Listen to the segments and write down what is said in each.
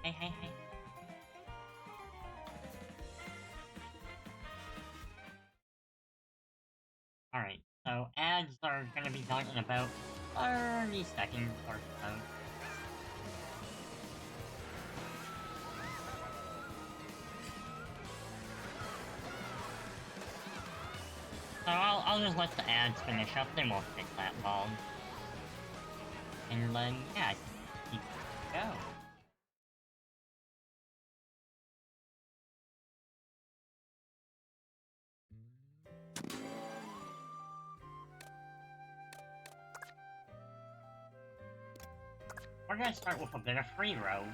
Hey, hey, hey. Alright, so ads are gonna be done in about 30 seconds or so. So I'll just let the ads finish up, they won't take that long. And then, yeah, keep go. We're gonna start with a bit of free roam.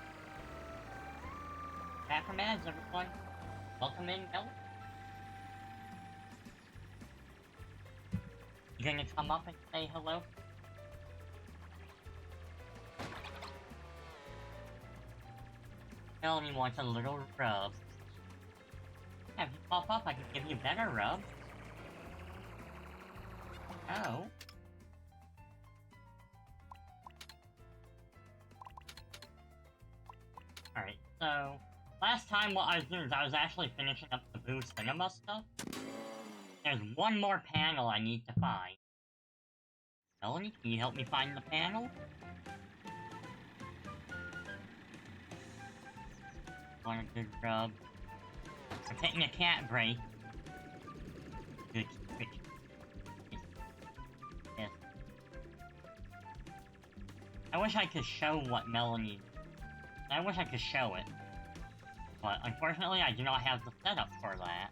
Back from ads, everyone. Welcome in, Mel. You gonna come up and say hello? Melanie wants a little rub. Yeah, if you pop up, I can give you better rub. Oh. Alright, so... Last time what I was doing is I was actually finishing up the Boo Cinema stuff. There's one more panel I need to find. Melanie, can you help me find the panel? Want a good rub. We're taking a cat break. Good, good. Yes. I wish I could show what Melanie... I wish I could show it. But unfortunately, I do not have the setup for that.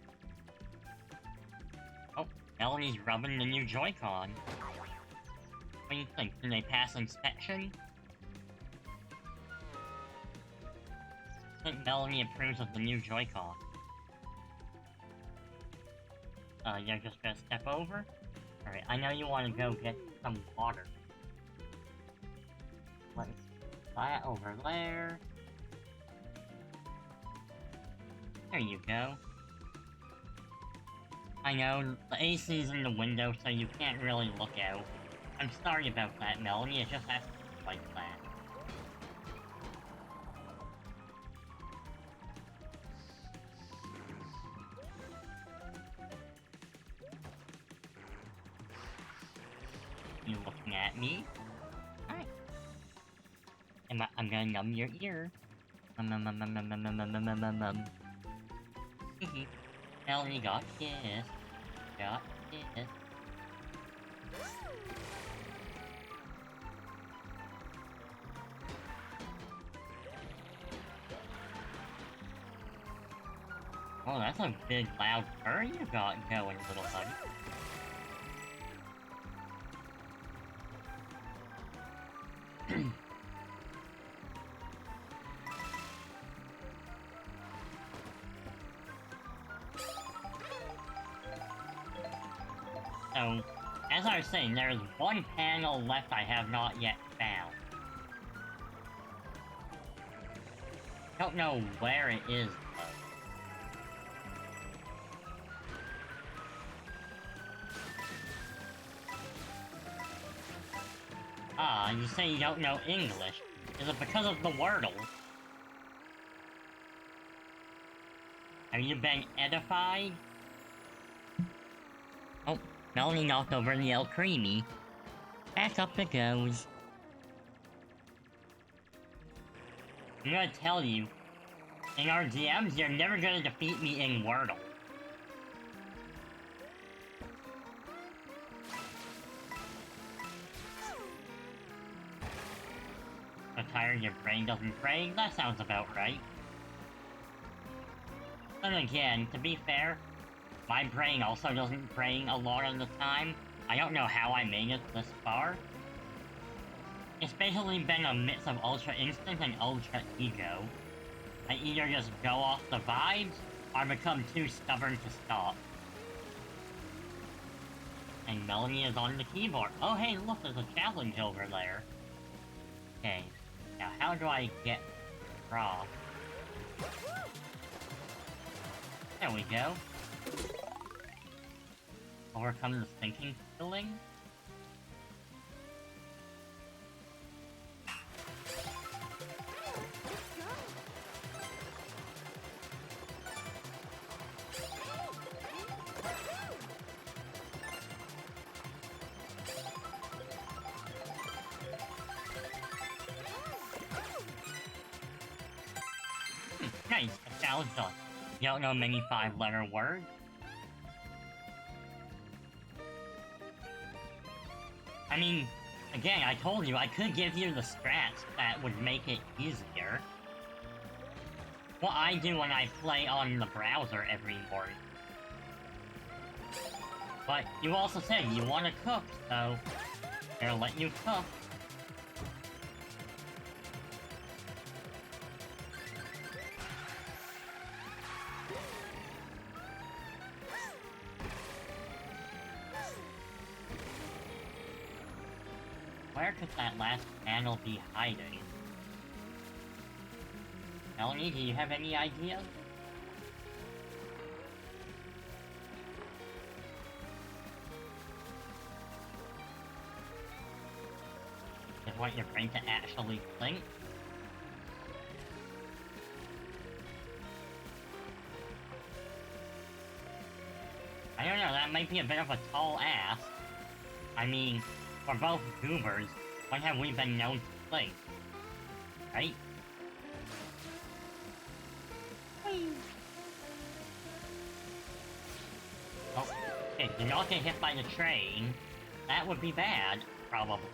Oh, Melanie's rubbing the new Joy-Con. What do you think? Can they pass inspection? I think Melanie approves of the new Joy-Con. You're just gonna step over? Alright, I know you want to go get some water. Let's put that over there. There you go. I know, the AC's in the window, so you can't really look out. I'm sorry about that, Melanie, it just has to be like that. You looking at me? Alright. I'm gonna numb your ear. Melanie got kissed. Got kissed. Oh, that's a big loud purr you got going, little buddy. So, as I was saying, there is one panel left I have not yet found. Don't know where it is, though. Ah, you say you don't know English. Is it because of the Wordle? Have you been edified? Oh, Melanie knocked over the El Creamy. Back up it goes. I'm gonna tell you, in our DMs, you're never gonna defeat me in Wordle. So tired your brain doesn't break? That sounds about right. Then again, to be fair, my brain also doesn't brain a lot of the time. I don't know how I made it this far. It's basically been a mix of Ultra Instinct and Ultra Ego. I either just go off the vibes, or become too stubborn to stop. And Melanie is on the keyboard. Oh hey, look, there's a challenge over there. Okay, now how do I get across? There we go. Overcome the thinking feeling? Okay, challenge done. You don't know many 5-letter words? I mean, again, I told you, I could give you the strats that would make it easier. What I do when I play on the browser every morning. But you also said you want to cook, so here, I'll let you cook. Where could that last panel be hiding? Melanie, do you have any ideas? Just want your brain to actually think? I don't know, that might be a bit of a tall ask. I mean, we're both goobers. When have we been known to think? Right? Oh, okay, do not get hit by the train. That would be bad, probably.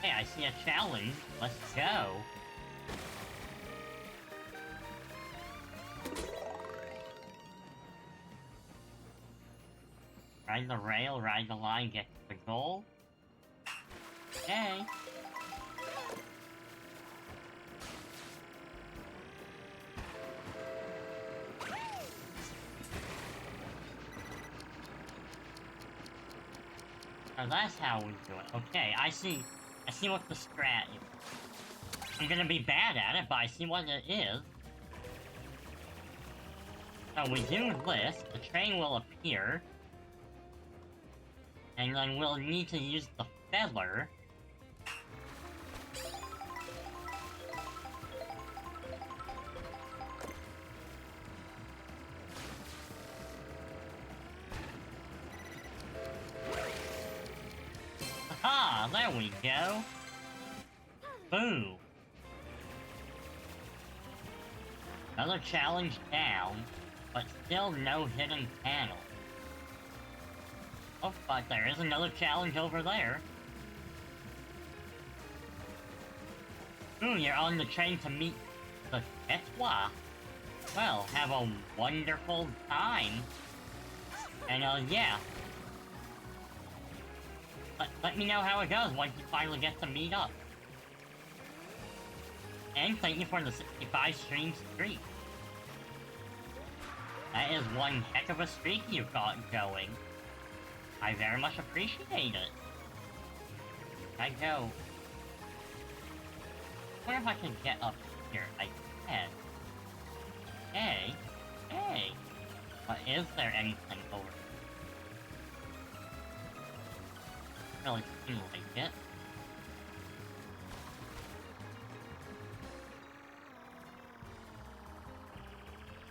Hey, I see a challenge. Let's go. Ride the rail, ride the line, get to the goal. Okay. So that's how we do it. Okay, I see what the strat is. I'm gonna be bad at it, but I see what it is. So we do this, the train will appear. And then we'll need to use the feather. Aha! There we go! Boom! Another challenge down, but still no hidden panel. Oh, but there is another challenge over there. Ooh, you're on the train to meet the Tetwa. Well, have a wonderful time. And, yeah. Let me know how it goes once you finally get to meet up. And thank you for the 65 stream streak. That is one heck of a streak you've got going. I very much appreciate it. I go. I wonder if I can get up here. I can. Hey. Hey. But is there anything over here? Really seem like it.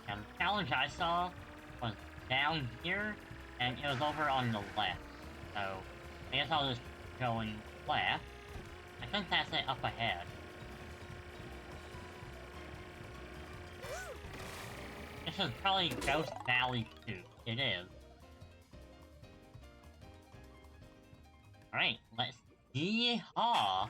And the challenge I saw was down here. And it was over on the left, so I guess I'll just go and left. I think that's it up ahead. This is probably Ghost Valley 2. It is. Alright, let's yee-haw!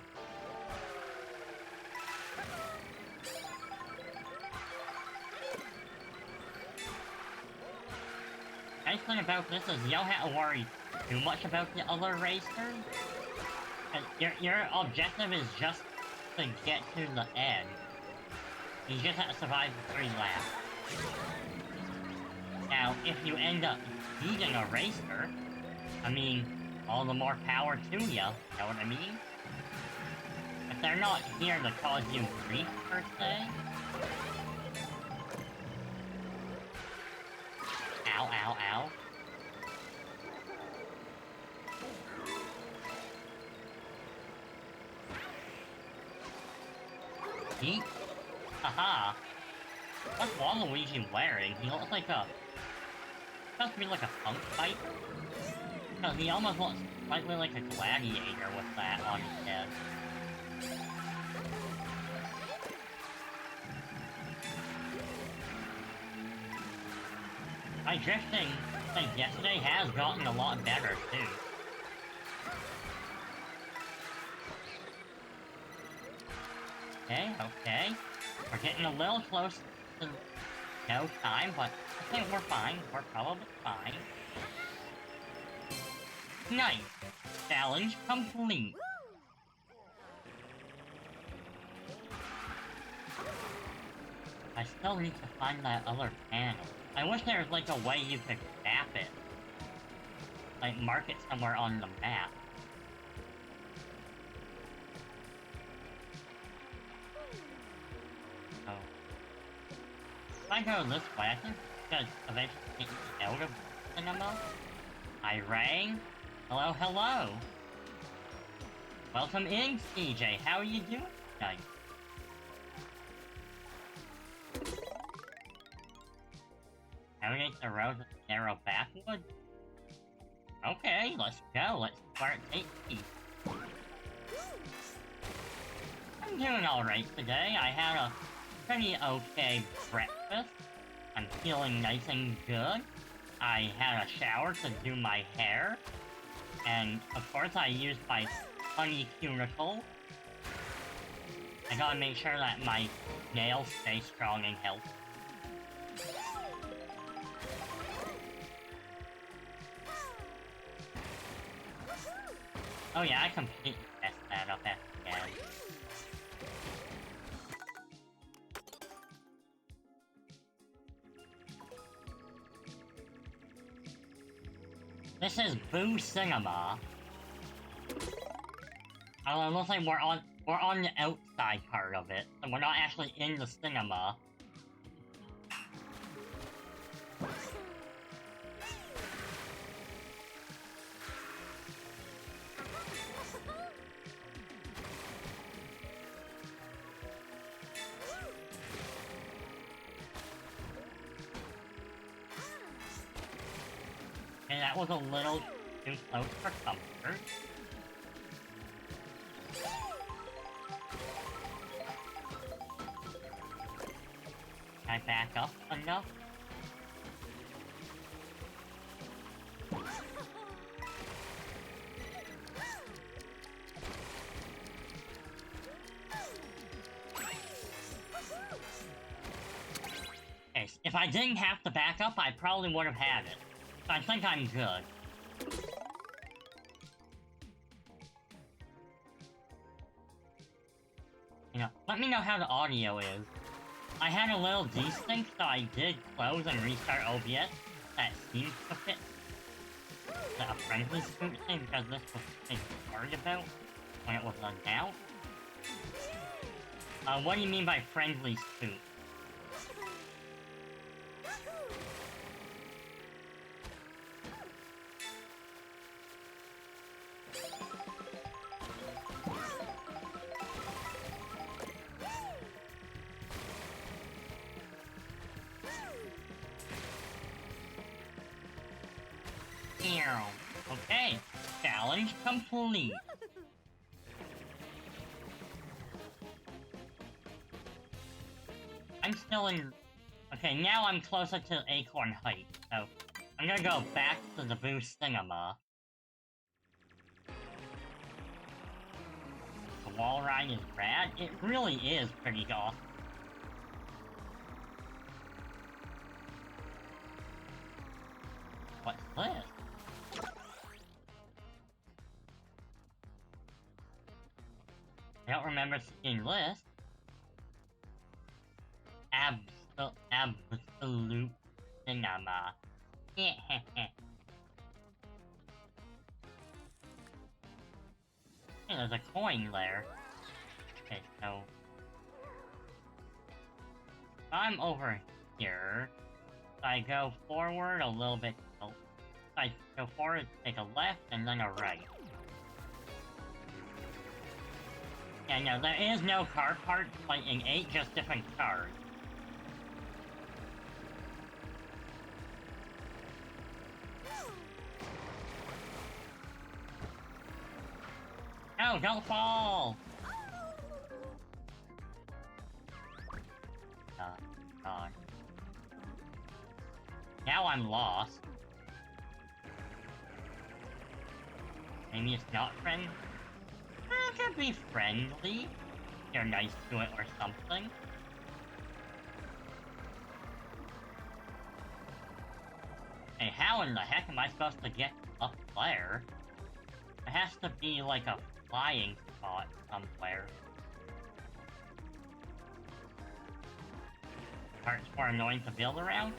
Nice thing about this is you don't have to worry too much about the other racers. Your objective is just to get to the end. You just have to survive the 3 laps. Now, if you end up beating a racer, I mean, all the more power to you, know what I mean? But they're not here to cause you grief, per se. Ow, ow, ow. Yeet. Haha. What's Waluigi wearing? He looks like a... supposed to be like a punk fighter? Because he almost looks slightly like a gladiator with that on his head. My drifting, like yesterday, has gotten a lot better, too. Okay. We're getting a little close to no time, but I think we're fine. We're probably fine. Nice. Challenge complete. I still need to find that other panel. I wish there was like a way you could map it. Like mark it somewhere on the map. Oh. If I go this way, I think I could eventually get out of cinema. I rang. Hello, hello. Welcome in, CJ. How are you doing tonight? Navigate the road with narrow backwood? Okay, let's go. Let's start tasty. I'm doing alright today. I had a pretty okay breakfast. I'm feeling nice and good. I had a shower to do my hair. And, of course, I used my honey cuticle. I gotta make sure that my nails stay strong and healthy. Oh yeah, I completely messed that up at the end. This is Boo Cinema. Oh, it looks like we're on the outside part of it, so we're not actually in the cinema. And that was a little too close for comfort. Can I back up enough? Okay, if I didn't have to back up, I probably would have had it. I think I'm good. You know, let me know how the audio is. I had a little desync, so I did close and restart OBS. That seems to fit a friendly scoot thing, because this was a worried about when it was announced. What do you mean by friendly scoot? Okay, challenge complete. I'm still in... Okay, now I'm closer to Acorn Height, so I'm gonna go back to the Boo Cinema. The wall ride is rad. It really is pretty awesome. What's this? I don't remember seeing this. Absolute cinema. Hey, there's a coin there. Okay, so... I'm over here. So I go forward a little bit. I go forward, take a left, and then a right. Yeah, no, there is no car parts like in 8, just different cars. No, don't fall! God. Now I'm lost. Maybe it's not friendly? It could be friendly. You're nice to it or something. Hey, how in the heck am I supposed to get up there? It has to be like a flying spot somewhere. Parts more annoying to build around?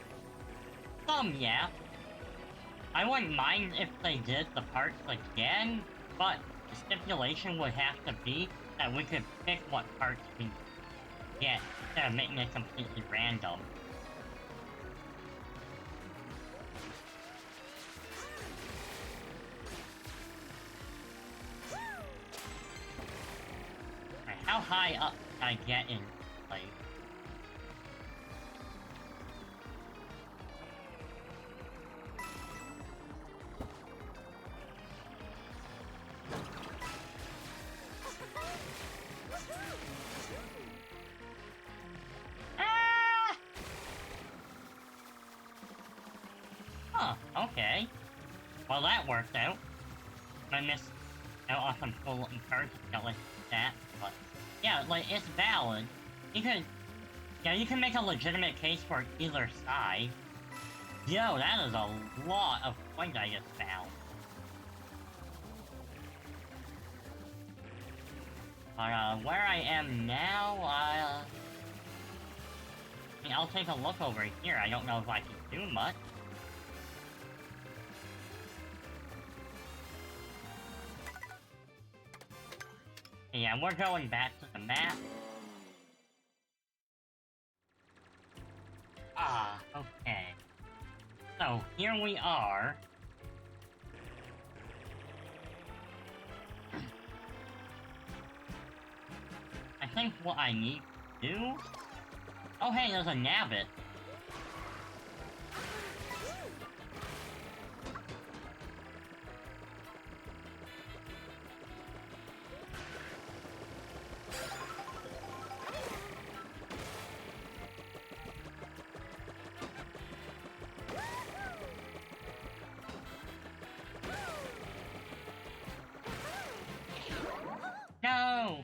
Some, yeah. I wouldn't mind if they did the parts again, but the stipulation would have to be that we could pick what parts we get instead of making it completely random. Alright, how high up can I get in place? Okay. Well, that worked out. I missed out on some cool looking cards like that, but yeah, like, it's valid. You can make a legitimate case for either side. Yo, that is a lot of points I just found. But, where I am now, I mean, I'll take a look over here. I don't know if I can do much. Yeah, we're going back to the map. Ah, okay. So, here we are. I think what I need to do... Oh hey, there's a nabbit. No!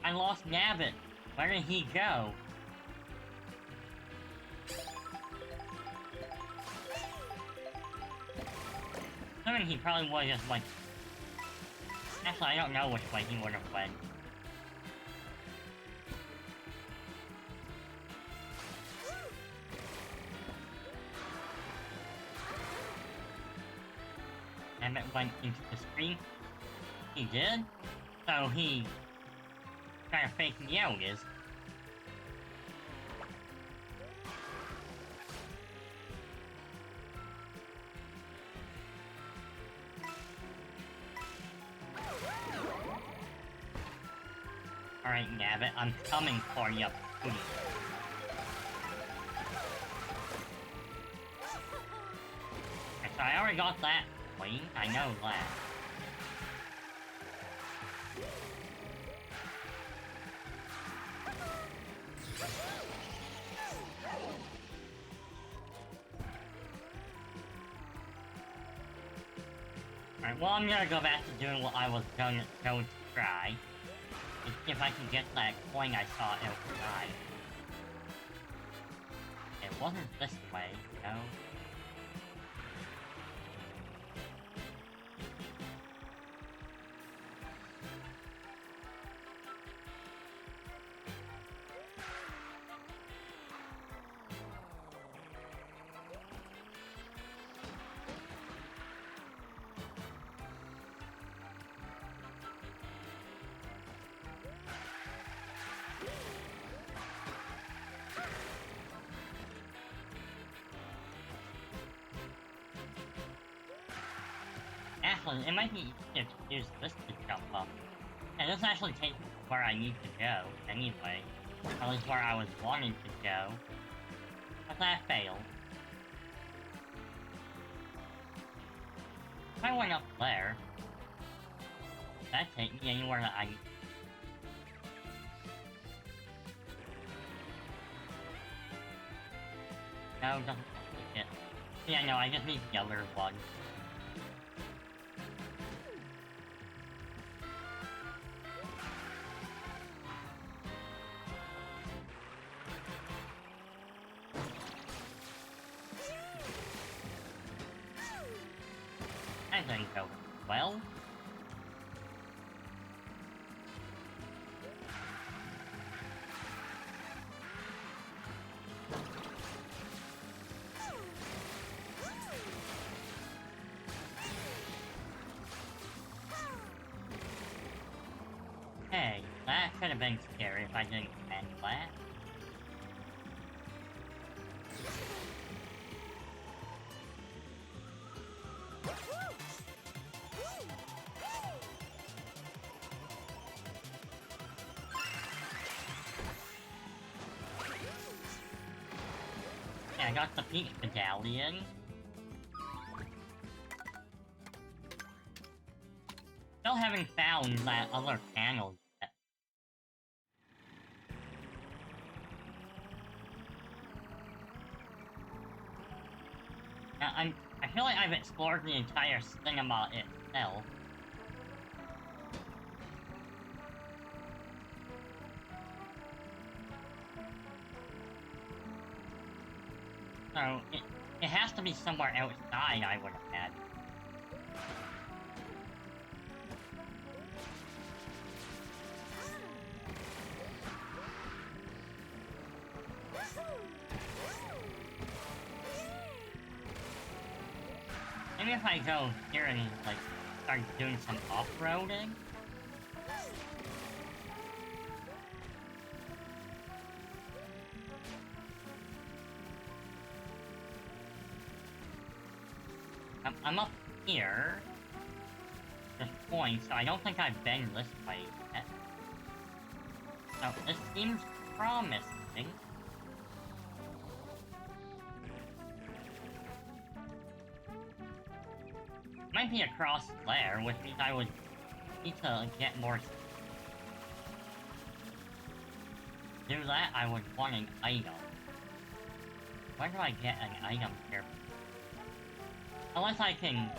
I lost Nabbit. Where did he go? I mean, he probably would just like... Actually, I don't know which way he would have went. Nabbit went into the screen. He did? So he... kind of fake me out is. Alright, Nabbit, I'm coming for you, please. Okay, so I already got that point, I know that. Alright, well, I'm gonna go back to doing what I was going to try. If I can get that coin I saw outside. It wasn't this way, no. Actually, it might be easier to use this to jump up. And this actually takes me where I need to go, anyway. Or at least where I was wanting to go. But that failed. I went up there. that take me anywhere that I... No, doesn't take it. Yeah, no, I just need the other one. That didn't go well. Hey, that could have been scary if I didn't end that. Yeah, I got the peach medallion. Still haven't found that other panel yet. Now, I feel like I've explored the entire cinema itself. So, it has to be somewhere outside, I would have had. Maybe if I go here and, like, start doing some off-roading? I'm up here. This point, so I don't think I've been this way yet. So, this seems promising. Might be across there, which means I would need to get more... To do that, I would want an item. Where do I get an item here? Unless I can...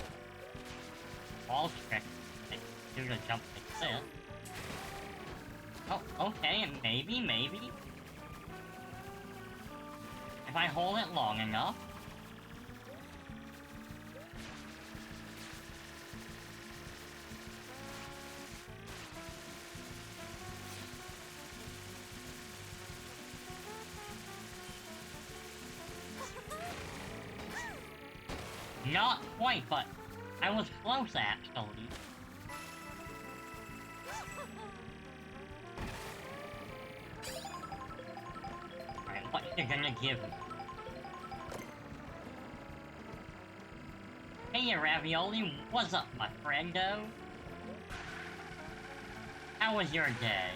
wall trick, like, do the jump like this. Oh, okay, and maybe. If I hold it long enough. Not quite, but I was close, actually. Alright, what you gonna give me? Hey, Ravioli, what's up, my friendo? How was your day?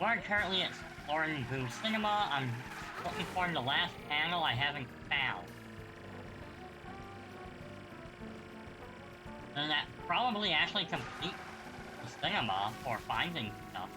We're currently exploring Boo Cinema. I'm looking for the last panel I haven't found. And that probably actually complete the cinema for finding stuff.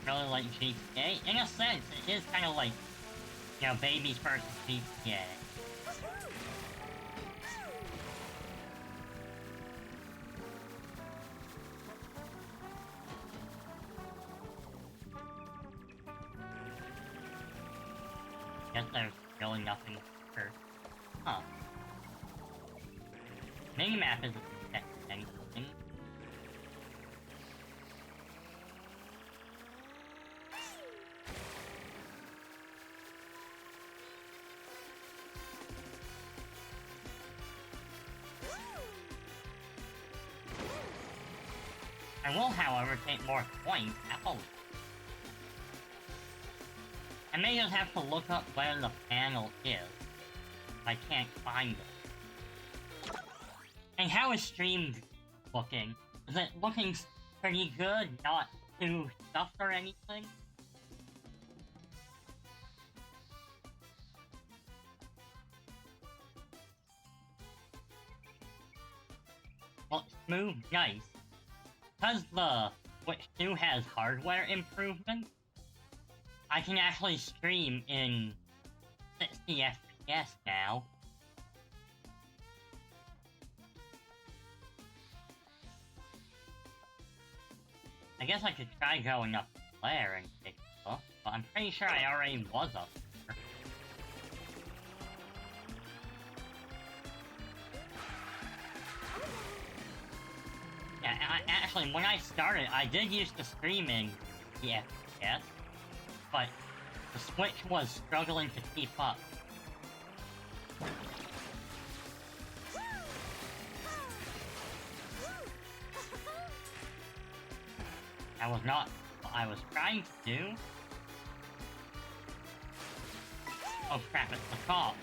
Really like GTA. In a sense, it is kind of like, you know, babies versus GTA. Guess there's really nothing here. Huh. Minimap isn't detecting anything. I will, however, take more coins, happily. I may just have to look up where the panel is, if I can't find it. Hey, Like, how is stream looking? Is it looking pretty good? Not too stuffed or anything? Well, smooth, nice. Because the Switch 2 has hardware improvements, I can actually stream in 60 FPS now. I guess I could try going up there and take a look, but I'm pretty sure I already was up there. Yeah, actually, when I started, I did used to stream in the FPS, but the Switch was struggling to keep up. That was not what I was trying to do. Oh crap, it's the cop.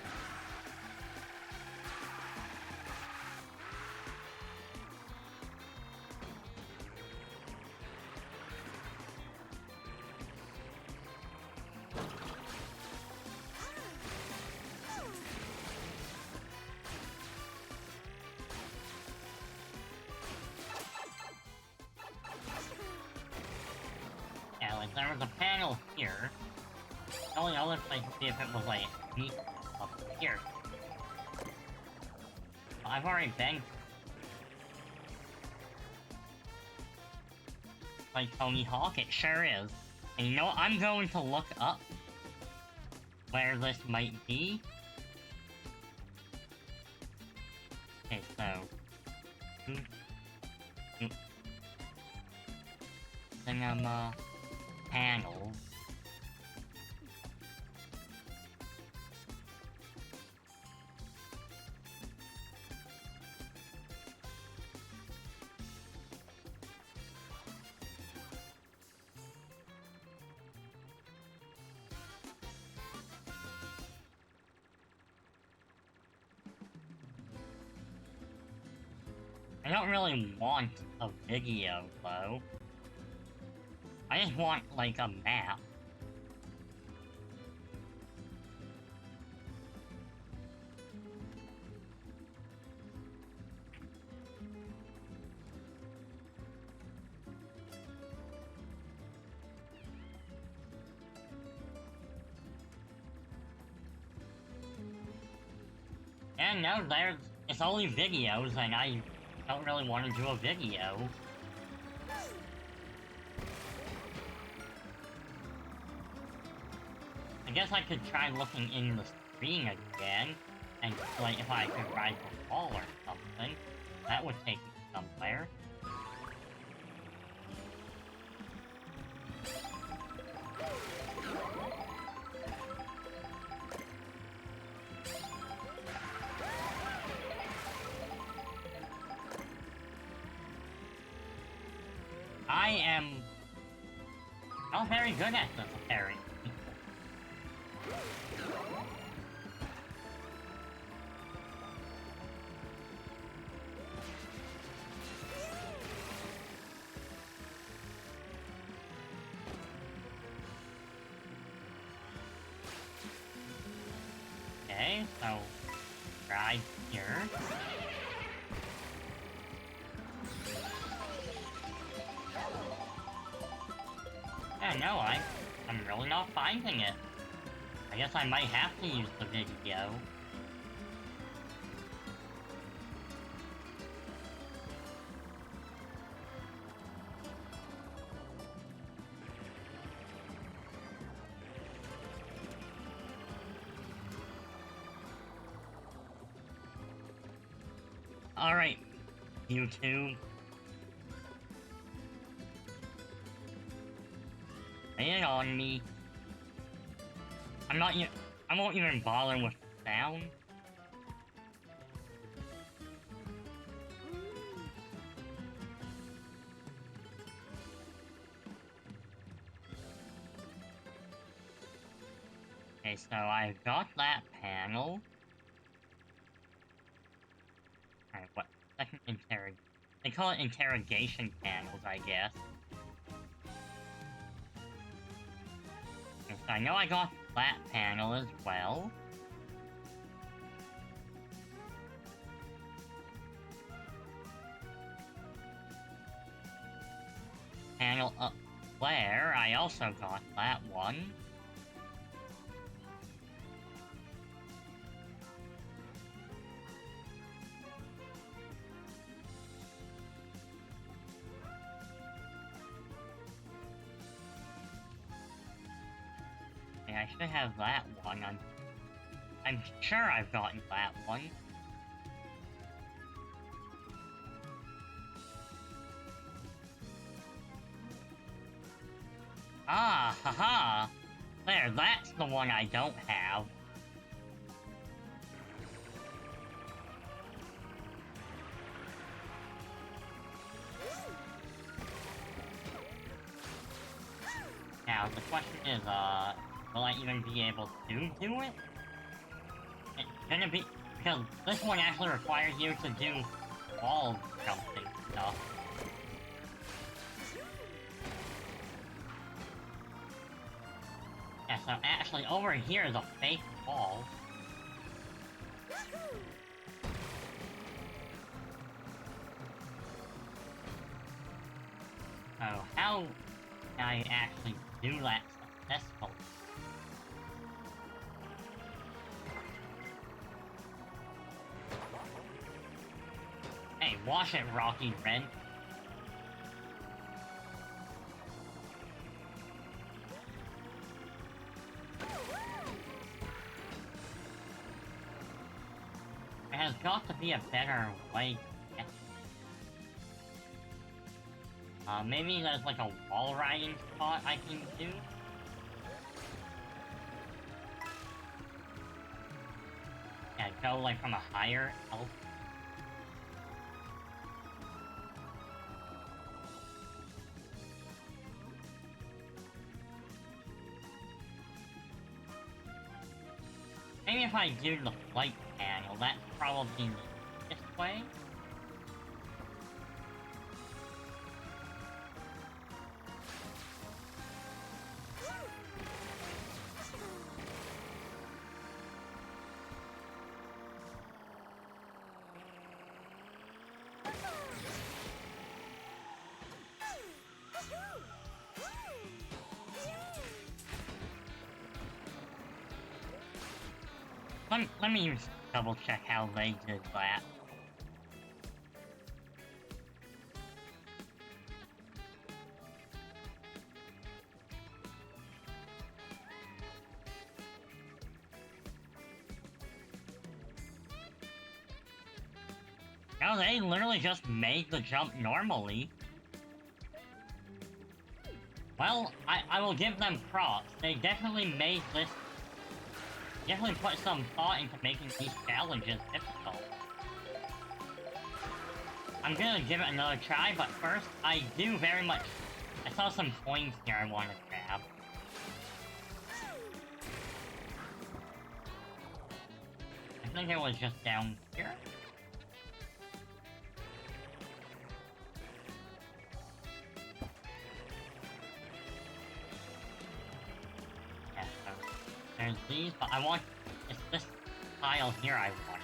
Yeah, like, there was a panel here. The only other place to see if it was, like, meat up here. Well, I've already been. Like Tony Hawk, it sure is. And you know what? I'm going to look up where this might be. Okay, so... Cinema... panels. I don't really want a video, though. I just want, like, a map. And no, it's only videos, and I don't really want to do a video. I guess I could try looking in the screen again, and like if I could ride the wall or something. That would take me somewhere. I am not very good at this, apparently. Okay, so right here. Yeah, no, I'm really not finding it. I guess I might have to use the video. Alright, YouTube. Lay it on me. I won't even bother with the sound. Okay, so I've got that panel. Alright, second they call it interrogation panels, I guess. And so I know I got that panel as well. Panel up there, I also got that one. I should have that one. I'm sure I've gotten that one. Ah, haha! There, that's the one I don't have. Now, the question is, will I even be able to do it? It's gonna be... because this one actually requires you to do wall jumping stuff. Yeah, so actually over here is a fake wall. So how can I actually do that successfully? Hey, wash it, Rocky Red. There has got to be a better way to get it. Maybe there's like a wall riding spot I can do? Yeah, go like from a higher elf. Maybe if I do the flight panel, that's probably this way? Let me double check how they did that. No, they literally just made the jump normally. Well, I will give them props. They definitely made this... definitely put some thought into making these challenges difficult. I'm gonna give it another try, but first, I do very much... I saw some coins here I want to grab. I think it was just down here. Yeah, so there's these, but I want... it's this tile here I want.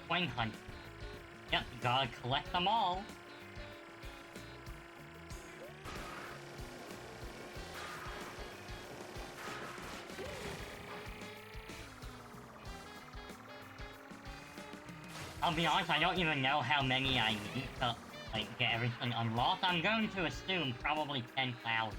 Coin hunt. Yep, gotta collect them all. I'll be honest, I don't even know how many I need to, like, get everything unlocked. I'm going to assume probably 10,000.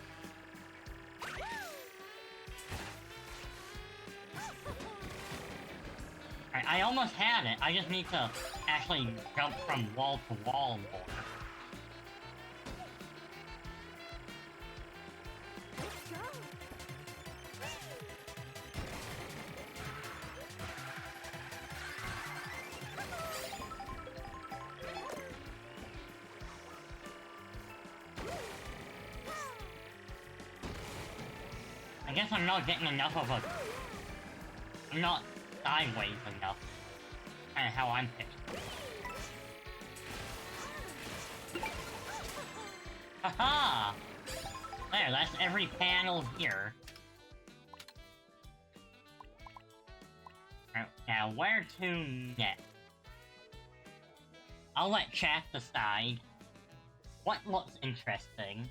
Alright, I almost had it. I just need to actually jump from wall to wall more. I guess I'm not getting enough of a... I'm not sideways enough. Kinda how I'm picking. Haha! There, that's every panel here. Now, where to next? I'll let chat decide. What looks interesting?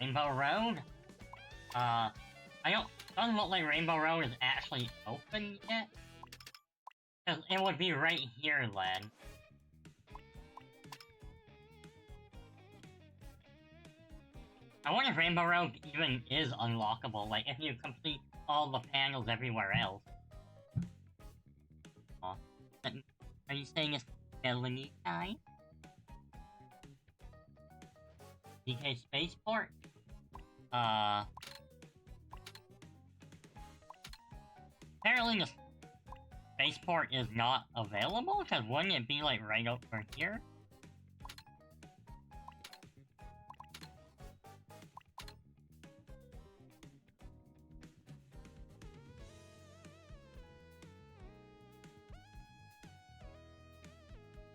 Rainbow Road? Doesn't look like Rainbow Road is actually open yet. Cause it would be right here then. I wonder if Rainbow Road even is unlockable, like if you complete all the panels everywhere else. Aw. Are you saying it's Melanie time? DK Spaceport? Apparently the spaceport is not available? Because wouldn't it be like right over here?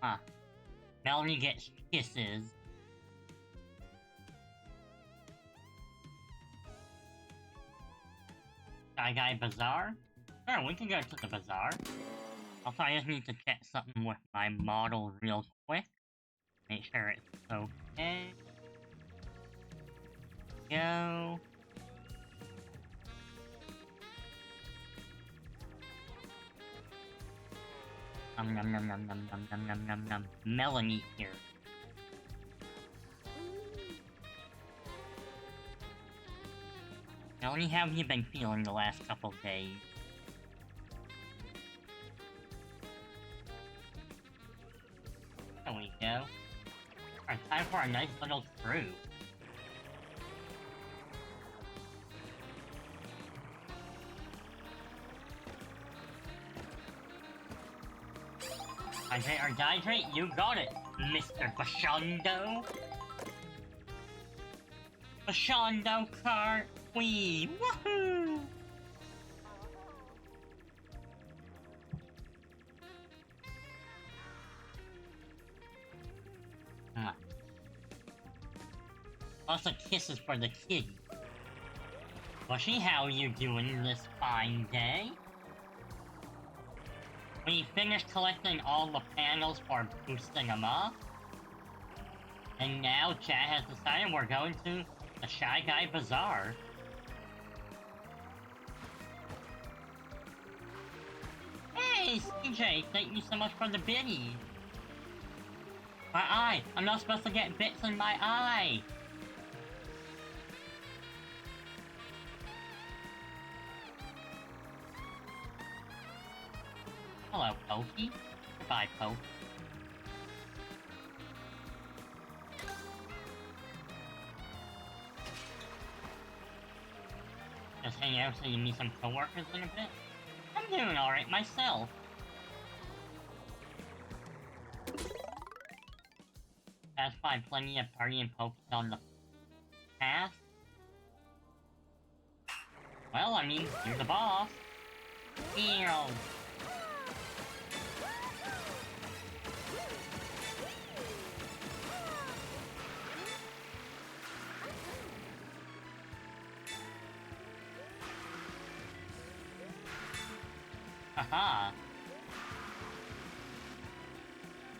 Huh. Melanie gets kisses. Sky Guy Bazaar? Sure, we can go to the bazaar. Also, I just need to check something with my model real quick. Make sure it's okay. Go. Melanie here. Melanie, how have you been feeling the last couple days? There we go. Alright, time for a nice little cruise. Hydrate or dihydrate? You got it, Mr. Bashondo! Bashondo cart! Wee! Woohoo! Lots of kisses for the kid. Bushy, how you doing this fine day? We finished collecting all the panels for boosting them up. And now chat has decided we're going to the Shy Guy Bazaar. Hey, CJ, thank you so much for the biddy. My eye! I'm not supposed to get bits in my eye! Hello, Pokey. Goodbye, Poke. Just hang out so you meet some coworkers in a bit? I'm doing alright myself. That's fine, plenty of party and pokes on the path. Well, I mean, you're the boss. Ew. Haha.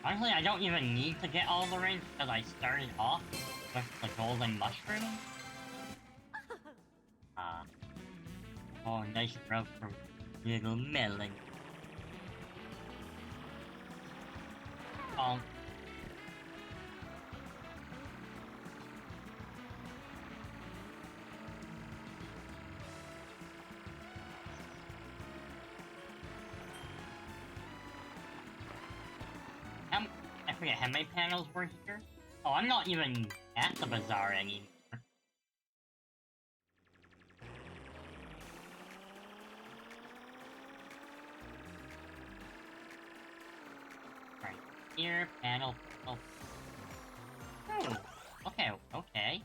Honestly, I don't even need to get all the rings because I started off with the golden mushroom. Oh, nice growth for little melon. Oh. I forget how many panels were here. Oh, I'm not even at the bazaar anymore. Right here, panel. Oh. Oh. Okay, okay.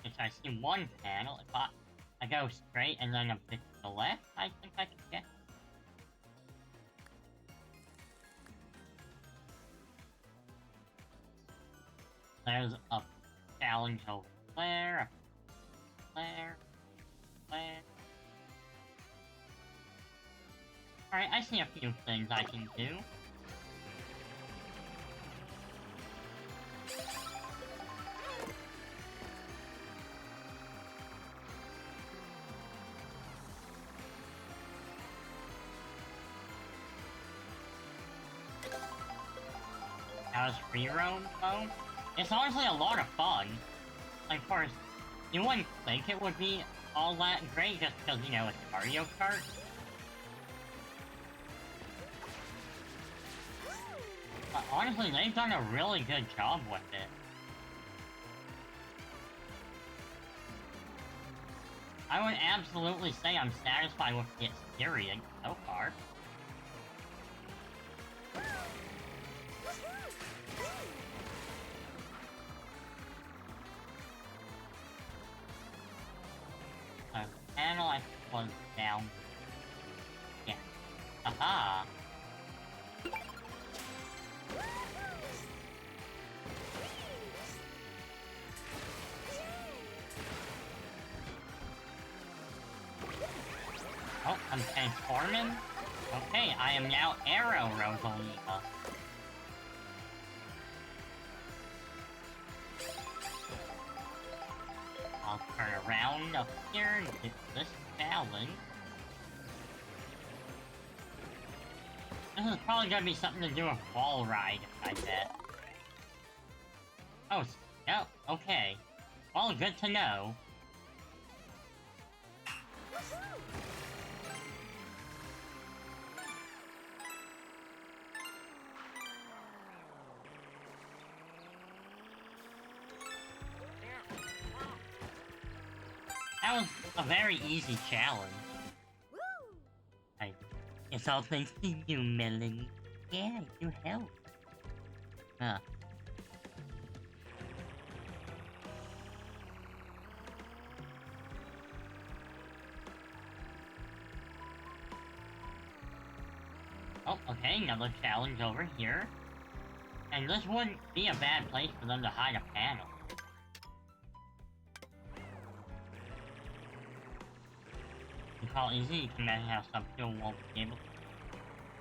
If I see one panel, if I go straight and then a bit to the left, I think I can get. There's a challenge over there, there. Alright, I see a few things I can do. How's free roam though? It's honestly a lot of fun. Like, of course, you wouldn't think it would be all that great just because, you know, it's Mario Kart. But honestly, they've done a really good job with it. I would absolutely say I'm satisfied with the experience so far. Panel I was down. Yeah. Aha! Oh, I'm transforming? Okay, I am now Arrow Rosalina. I'll turn around up here and get this challenge. This is probably gonna be something to do with wall ride, I bet. Oh, yeah, okay. Well, good to know. That was a very easy challenge. It's all thanks to you, Melanie. Yeah, you helped. Huh. Oh, okay, another challenge over here. And this wouldn't be a bad place for them to hide a panel. You call it easy, you can imagine how some people won't be able to.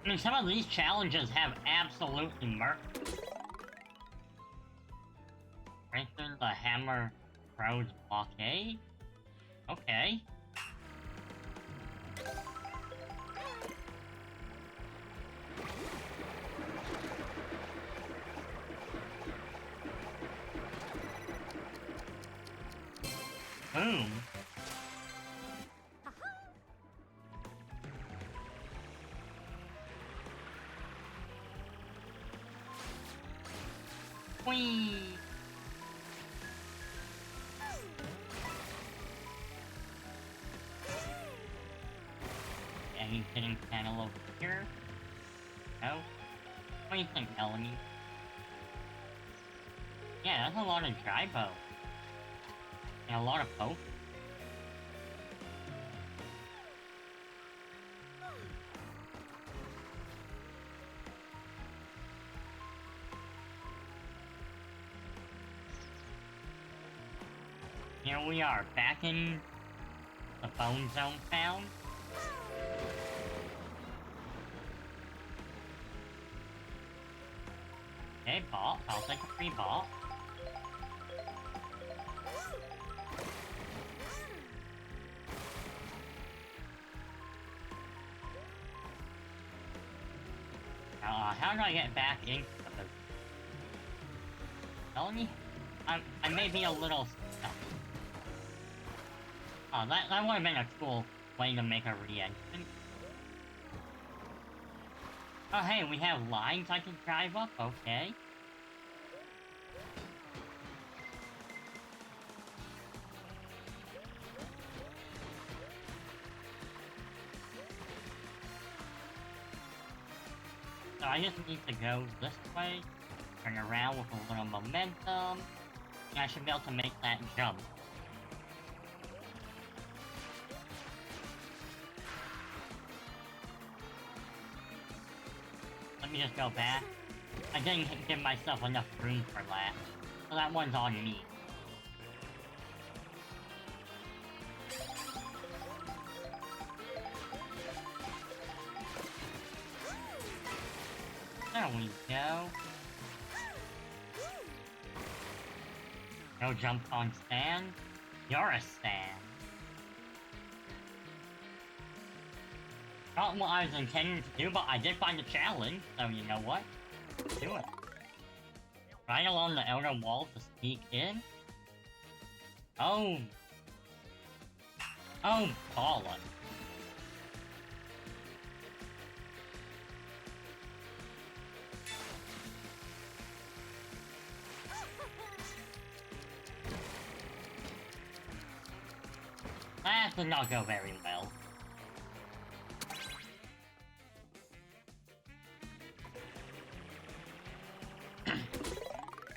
I mean, some of these challenges have absolutely murked. Strengthen the Hammer Crow's blockade? Okay. Boom. Whee! Yeah, he's hitting panel over here. Oh. What do you think, Melanie? Yeah, that's a lot of dry bow. And a lot of poke. Here we are, back in the phone zone town. Okay, ball. I'll take a free ball. How do I get back into the... Melanie? I may be a little stuck. Oh, that would have been a cool way to make a re-entrance. Oh hey, we have lines I can drive up, okay. So I just need to go this way, turn around with a little momentum, and I should be able to make that jump. Let me just go back. I didn't give myself enough room for that, so that one's on me. There we go. No jump on stand. You're a stand. Not what I was intending to do, but I did find a challenge, so you know what? Let's do it. Right along the outer wall to sneak in. Oh. Oh, bollocks. That did not go very well.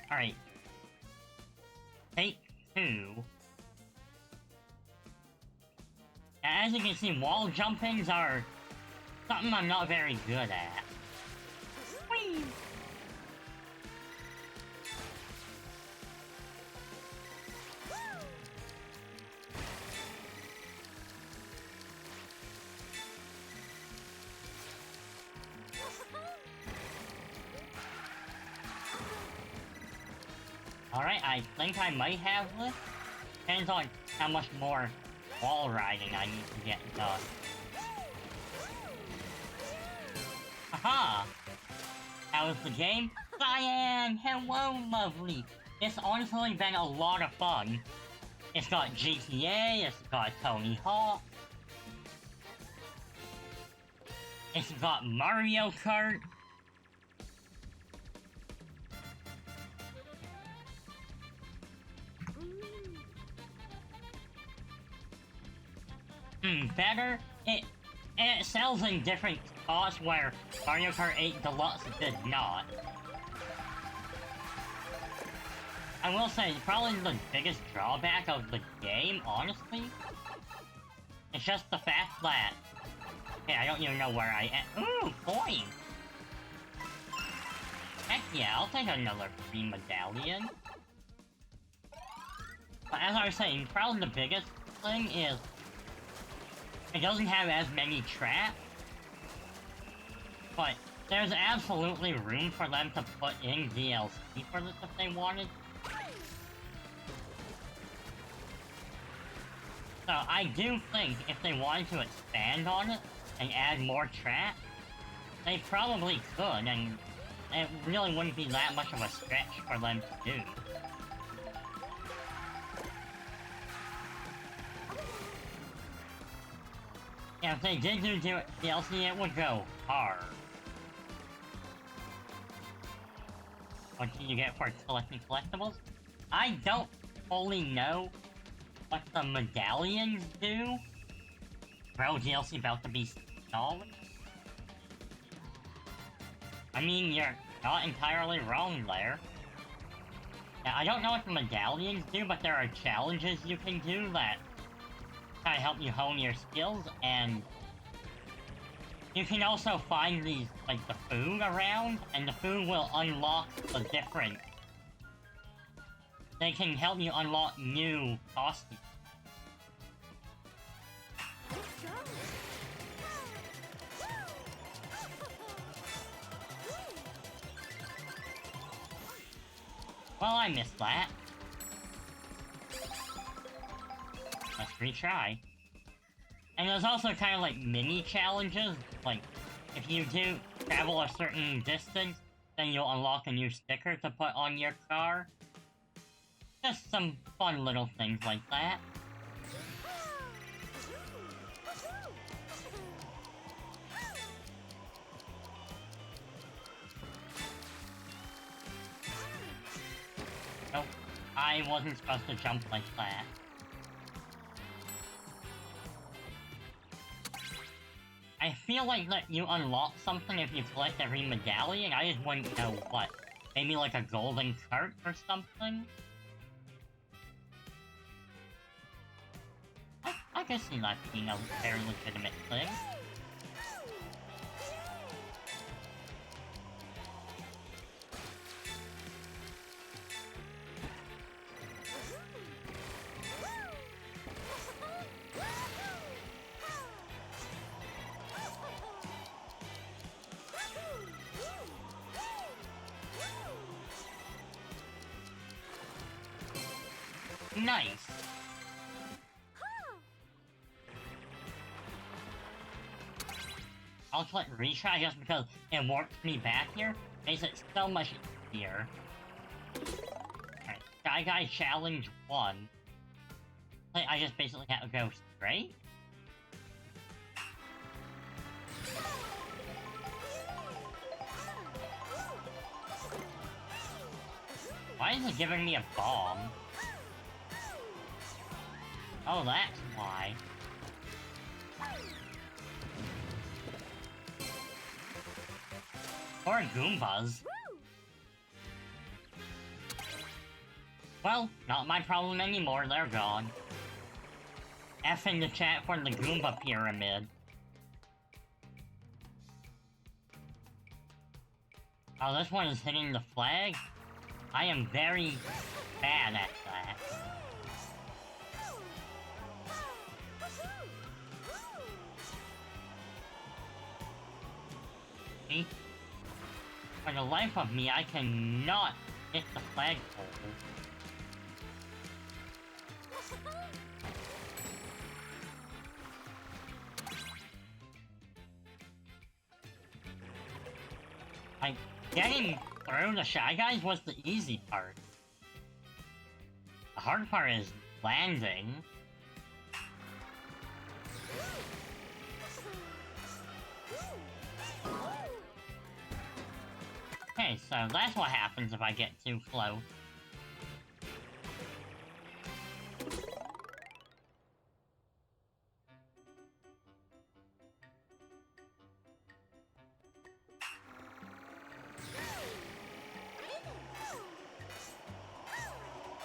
Alright. Take 2. As you can see, wall jumpings are something I'm not very good at. Whee! Alright, I think I might have this. Depends on how much more wall riding I need to get done. Aha! How was the game? Cyan! Hello, lovely! It's honestly been a lot of fun. It's got GTA, it's got Tony Hawk. It's got Mario Kart. Better? It sells in different spots where Mario Kart 8 Deluxe did not. I will say, probably the biggest drawback of the game, honestly, it's just the fact that... Hey, I don't even know where I am. Ooh, coin! Heck yeah, I'll take another free medallion. But as I was saying, probably the biggest thing is... It doesn't have as many traps, but there's absolutely room for them to put in DLC for this if they wanted. So I do think if they wanted to expand on it and add more traps, they probably could, and it really wouldn't be that much of a stretch for them to do. Yeah, if they did do DLC, it would go hard. What do you get for collecting collectibles? I don't fully know what the medallions do. Bro, DLC about to be solid? I mean, you're not entirely wrong there. Yeah, I don't know what the medallions do, but there are challenges you can do that kind of help you hone your skills, and you can also find these, like, the food around, and the food will unlock the different... They can help you unlock new costumes. Well, I missed that. Let's retry. And there's also kind of like mini challenges, like if you do travel a certain distance, then you'll unlock a new sticker to put on your car. Just some fun little things like that. I wasn't supposed to jump like that. I feel like that you unlock something if you collect every medallion. I just wouldn't know what. Maybe like a golden cart or something? I can see that being a very legitimate thing. Nice! I'll click retry just because it warps me back here. Makes it so much easier. Alright, Sky Guy Challenge 1. I just basically have to go straight? Why is it giving me a bomb? Oh, that's why. Or Goombas. Well, not my problem anymore, they're gone. F in the chat for the Goomba Pyramid. Oh, this one is hitting the flag? I am very bad at that. See? For the life of me, I cannot hit the flagpole. Like, getting through the Shy Guys was the easy part. The hard part is landing. Okay, so that's what happens if I get too close.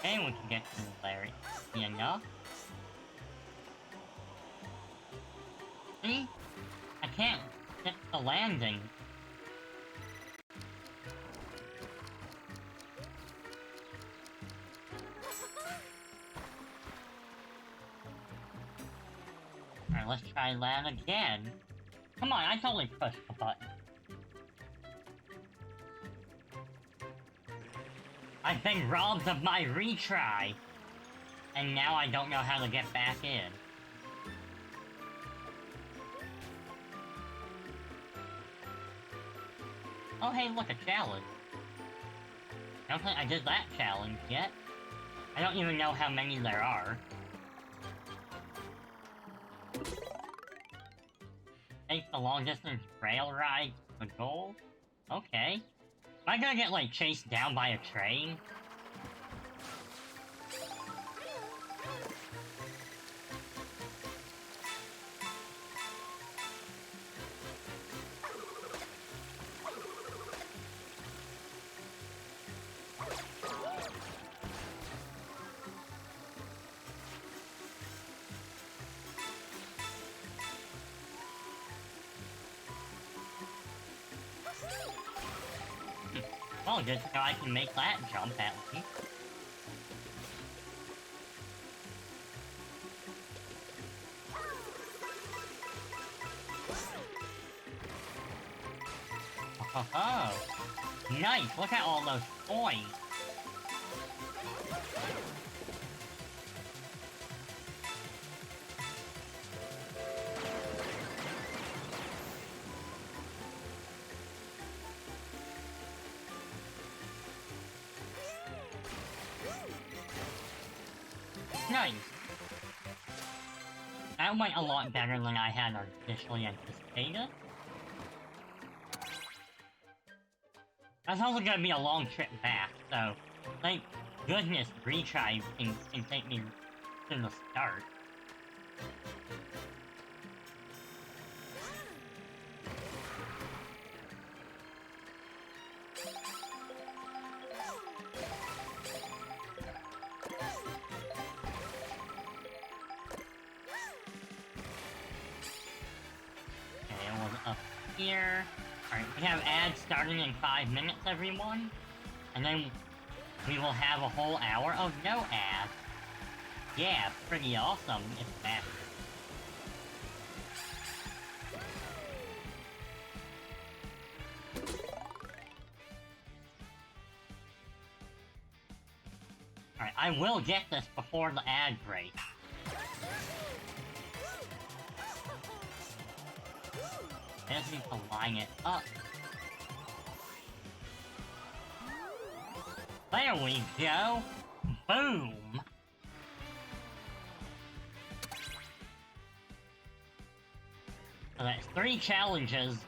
And we can get to Larry. Enough. See? I can't get the landing. Alright, let's try that again. Come on, I totally pushed the button. I've been robbed of my retry! And now I don't know how to get back in. Oh hey, look, a challenge. I don't think I did that challenge yet. I don't even know how many there are. Take the long-distance rail ride to the goal? Okay. Am I gonna get, like, chased down by a train? Well, good to know I can make that jump at least. Oh, nice! Look at all those points! Nice! That went a lot better than I had initially anticipated. That's also gonna be a long trip back, so, like, goodness, retry can take me to the start. Okay, it was up here. Alright, we have ads starting in 5 minutes, everyone. And then we will have a whole hour of no ads. Yeah, pretty awesome, if that. Alright, I will get this before the ad break. I just need to line it up. There we go! Boom! So that's 3 challenges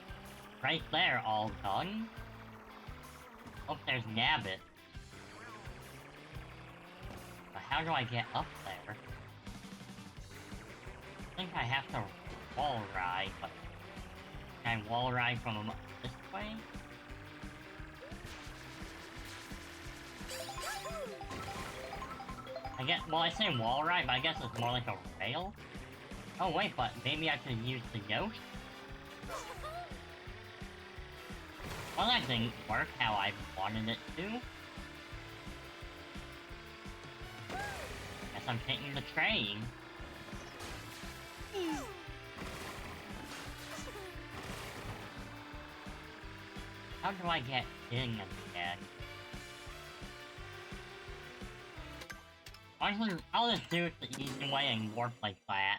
right there all done. Oh, there's Nabbit. But how do I get up there? I think I have to wall ride, but can I wall ride from this way? I guess, well, I say wall ride, but I guess it's more like a rail? Oh wait, but maybe I could use the yoke? Well, that didn't work how I wanted it to. Guess I'm taking the train. How do I get in again? Honestly, I'll just do it the easy way and warp like that.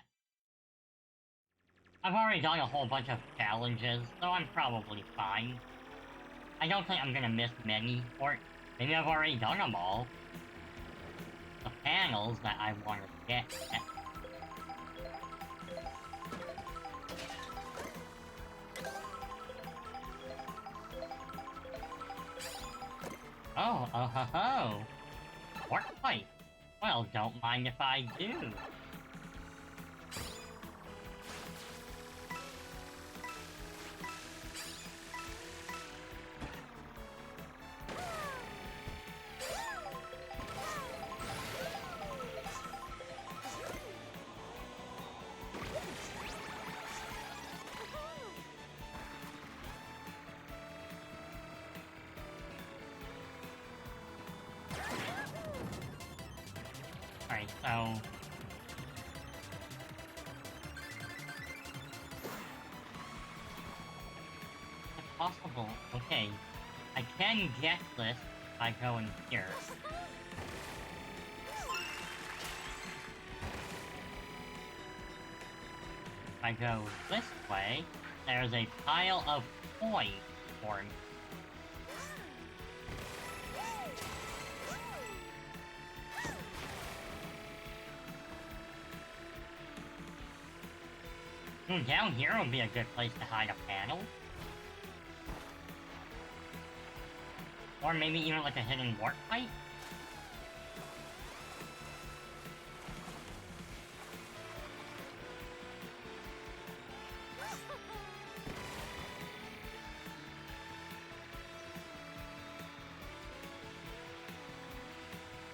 I've already done a whole bunch of challenges, so I'm probably fine. I don't think I'm gonna miss many, or maybe I've already done them all. The panels that I want to get. Oh, oh ho ho! Work pipe! Well, don't mind if I do. Alright, so... It's possible. Okay. I can get this by going here. If I go this way, there's a pile of coins for me. Down here would be a good place to hide a panel. Or maybe even like a hidden warp pipe.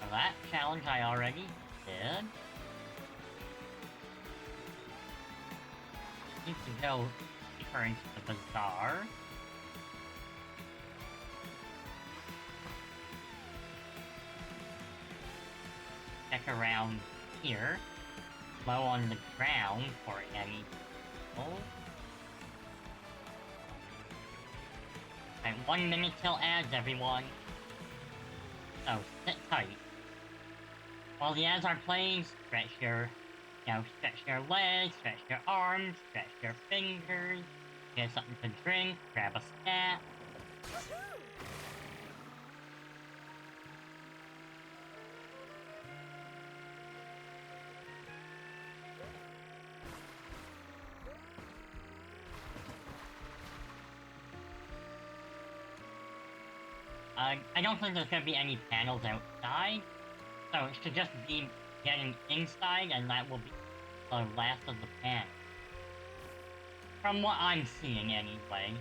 So that challenge I already did. Need to go deeper into the bazaar. Check around here. Low on the ground for any people. Alright, 1 minute till ads, everyone. So, sit tight. While the ads are playing, stretch your legs, stretch your arms, stretch your fingers, get something to drink, grab a stat. I don't think there's gonna be any panels outside, so it should just be getting inside, and that will be the last of the panels. From what I'm seeing, anyway.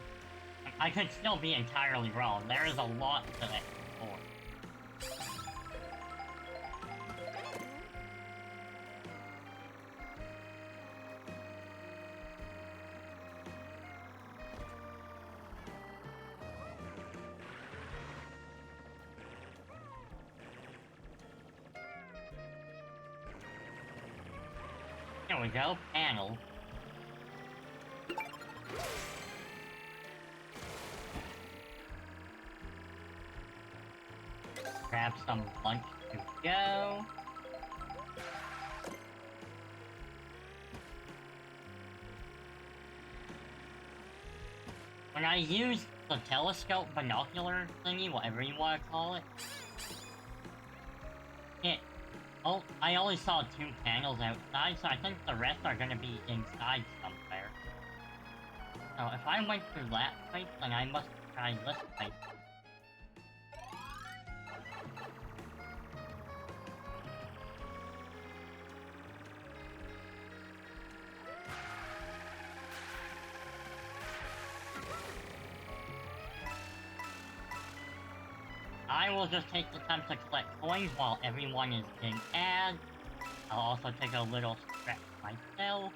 I could still be entirely wrong. There is a lot to explore. Here we go, panel. Grab some lunch to go. When I use the telescope binocular thingy, whatever you want to call it, I only saw 2 panels outside, so I think the rest are gonna be inside somewhere. So if I went through that place, then I must try this place. I will just take the time to collect coins while everyone is in ad. I'll also take a little stretch myself.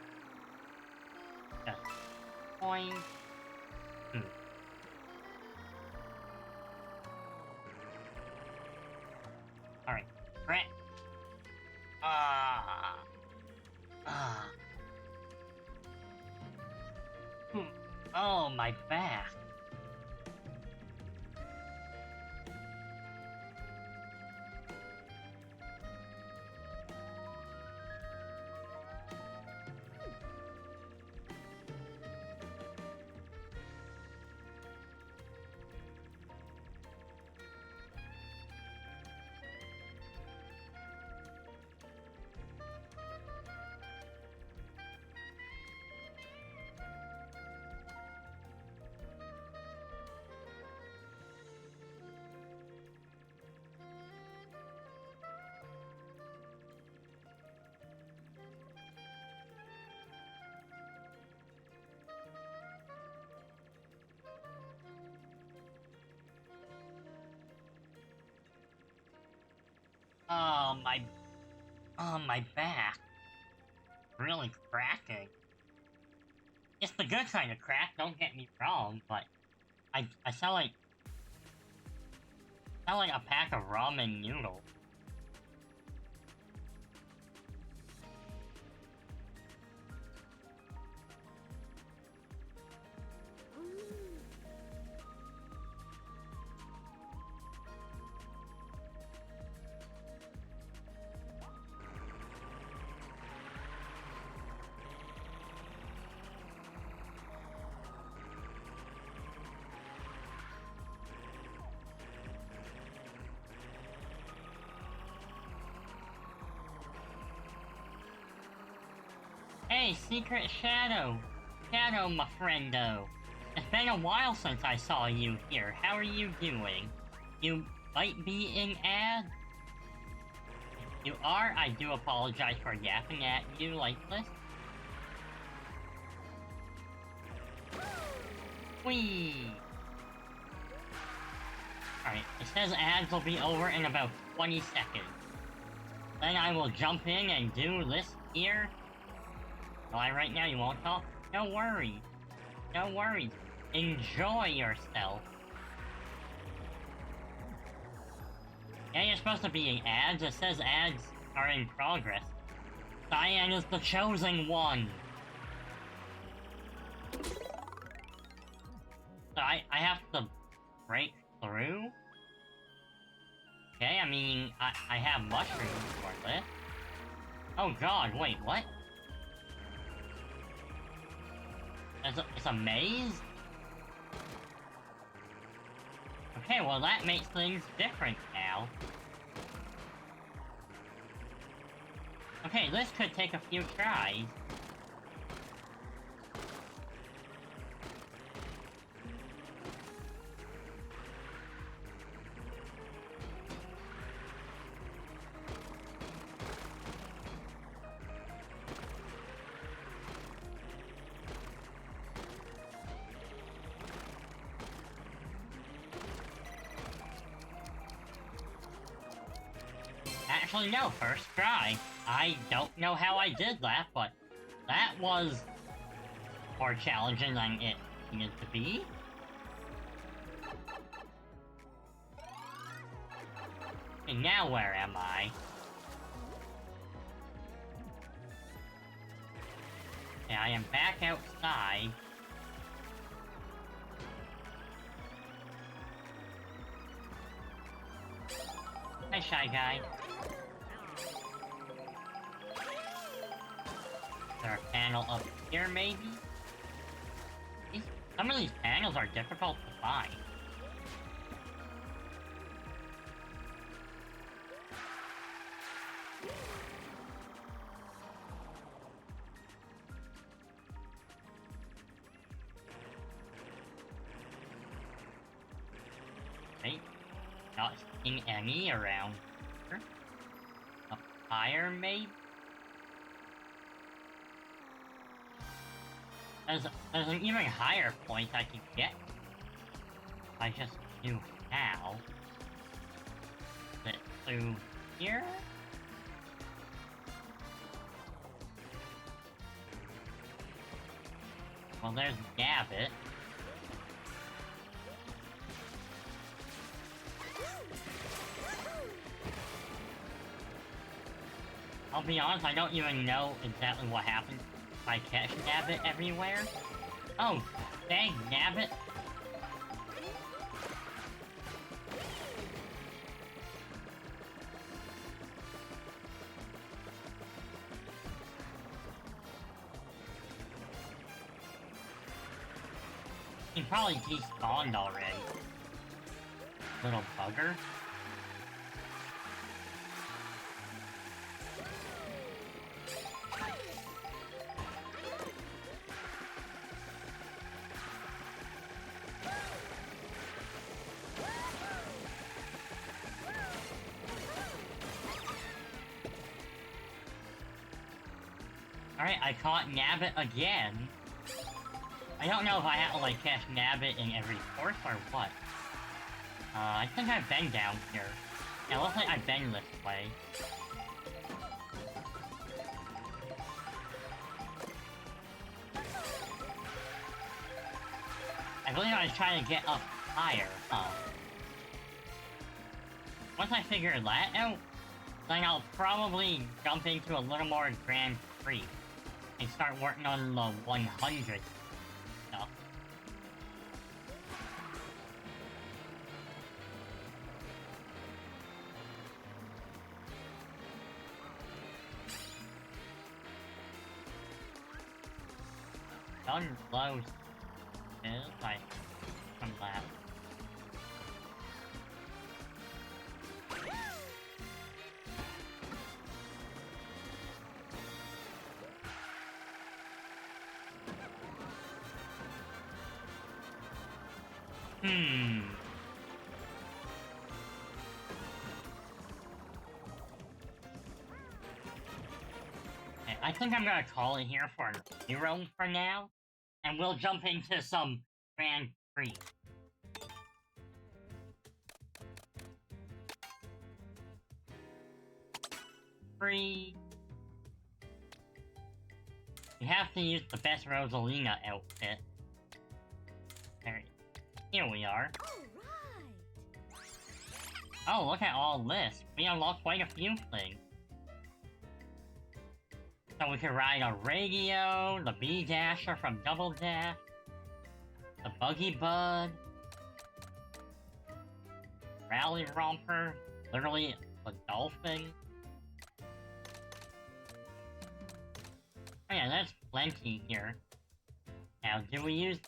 Just coins. Alright, stretch. Oh, my back. My back. Really cracking. It's the good kind of crack, don't get me wrong, but I sound like a pack of ramen noodles. Hey, Secret Shadow! Shadow, my friendo! It's been a while since I saw you here. How are you doing? You might be in ad? If you are, I do apologize for yapping at you like this. Whee! Alright, it says ads will be over in about 20 seconds. Then I will jump in and do this here. Why right now you won't talk? No worries. No worries. Enjoy yourself. Yeah, you're supposed to be in ads. It says ads are in progress. Cyan is the chosen one. So I have to break through? Okay, I mean, I have mushrooms for this. Oh god, wait, what? It's a maze? Okay, well that makes things different now. Okay, this could take a few tries. Actually, no, first try. I don't know how I did that, but that was more challenging than it needed to be. And now where am I? Yeah, I am back outside. Hi, Shy Guy. Is there a panel up here, maybe? Some of these panels are difficult to find. Okay, not seeing any around here. Up higher, maybe? There's an even higher point I can get. I just knew how. Is it through here? Well, there's Gabbit. I'll be honest, I don't even know exactly what happens if I catch Gabbit everywhere. Oh, dang, Gabbit. He probably despawned already. Little bugger. Alright, I caught Nabbit again. I don't know if I have to, like, catch Nabbit in every course or what. I think I've been down here. Yeah, it looks like I've been this way. I believe I was trying to get up higher, huh? Once I figure that out, then I'll probably jump into a little more Grand Prix and start working on the 100 stuff. Done close. Is like from that. Okay, I think I'm gonna call it here for 0 for now, and we'll jump into some Grand Prix. Free. You have to use the best Rosalina outfit. There. Here we are. Oh, look at all this. We unlocked quite a few things. So we can ride a radio, the Bee Dasher from Double Dash, the Buggy Bud, Rally Romper, literally a dolphin. Oh yeah, that's plenty here. Now, do we use...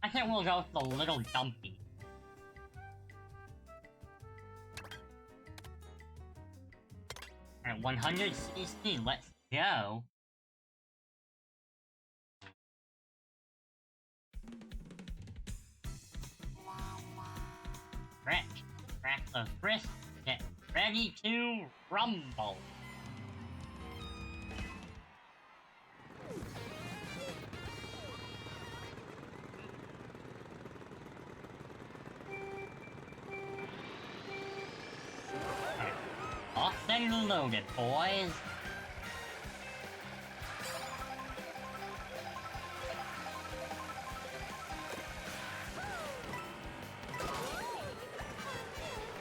I think we'll go with the Little Dumpy. Alright, 100cc, let's go. Stretch, crack the wrist, get ready to rumble. Off and loaded, boys.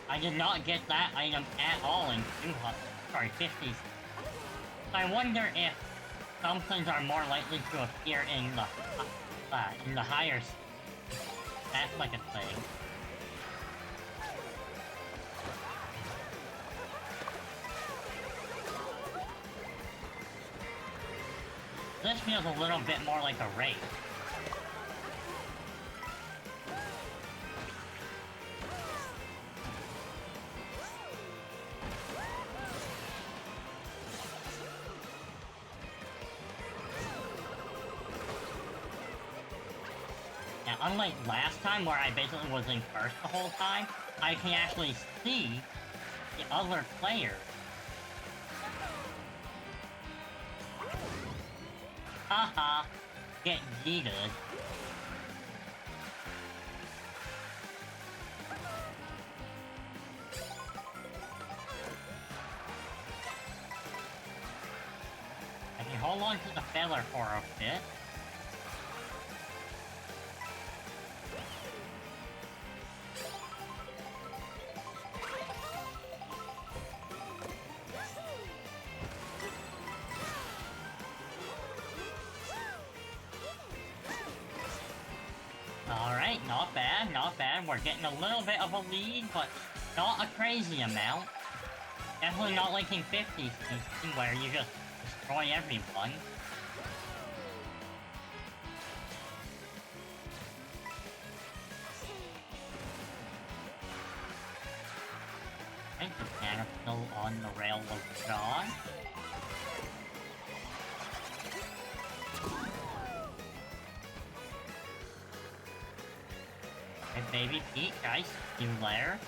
I did not get that item at all in 50s. I wonder if some things are more likely to appear in the higher. That's like a thing. This feels a little bit more like a race. Now, unlike last time where I basically was in first the whole time, I can actually see the other players. Haha, get yeeted. I can hold on to the feather for a bit. Alright, not bad, not bad. We're getting a little bit of a lead, but not a crazy amount. Definitely not like in 50s where you just destroy everyone. I think the banner's still on the rail of John. Hey, baby Pete, guys, you there?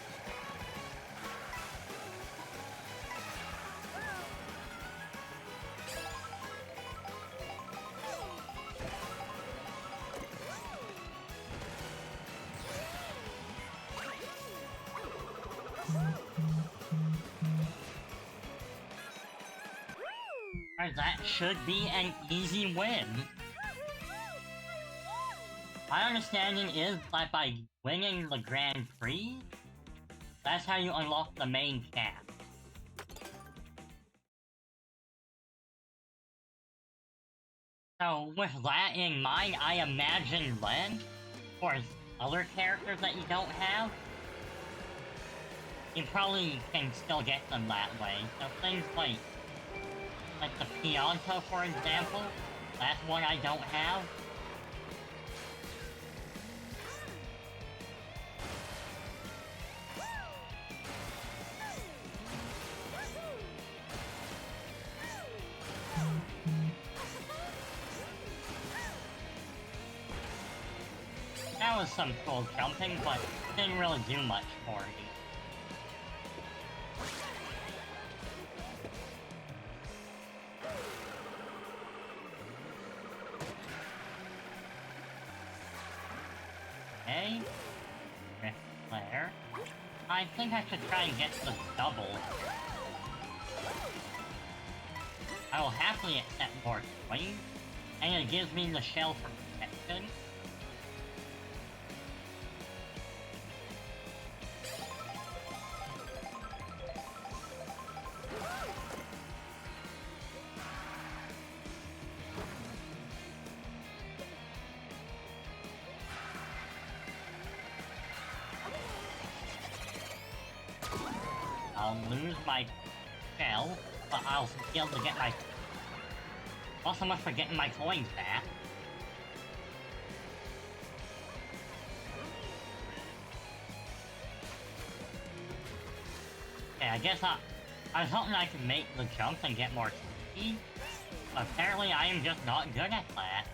That should be an easy win. My understanding is that by winning the Grand Prix, that's how you unlock the main cap. So with that in mind, I imagine then, for other characters that you don't have, you probably can still get them that way. So things like the Pianto, for example, that's one I don't have. That was some cool jumping, but didn't really do much for you. Okay. Rift Flare. I think I should try and get the double. I will happily accept more coins, and it gives me the shell for protection. I'll lose my shell, but I'll be able to get my... Not so much for getting my coins back. Okay, I guess I was hoping I could make the jump and get more speed, but apparently I am just not good at that.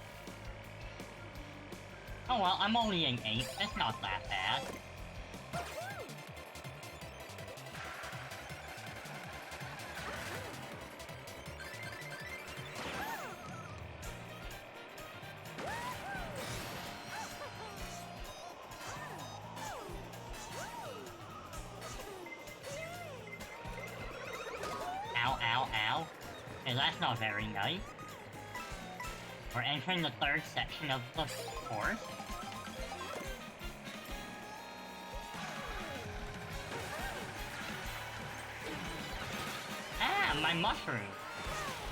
Oh well, I'm only an 8, it's not that bad. Okay, that's not very nice. We're entering the third section of the course. Ah, my mushroom!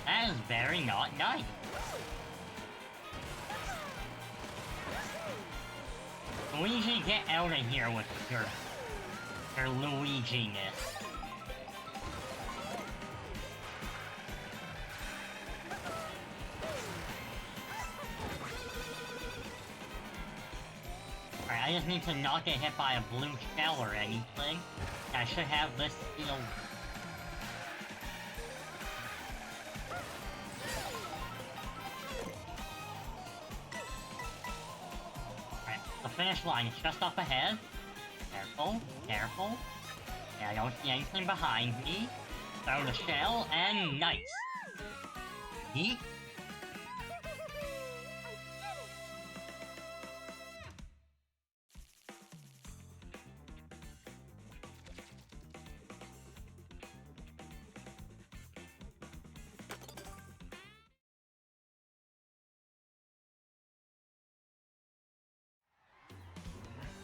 That is very not nice. Luigi, get out of here with your Luigi-ness. Alright, I just need to not get hit by a blue shell or anything. I should have this shield. Alright, the finish line is just up ahead. Careful, careful. Yeah, I don't see anything behind me. Throw the shell, and nice. Yeet.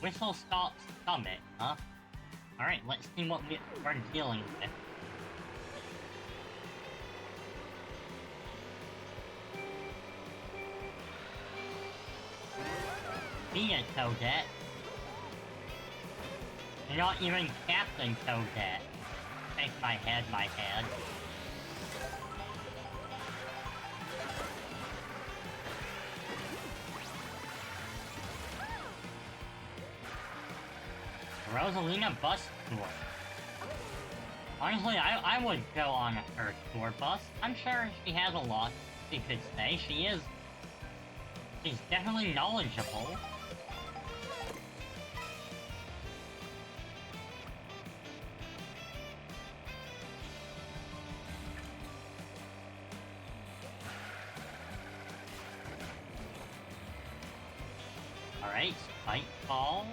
Whistle Stop Summit, huh? Alright, let's see what we're dealing with. Be it, Toadette. You're not even Captain Toadette. Shake my head, my head. Rosalina bus tour. Honestly, I would go on her tour bus. I'm sure she has a lot she could say. She's definitely knowledgeable. Alright, Spike Ball.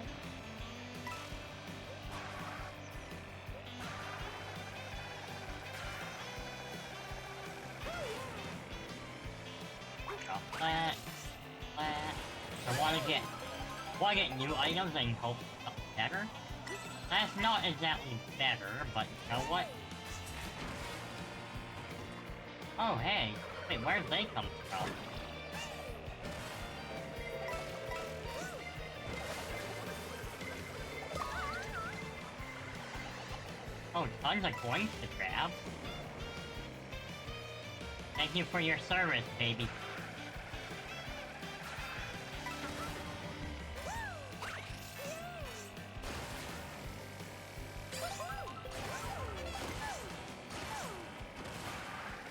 Flat. I wanna get new items and hope it's better. That's not exactly better, but you know what? Oh hey, wait, where'd they come from? Oh, tons of coins to grab. Thank you for your service, baby.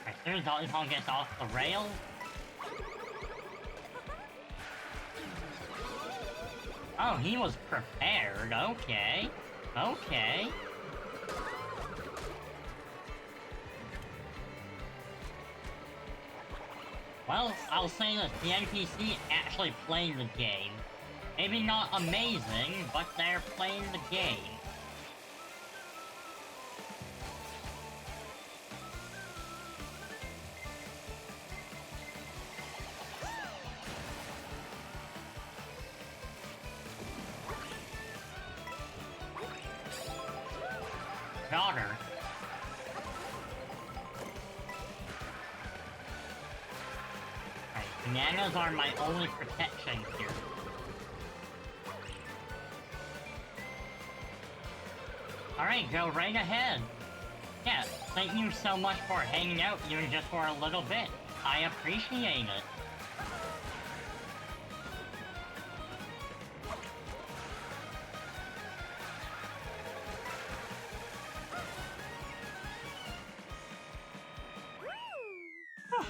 As soon as Donkey Kong gets off the rail. Oh, he was prepared. Okay. Okay. Well, I'll say that the NPC actually playing the game. Maybe not amazing, but they're playing the game. Daughter. Right, bananas are my only protection here. Alright, go right ahead. Yeah, thank you so much for hanging out even just for a little bit. I appreciate it.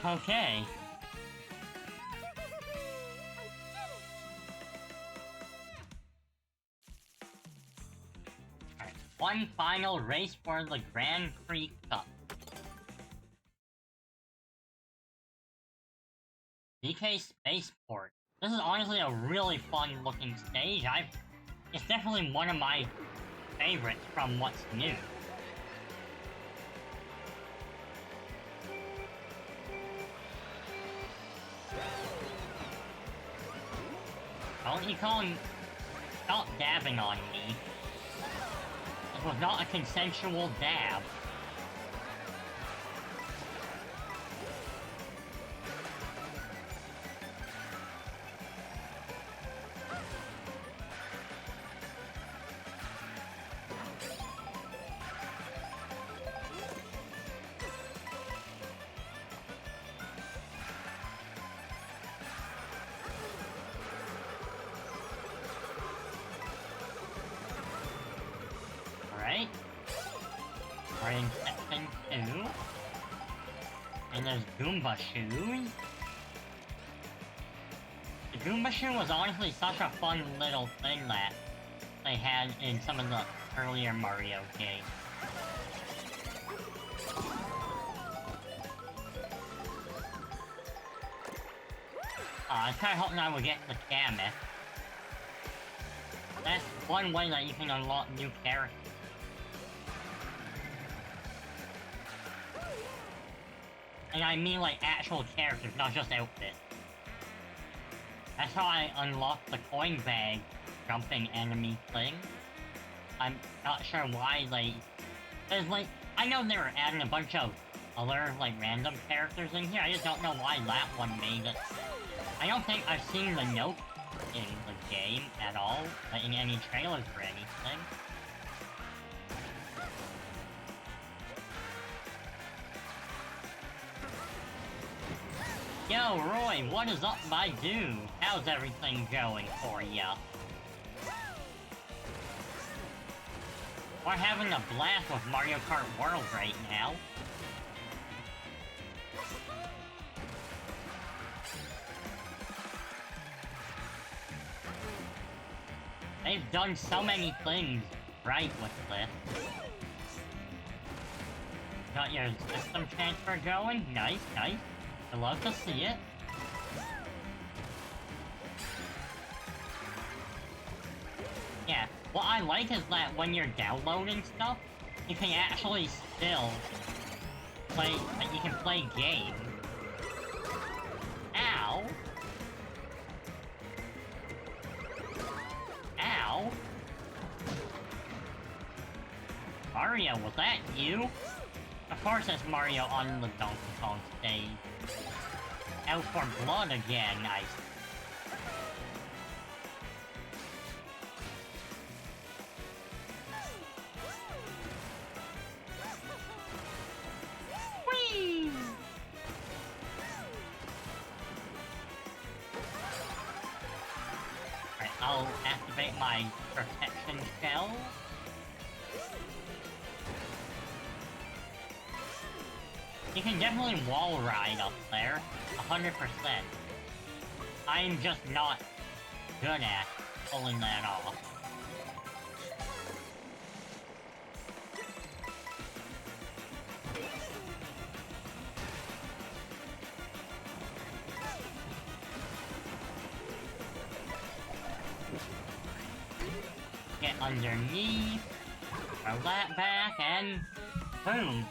Okay. Alright, one final race for the Grand Prix Cup. DK Spaceport. This is honestly a really fun looking stage. It's definitely one of my favorites from what's new. you calling... Stop dabbing on me. This was not a consensual dab. Alright. We're in section 2. And there's Goomba shoes. The Goomba shoe was honestly such a fun little thing that they had in some of the earlier Mario games. I was kinda hoping I would get the Gamut. That's one way that you can unlock new characters. And I mean like actual characters, not just outfits. That's how I unlocked the coin bag jumping enemy thing. I'm not sure why there's like, I know they were adding a bunch of other like random characters in here, I just don't know why that one made it. I don't think I've seen the note in the game at all, like in any trailers or anything. Yo, Roy, what is up, my dude? How's everything going for ya? We're having a blast with Mario Kart World right now. They've done so many things right with this. Got your system transfer going? Nice, nice. I love to see it. Yeah, what I like is that when you're downloading stuff, you can actually still play, like, you can play games. Ow! Ow! Mario, was that you? Of course it's Mario on the Donkey Kong stage. Out for blood again, I... Whee! Alright, I'll activate my protection shell. You can definitely wall ride up there, 100%. I'm just not good at pulling that off. Get underneath, throw that back, and boom!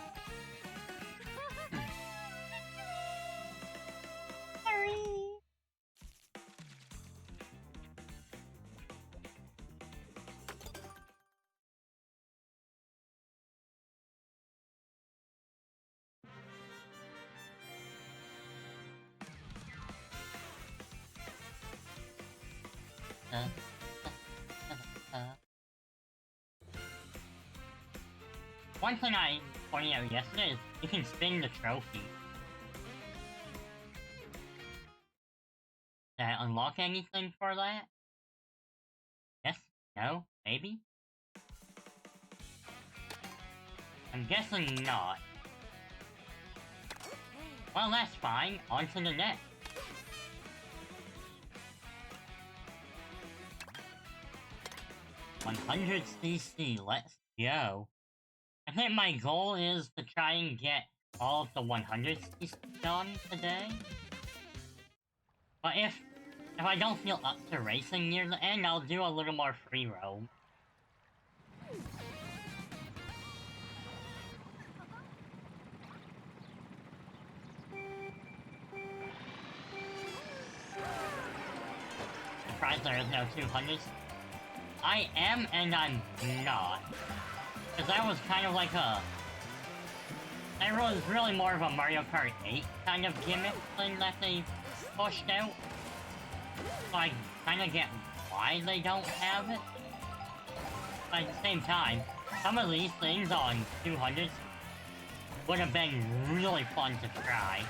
One thing I pointed out yesterday is you can spin the trophy. Did I unlock anything for that? Yes? No? Maybe? I'm guessing not. Well, that's fine. On to the next. $100cc, let's go. I think my goal is to try and get all of the 100cc done today. But if I don't feel up to racing near the end, I'll do a little more free roam. surprised there is no 200s. I am and I'm not. Because that was kind of like a... That was really more of a Mario Kart 8 kind of gimmick thing that they pushed out. So I kind of get why they don't have it. But at the same time, some of these things on 200s would have been really fun to try.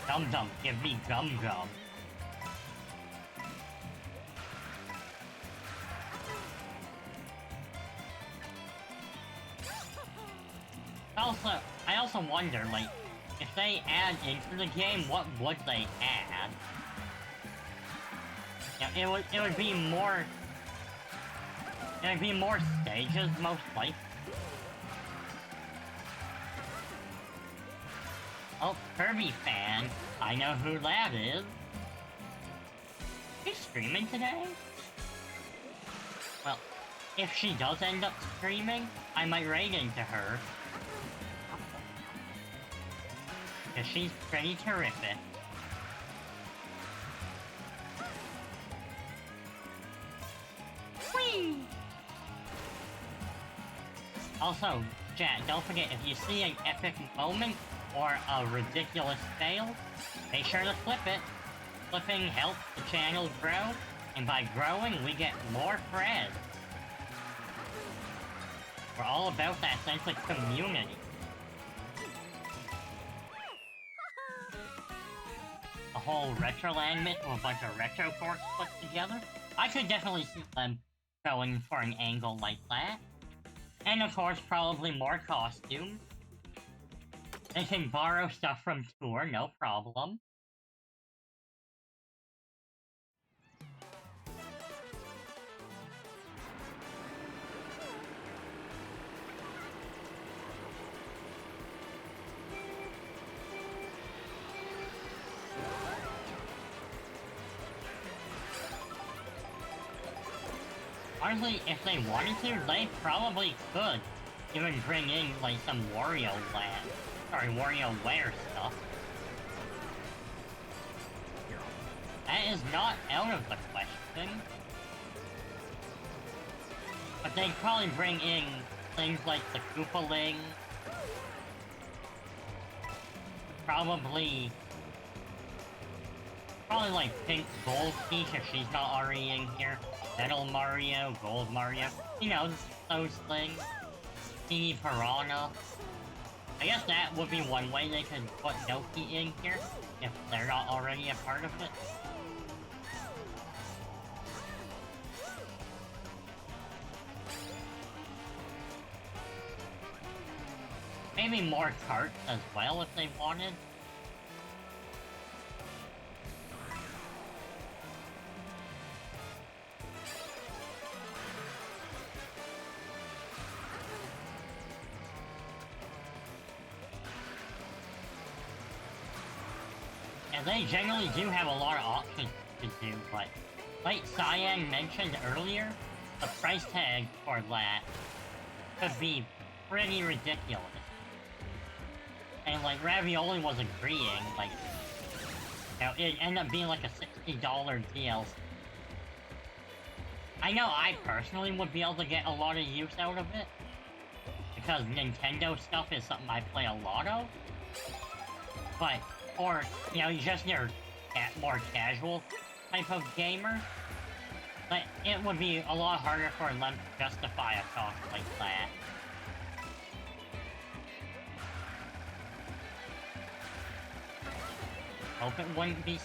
Dum Dum, give me Gum Gum. I also wonder, like, if they add into the game, what would they add? Yeah, it would be more... It would be more stages, most likely. Oh, Kirby fan. I know who that is. She's streaming today? Well, if she does end up streaming, I might raid into her. Because she's pretty terrific. Whee! Also, chat, don't forget, if you see an epic moment, or a ridiculous fail, make sure to clip it. Clipping helps the channel grow, and by growing, we get more friends. We're all about that sense of community. A whole Retroland myth with a bunch of retro forks put together. I could definitely see them going for an angle like that. And of course, probably more costumes. They can borrow stuff from Tour, no problem. Honestly, if they wanted to, they probably could even bring in, like, some WarioWare stuff. That is not out of the question. But they'd probably bring in things like the Koopaling. Probably like Pink Gold Peach if she's not already in here. Metal Mario, Gold Mario. You know, those things. Teeny Piranha. I guess that would be one way they could put Doki in here, if they're not already a part of it. Maybe more carts as well if they wanted. And they generally do have a lot of options to do, but like Cyan mentioned earlier, the price tag for that could be pretty ridiculous. And like Ravioli was agreeing, like, you know, it'd end up being like a $60 DLC. I know I personally would be able to get a lot of use out of it, because Nintendo stuff is something I play a lot of. But, or, you know, just your more casual type of gamer. But it would be a lot harder for them to justify a cost like that. Hope it wouldn't be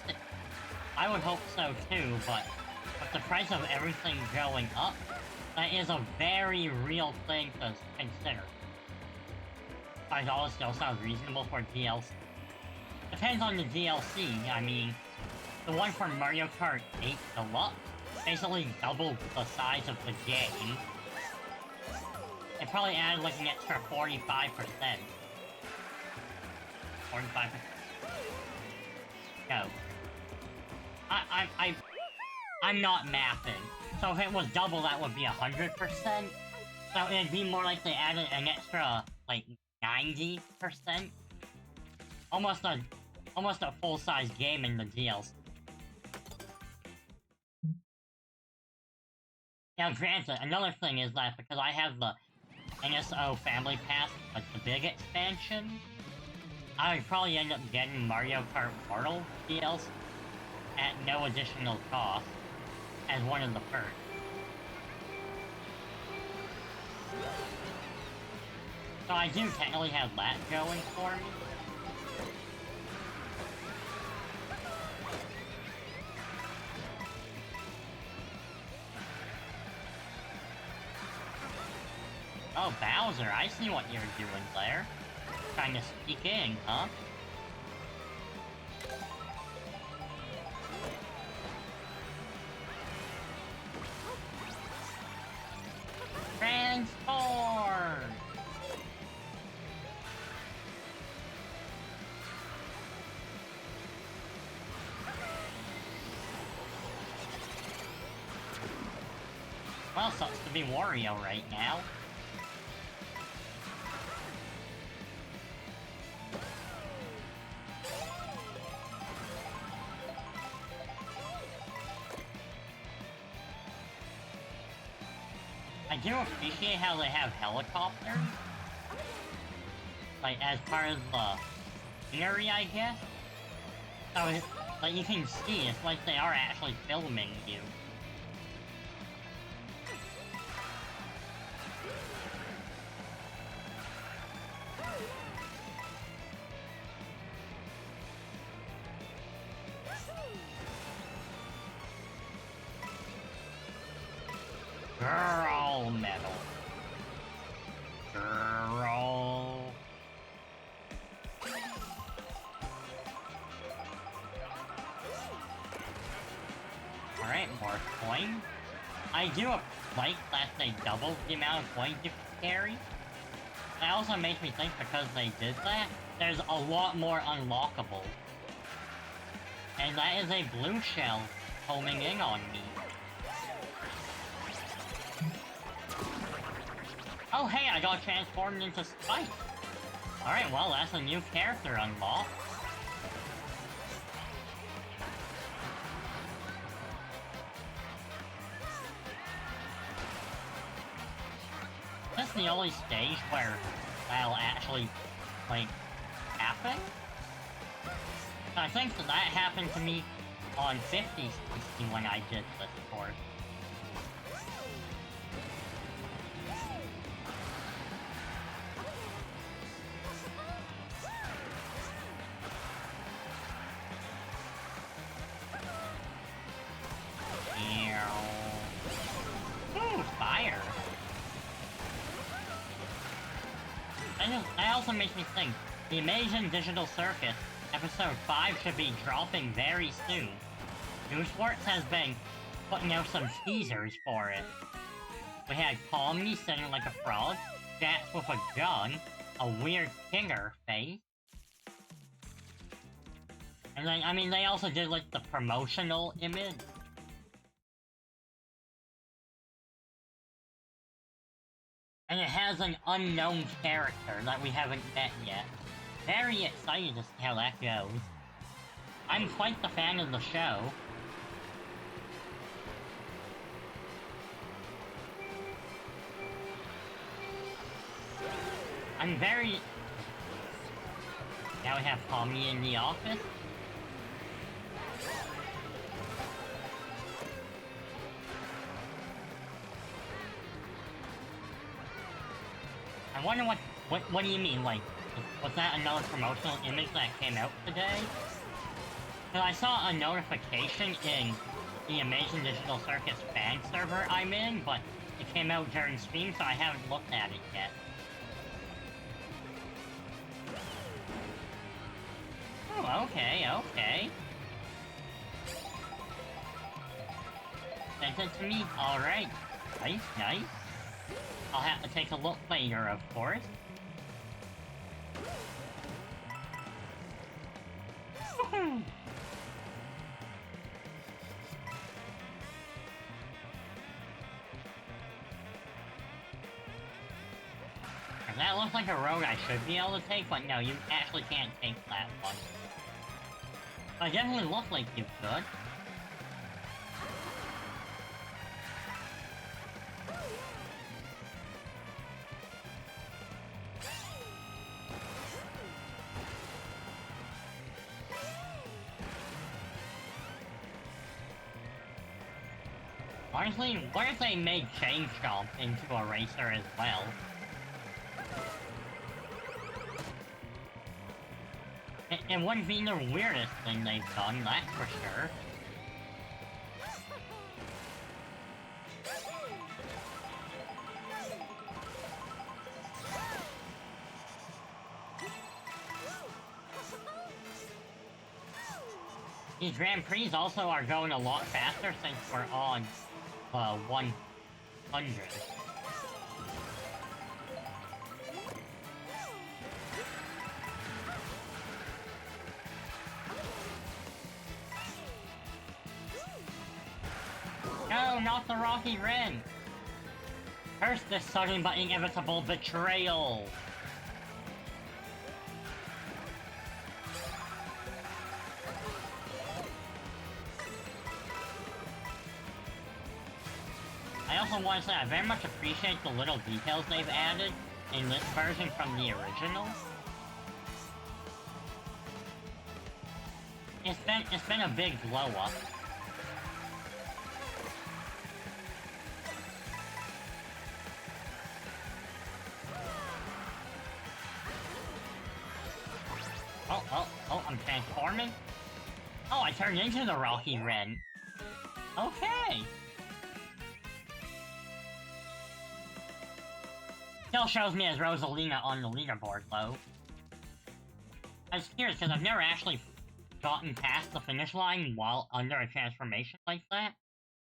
I would hope so too, but with the price of everything going up, that is a very real thing to consider. $5 still sounds reasonable for DLC. Depends on the DLC, I mean, the one for Mario Kart 8 Deluxe basically doubled the size of the game. It probably added like an extra 45%. 45%. Go. I'm not mapping. So if it was double, that would be 100%. So it'd be more like they added an extra, like, 90%. Almost a full-size game in the DLC. Now granted, another thing is that because I have the NSO Family Pass, like the big expansion, I would probably end up getting Mario Kart Portal DLC at no additional cost as one of the perks. So I do technically have that going for me. Oh, Bowser, I see what you're doing there. Trying to sneak in, huh? Transform! Well, sucks to be Wario right now. I do appreciate how they have helicopters. Like, as part of the scenery, I guess. So, like, you can see, it's like they are actually filming you. Girl medal. Girl. Alright, more coins. I do like that they doubled the amount of coins you can carry. That also makes me think because they did that, there's a lot more unlockable. And that is a blue shell homing in on me. Oh hey, I got transformed into Spike! Alright, well, that's a new character unlocked. Is this the only stage where that'll actually, like, happen? I think that happened to me on 50 when I did this course. Ooh, fire! That also makes me think, the Amazing Digital Circus Episode 5 should be dropping very soon. Newsworks has been putting out some teasers for it. We had Pomni sitting like a frog, Jax with a gun, a weird Kinger face. And then, I mean, they also did like the promotional image. And it has an unknown character that we haven't met yet. Very excited to see how that goes. I'm quite the fan of the show. I'm very... Now we have Tommy in the office. I wonder what do you mean, like, was that another promotional image that came out today? Because I saw a notification in the Amazing Digital Circus fan server I'm in, but it came out during stream, so I haven't looked at it yet. Oh, okay, okay. Sent it to me, alright. Nice, nice. I'll have to take a look later, of course. That looks like a road I should be able to take, but no, you actually can't take that one. But it definitely looks like you could. Honestly, what if they made Chain Chomp into a racer as well? It wouldn't be the weirdest thing they've done, that's for sure. These Grand Prix also are going a lot faster since we're on 100. No, not the Rocky Ren! Curse this sudden but inevitable betrayal! I also want to say I very much appreciate the little details they've added in this version from the original. It's been a big glow up. Oh, I'm transforming? Oh, I turned into the Rocky Ren. Okay. Still shows me as Rosalina on the leaderboard, though. I was curious, because I've never actually gotten past the finish line while under a transformation like that.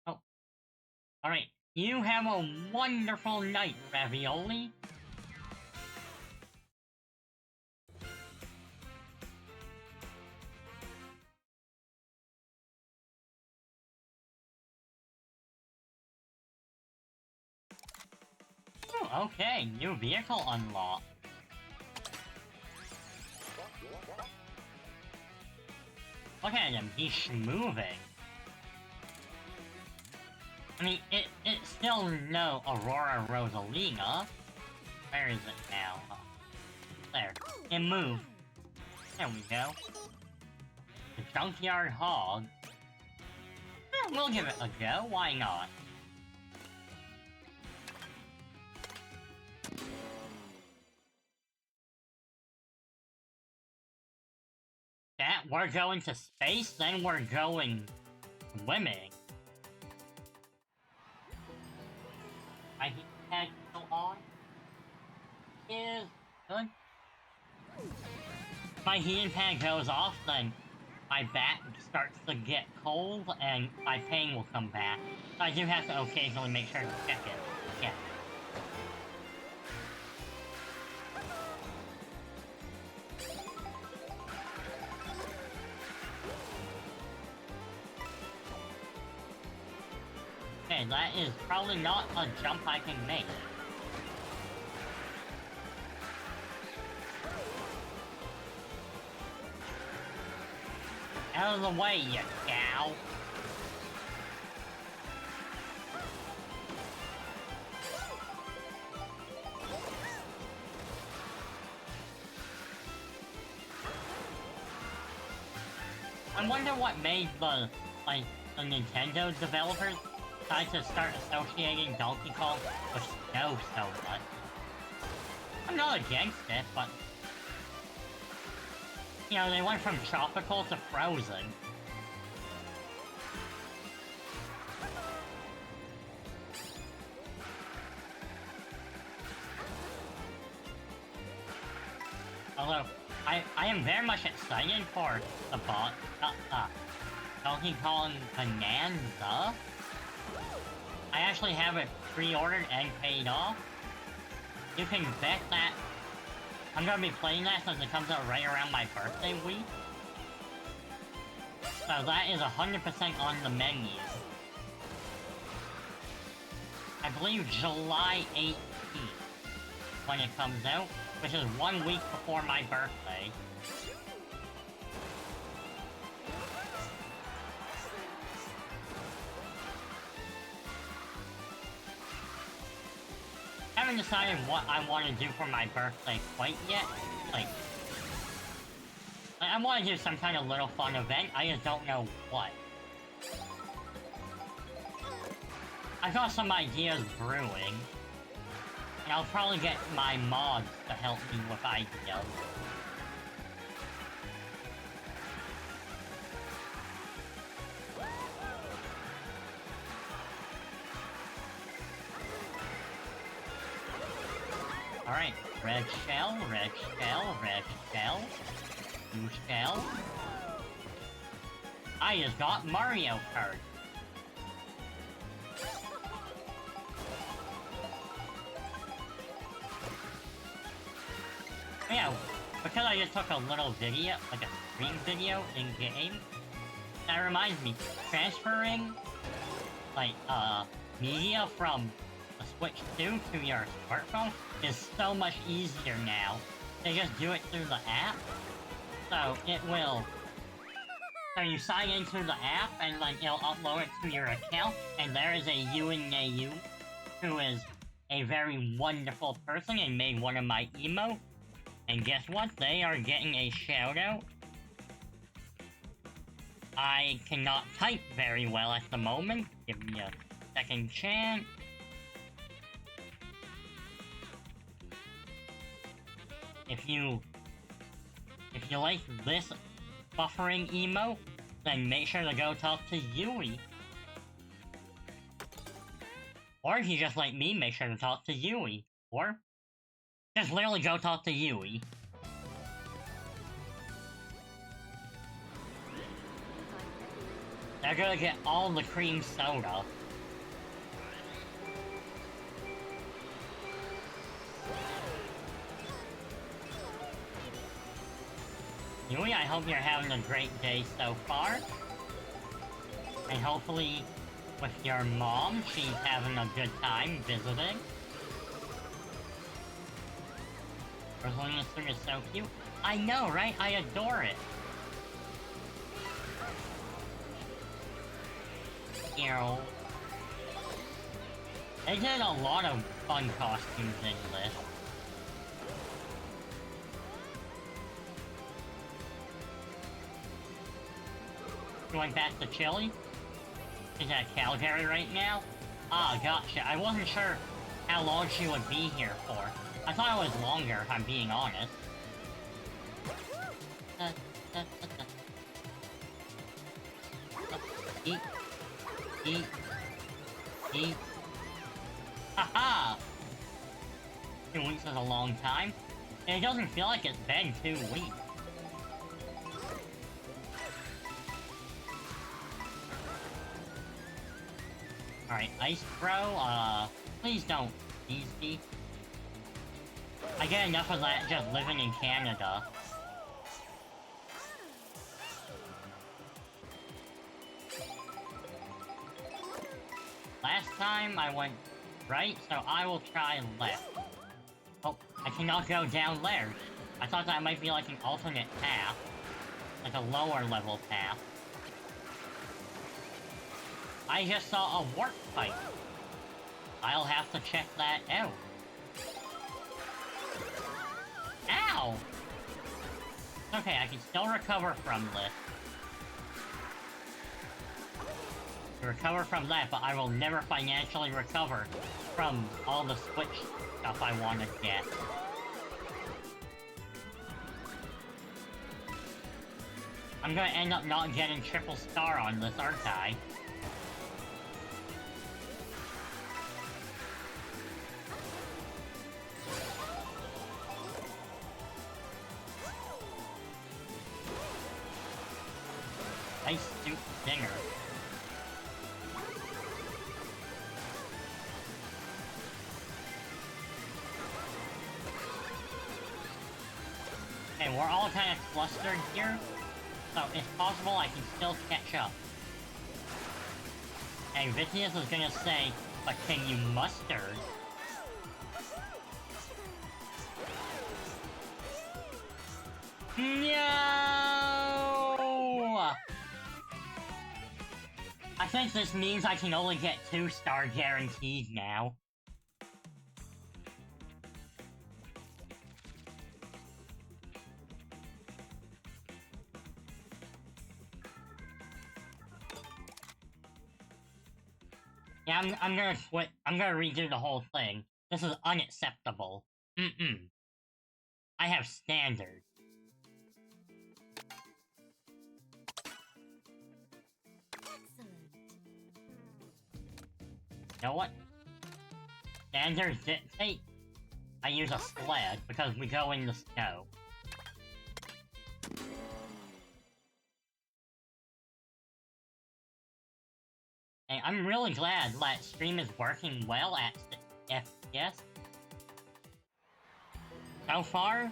Oh. Alright, you have a wonderful night, Ravioli. Oh, okay, new vehicle unlocked. Look at him, he's schmoving. I mean, it's still no Aurora Rosalina. Where is it now? Oh, there. It moved. There we go. The Junkyard Hog. Eh, we'll give it a go, why not? That, we're going to space, then we're going swimming. My heat pad still on? Is good. My heating pad goes off, then my back starts to get cold, and my pain will come back. So I do have to occasionally make sure to check it. Yeah. Okay, that is probably not a jump I can make. Out of the way, you cow! I wonder what made the Nintendo developers decide to start associating Donkey Kong with snow so much. I'm not against it, but... you know, they went from tropical to frozen. Although, I am very much excited for the Donkey Kong Bonanza. I actually have it pre-ordered and paid off. You can bet that I'm gonna be playing that since it comes out right around my birthday week. So that is 100% on the menu. I believe July 18th when it comes out, which is 1 week before my birthday. I haven't decided what I want to do for my birthday quite yet. Like, I want to do some kind of little fun event, I just don't know what. I've got some ideas brewing, and I'll probably get my mods to help me with ideas. Alright, red shell, red shell, red shell, blue shell. I just got Mario Kart. Yeah, because I just took a little video, like a stream video in-game, that reminds me, transferring, like, media from the Switch 2 to your smartphone is so much easier now. They just do it through the app, so it will... So you sign into the app, and, like, it'll upload it to your account, and there is a Yu who is a very wonderful person and made one of my emotes. And guess what? They are getting a shout-out. I cannot type very well at the moment. Give me a second chance. If you like this buffering emote, then make sure to go talk to Yui. Or if you just like me, make sure to talk to Yui. Or just literally go talk to Yui. They're gonna get all the cream soda. Yui, I hope you're having a great day so far. And hopefully, with your mom, she's having a good time visiting. Rosalina's suit is so cute. I know, right? I adore it. You know, they did a lot of fun costumes in this. Going back to Chile? She's at Calgary right now? Ah, gotcha. I wasn't sure how long she would be here for. I thought it was longer, if I'm being honest. Eat. Eat. Eat. Haha! 2 weeks is a long time. And it doesn't feel like it's been 2 weeks. Alright, Ice Bro, please don't tease me. I get enough of that just living in Canada. Last time I went right, so I will try left. Oh, I cannot go down there. I thought that might be like an alternate path. Like a lower level path. I just saw a warp pipe. I'll have to check that out. Ow! Okay, I can still recover from this. Recover from that, but I will never financially recover from all the Switch stuff I want to get. I'm gonna end up not getting triple star on this, aren't I? Ice Suit Dinger. Okay, we're all kind of clustered here. So it's possible I can still catch up. And Vitius is gonna say, but can you mustard? No! I think this means I can only get 2-star guaranteed now. Yeah, I'm gonna quit. I'm gonna redo the whole thing. This is unacceptable. I have standards. You know what? Standards dictate I use a sled because we go in the snow. And I'm really glad that stream is working well at FPS. So far,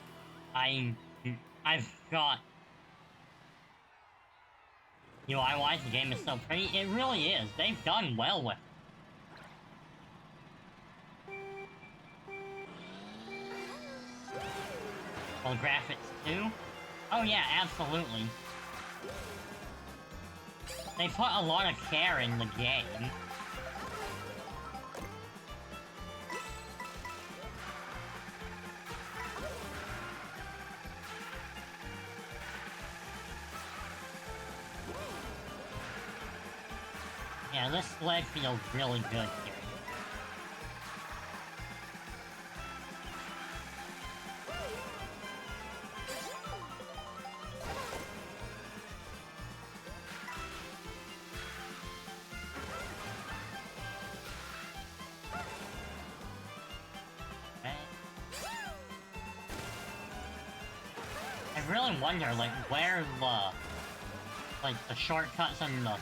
I've got... UI-wise, the game is so pretty. It really is. They've done well with it. Well, graphics too? Oh yeah, absolutely. They put a lot of care in the game. Yeah, this sled feels really good here. I really wonder, like, where the shortcuts and the,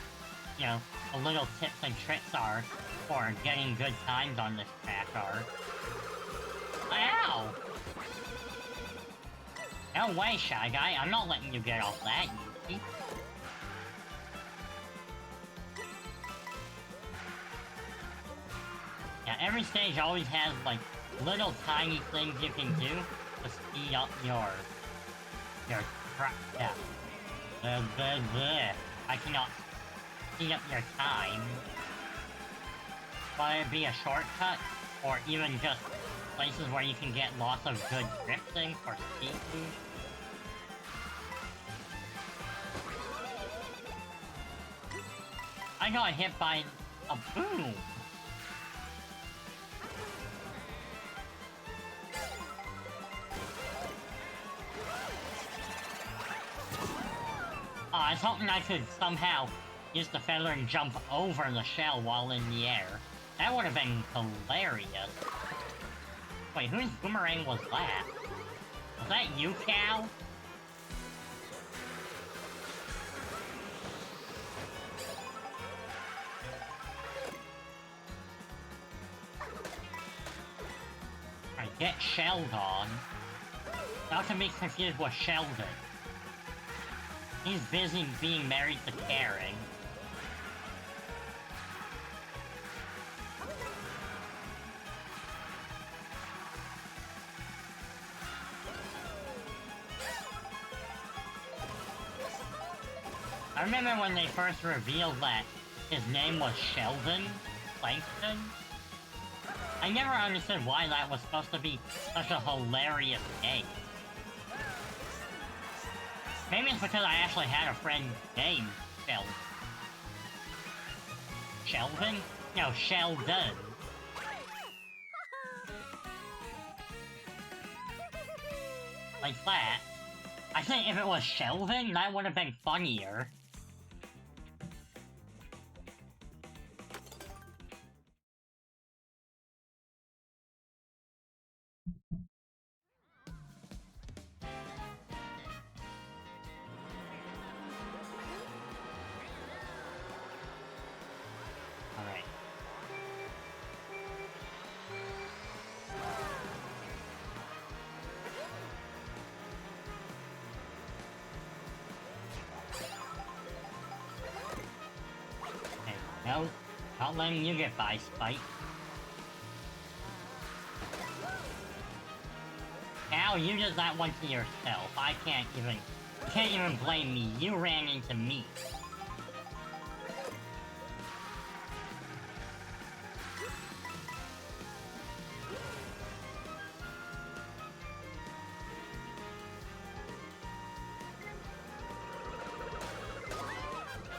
the little tips and tricks are for getting good times on this track are. Ow! No way, Shy Guy, I'm not letting you get off that easy. Yeah, every stage always has, like, little tiny things you can do to speed up your track. Yeah. I cannot speed up your time. Whether it be a shortcut, or even just places where you can get lots of good drifting for speed boost. I got hit by a boom! I was hoping I could somehow use the feather and jump over the shell while in the air. That would have been hilarious. Wait, whose boomerang was that? Was that you, Cal? Alright, get shelled on. Not to be confused with Sheldon. He's busy being married to Karen. I remember when they first revealed that his name was Sheldon Plankton. I never understood why that was supposed to be such a hilarious name. Maybe it's because I actually had a friend named Sheldon. Sheldon? No, Sheldon. Like that. I think if it was Sheldon, that would have been funnier. Alright. No, not letting you get by, Spike. Now you did that one to yourself. I can't even blame me. You ran into me.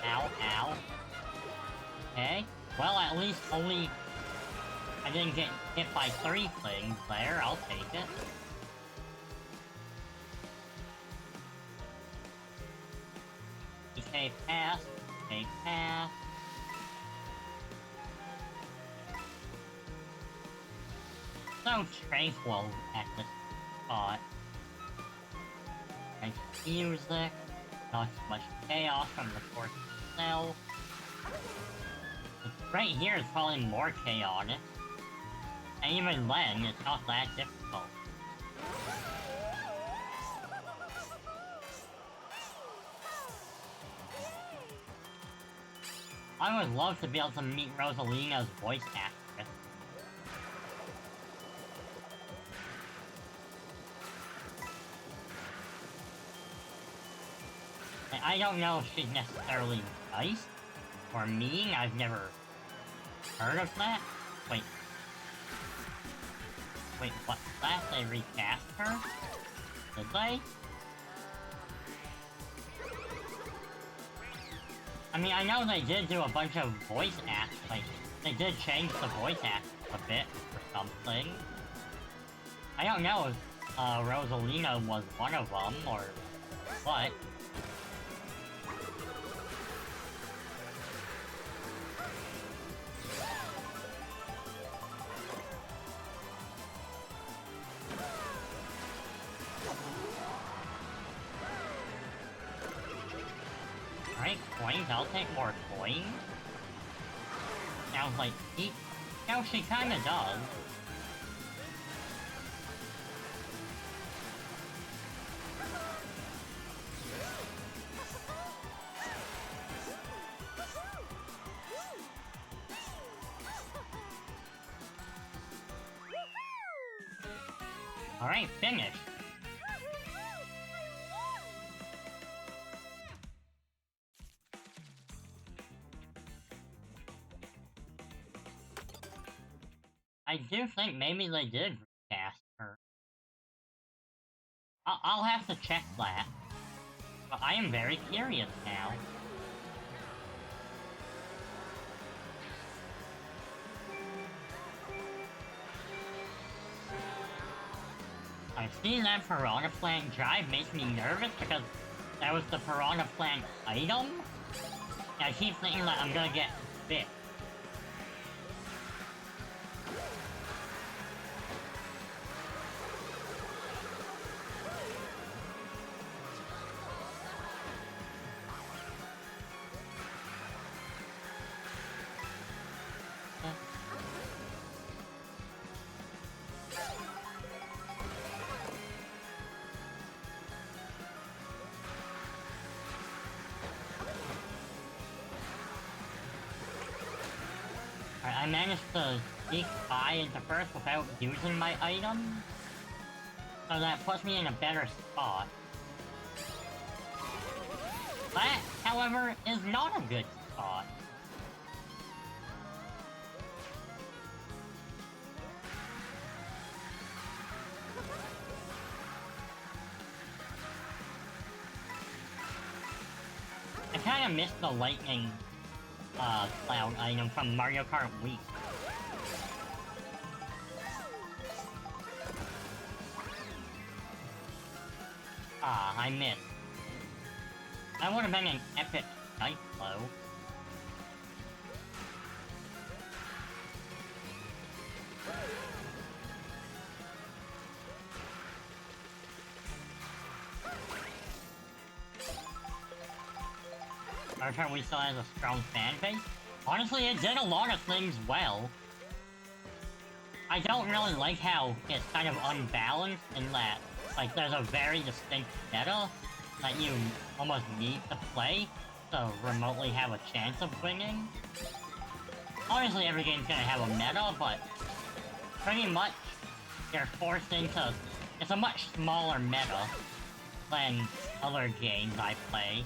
Ow, ow. Okay. Well, at least I didn't get hit by 3 things there. I'll take it. Okay, pass. Okay, pass. So tranquil at this spot. Nice music. Not so much chaos from the course itself. Right here is probably more chaotic. And even then, it's not that difficult. I would love to be able to meet Rosalina's voice actress. And I don't know if she's necessarily nice or mean. I've never heard of that. Wait, what's that? They recast her? Did they? I mean, I know they did do a bunch of voice acts, like, they did change the voice act a bit or something. I don't know if, Rosalina was one of them, or what. Alright, coins, I'll take more coins. Sounds like she... No, she kinda does. Alright, finished. I do think maybe they did recast her. I'll have to check that. But I am very curious now. I see that Piranha Plant Drive makes me nervous because that was the Piranha Plant item. And I keep thinking that I'm gonna get bit. I managed to sneak by into first without using my item, so that puts me in a better spot. That, however, is not a good spot. I kinda missed the lightning cloud item from Mario Kart Wii. Ah, I missed. That would have been an epic night blow. Our turn we still has a strong fan base. Honestly, it did a lot of things well. I don't really like how it's kind of unbalanced in that, like, there's a very distinct meta that you almost need to play to remotely have a chance of winning. Obviously every game's gonna have a meta, but pretty much they're forced into... It's a much smaller meta than other games I play.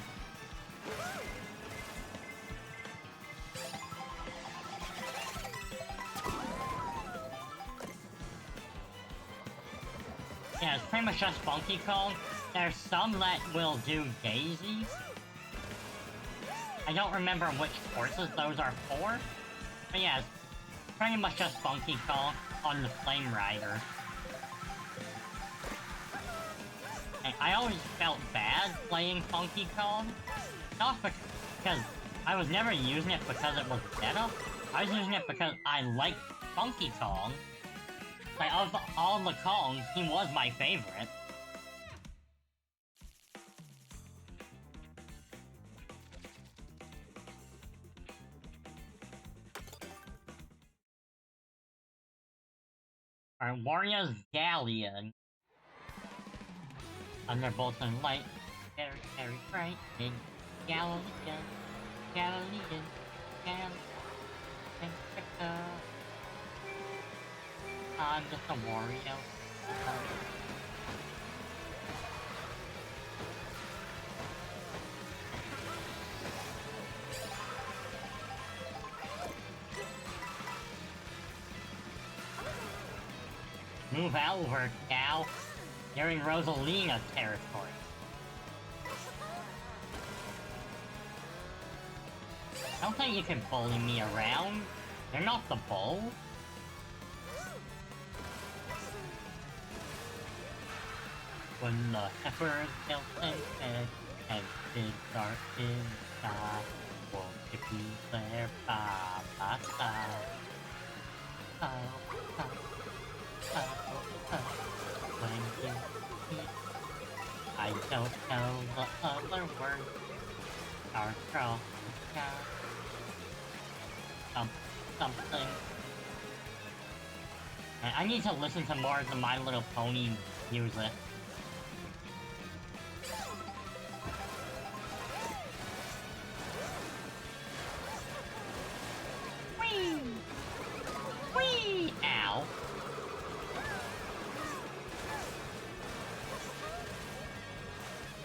Yeah, it's pretty much just Funky Kong. There's some that will do daisies. I don't remember which courses those are for. But yeah, it's pretty much just Funky Kong on the Flame Rider. And I always felt bad playing Funky Kong. Not because I was never using it because it was meta. I was using it because I liked Funky Kong. Like, of all the Kongs, he was my favorite. Alright, Wario's Galleon. Thunderbolts and light. Very, very bright. In Galleon. Galleon. Galleon. I'm just a Wario. Move over, cow. You're in Rosalina territory. Don't think you can bully me around. You're not the bull. When the heifer built and fed, and big dark inside, won't you be there by my side? Oh, oh, oh, oh, when you speak, I don't know the other words, are across the sky. Something. I need to listen to more of the My Little Pony music. Whee! Whee! Ow.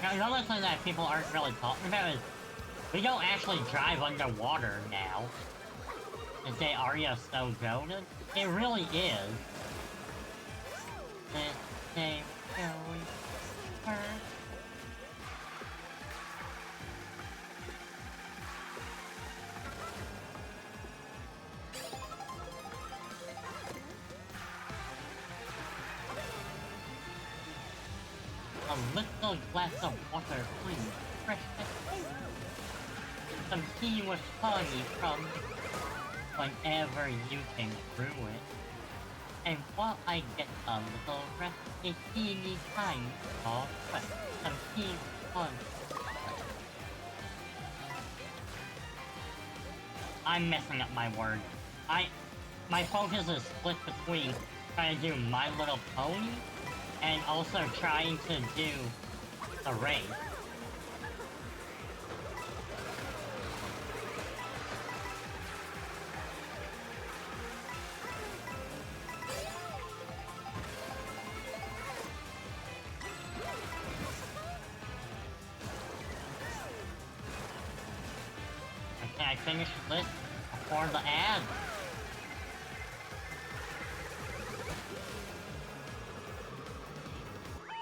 Now, another thing that people aren't really talking about is we don't actually drive underwater now. Is the Aria so goated? It really is. This game going hurt. A little glass of water, please. Fresh and some tea with honey from whenever you can brew it. And while I get a little rest, a teeny tiny small quest, some tea with honey. I'm messing up my words. My focus is split between trying to do My Little Pony and also trying to do the race. Can I finish this before the ad?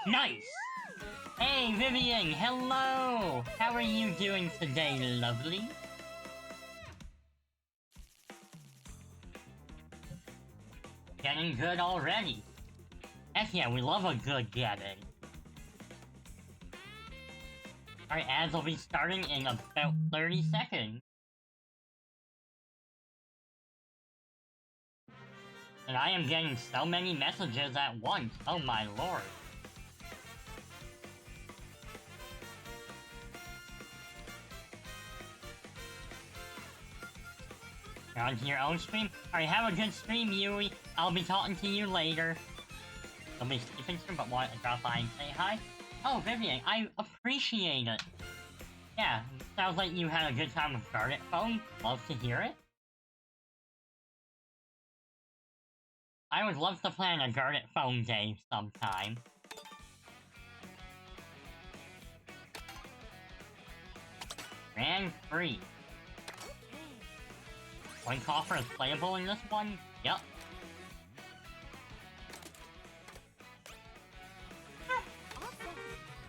Nice! Hey, Vivian, hello! How are you doing today, lovely? Getting good already. Heck yeah, we love a good getting. Alright, ads will be starting in about 30 seconds. And I am getting so many messages at once, oh my lord. You're onto your own stream? Alright, have a good stream, Yui. I'll be talking to you later. I'll be sleeping soon, but want to drop by and say hi? Oh, Vivian, I appreciate it. Yeah, sounds like you had a good time with Garnet Phone. Love to hear it. I would love to play on a Garnet phone game sometime. Grand Prix. Coin coffer is playable in this one? Yep.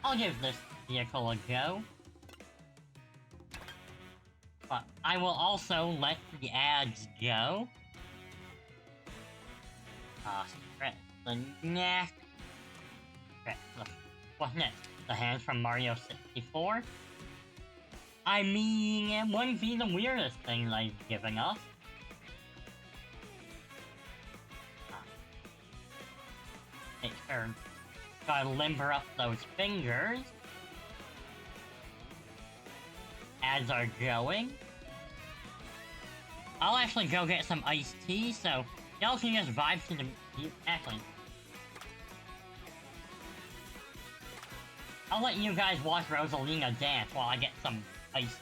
I'll give this vehicle a go. But I will also let the ads go. Stretch the neck. What's next? The hands from Mario 64? I mean, it wouldn't be the weirdest thing they've given us. Make sure, gotta limber up those fingers. Ads are going. I'll actually go get some iced tea, so y'all can just vibe to the... Actually, I'll let you guys watch Rosalina dance while I get some ice.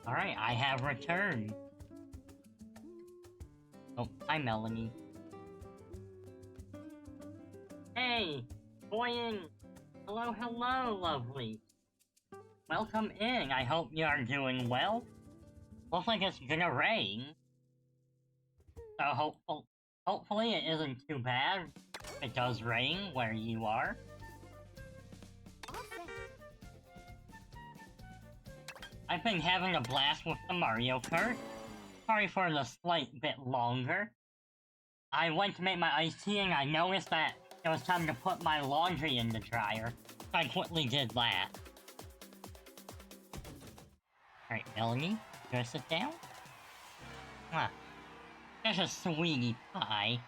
Alright, I have returned. Oh, hi Melanie. Hey! Boyin! Hello, hello, lovely! Welcome in, I hope you are doing well. Looks like it's gonna rain. So hopefully it isn't too bad. It does rain where you are. I've been having a blast with the Mario Kart. Sorry for the slight bit longer. I went to make my iced tea and I noticed that it was time to put my laundry in the dryer. So I quickly did that. Alright, Melanie, you gonna sit down? Huh. There's a sweetie pie.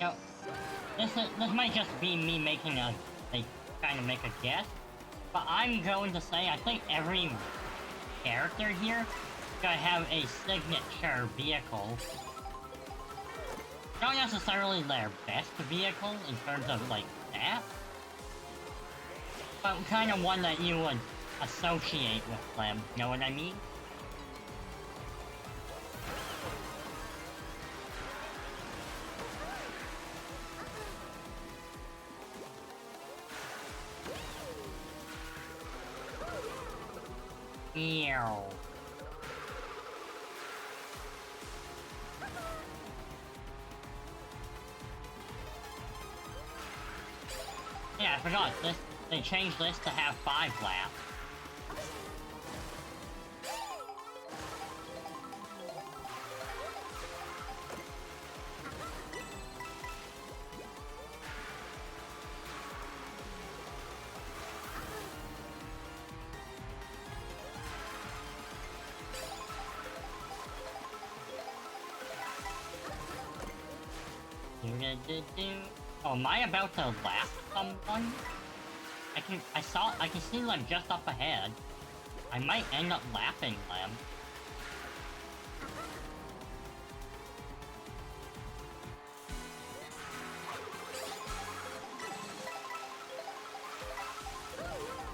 You know, this might just be me making trying to make a guess, but I'm going to say I think every character here is gonna have a signature vehicle. Not necessarily their best vehicle in terms of, like, that, but kind of one that you would associate with them, you know what I mean? Ew. Yeah, I forgot this. They changed this to have 5 laps. Oh, am I about to lap someone? I can see them just up ahead. I might end up lapping them.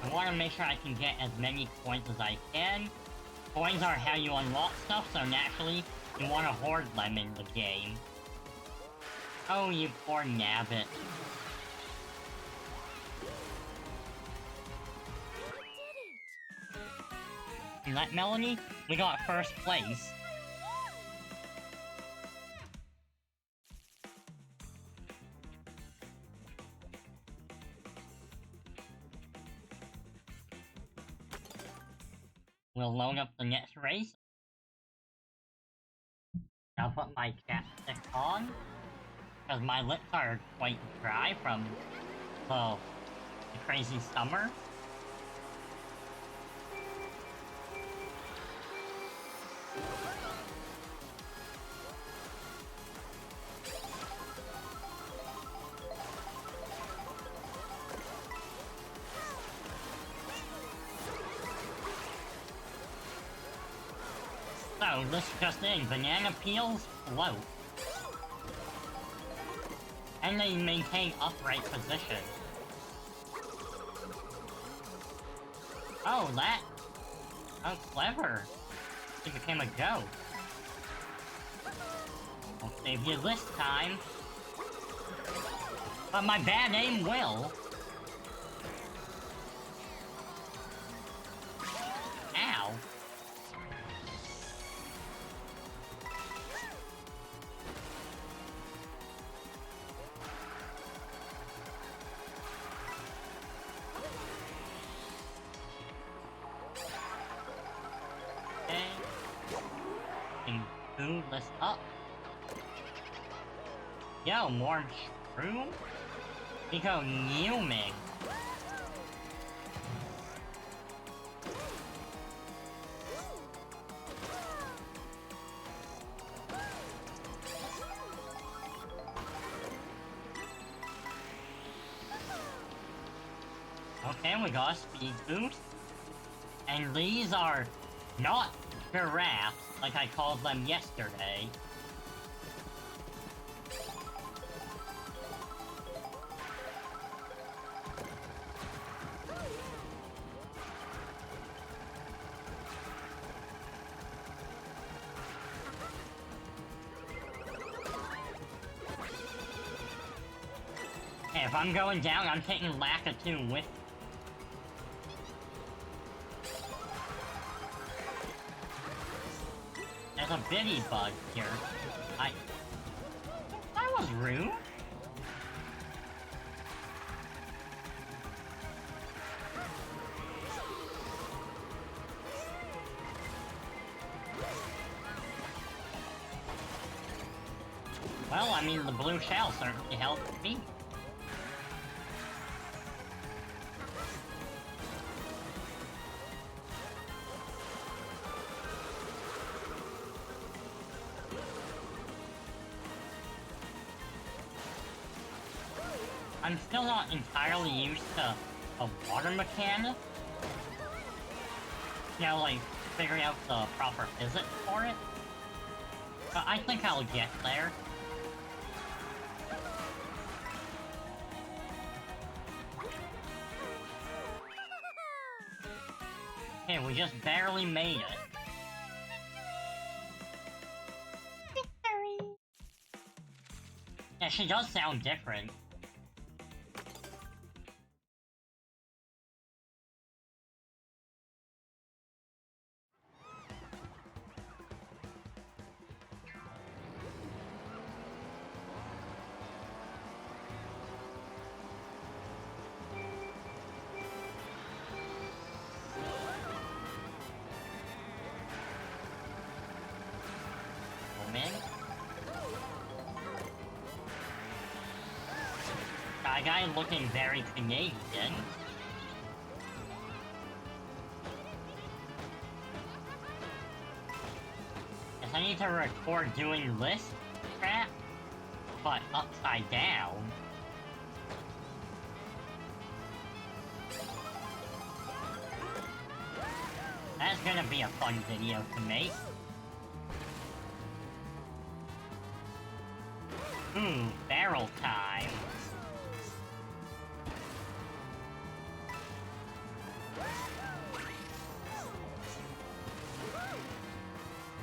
I want to make sure I can get as many points as I can. Coins are how you unlock stuff, so naturally, you want to hoard them in the game. Oh, you poor nabbit. And that, Melanie, we got first place. We'll load up the next race. I'll put my chapstick on, because my lips are quite dry from, well, the crazy summer. So, this just in, banana peels float. And they maintain upright position. Oh, that... How clever. It became a ghost. I'll save you this time. But my bad aim will. Ow. Move this up. Yo, more shroom? We go Newman. Okay, we got a speed boost. And these are not giraffes, like I called them yesterday. Hey, if I'm going down, I'm taking Lakitu with. There's a bitty bug here. That was rude. Well, I mean, the blue shell certainly helped me. I'm still not entirely used to a water mechanic. You know, like, figuring out the proper physics for it. But I think I'll get there. Okay, we just barely made it. Victory! Yeah, she does sound different. That guy looking very Canadian. Guess I need to record doing this crap, but upside down. That's gonna be a fun video to make. Ooh, barrel time.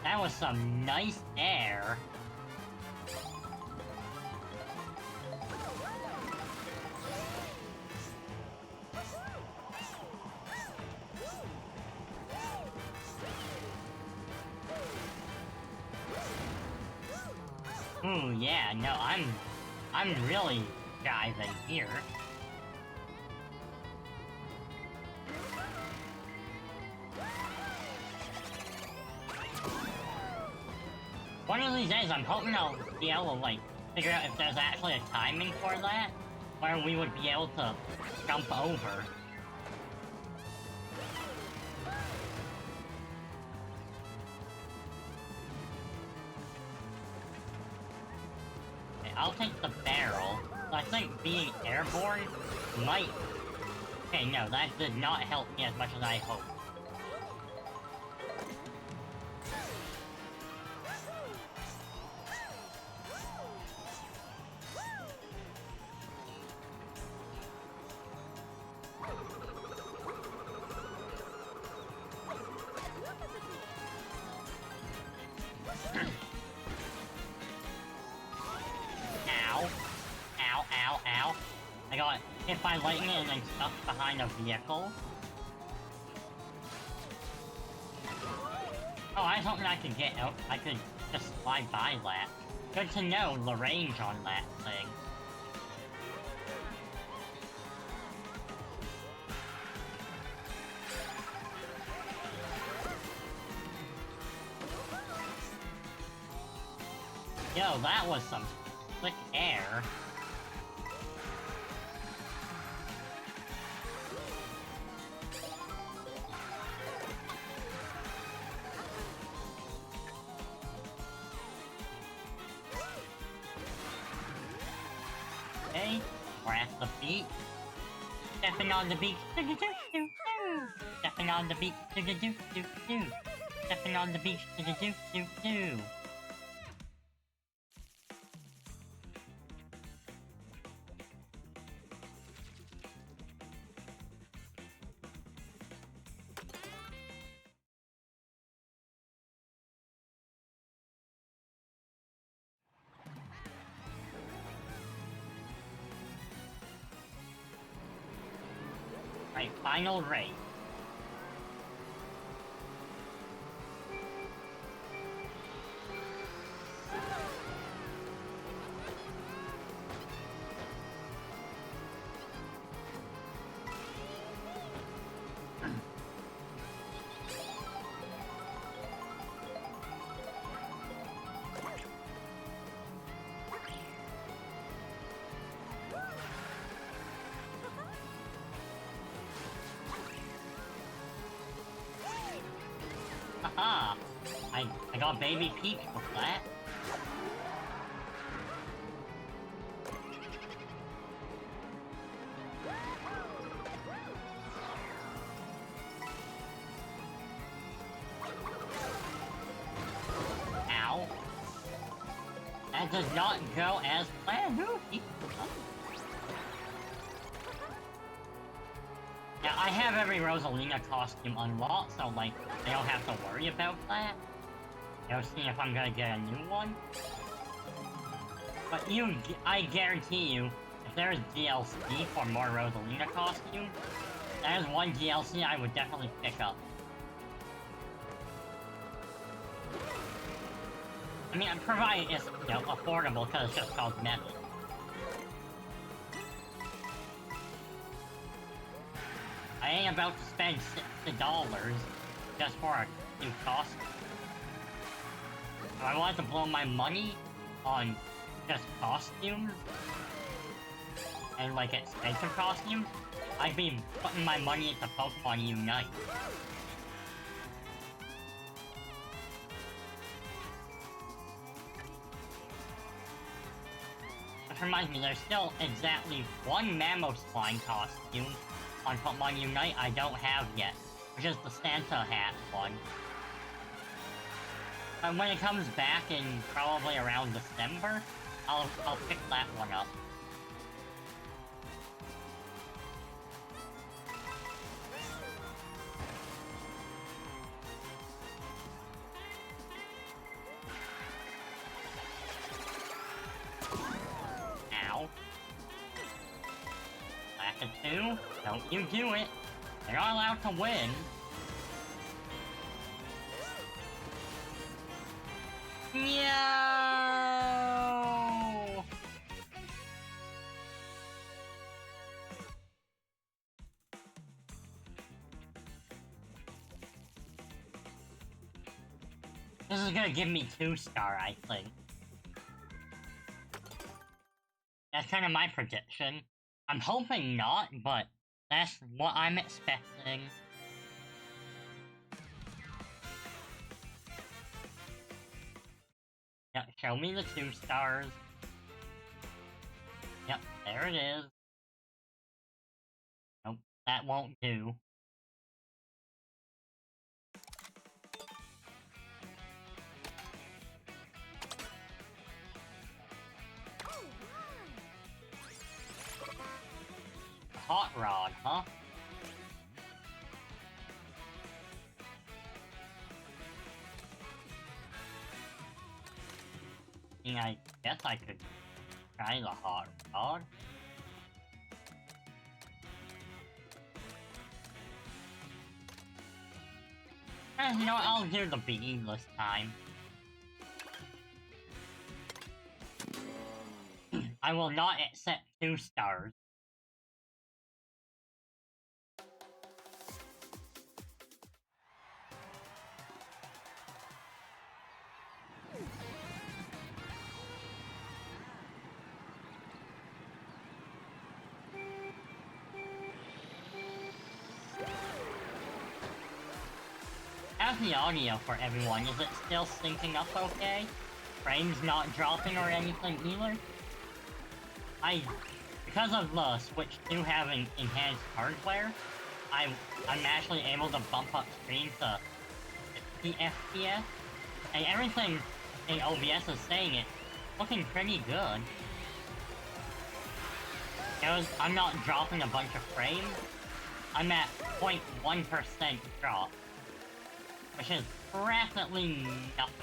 That was some nice air. Ooh, yeah, no, I'm really diving here. One of these days, I'm hoping I'll be able to, like, figure out if there's actually a timing for that, where we would be able to jump over. Okay, I'll take the barrel. I think being airborne might... Okay, no, that did not help me as much as I hoped. I got hit by lightning and then stuck behind a vehicle. Oh, I was hoping I could get out. I could just slide by that. Good to know the range on that thing. Yo, that was some slick air. Okay, we're at the beach. Stepping on the beach. Stepping on the beach. Stepping on the beach. Right, final race. Haha! I got Baby Peach with that. Ow. That does not go as planned. Now, I have every Rosalina costume unlocked, so, like, I don't have to worry about that. I'll see if I'm gonna get a new one. But I guarantee you, if there's DLC for more Rosalina costumes, that is one DLC I would definitely pick up. I mean, provided it's, you know, affordable because it's just cosmetic. I ain't about to spend $60 just for a new costume. If I wanted to blow my money on just costumes, and like expensive costumes, I'd be putting my money into Pokemon Unite. Which reminds me, there's still exactly one Mammoth-Swine costume on Pokemon Unite I don't have yet, which is the Santa hat one. But when it comes back in probably around December, I'll pick that one up. Ow. Back to 2. Don't you do it. You're not allowed to win. Meow! This is gonna give me 2-star, I think. That's kind of my prediction. I'm hoping not, but that's what I'm expecting. Yep, show me the 2 stars. Yep, there it is. Nope, that won't do. Hot Rod, huh? I mean, I guess I could try the Hot Rod. You know what, I'll do the bean this time. I will not accept 2 stars. How's the audio for everyone? Is it still syncing up okay? Frames not dropping or anything either? Because of the Switch 2 having enhanced hardware, I'm actually able to bump up screen to 60 FPS, and everything in OBS is saying it's looking pretty good. I'm not dropping a bunch of frames. I'm at 0.1% drop, which is practically nothing.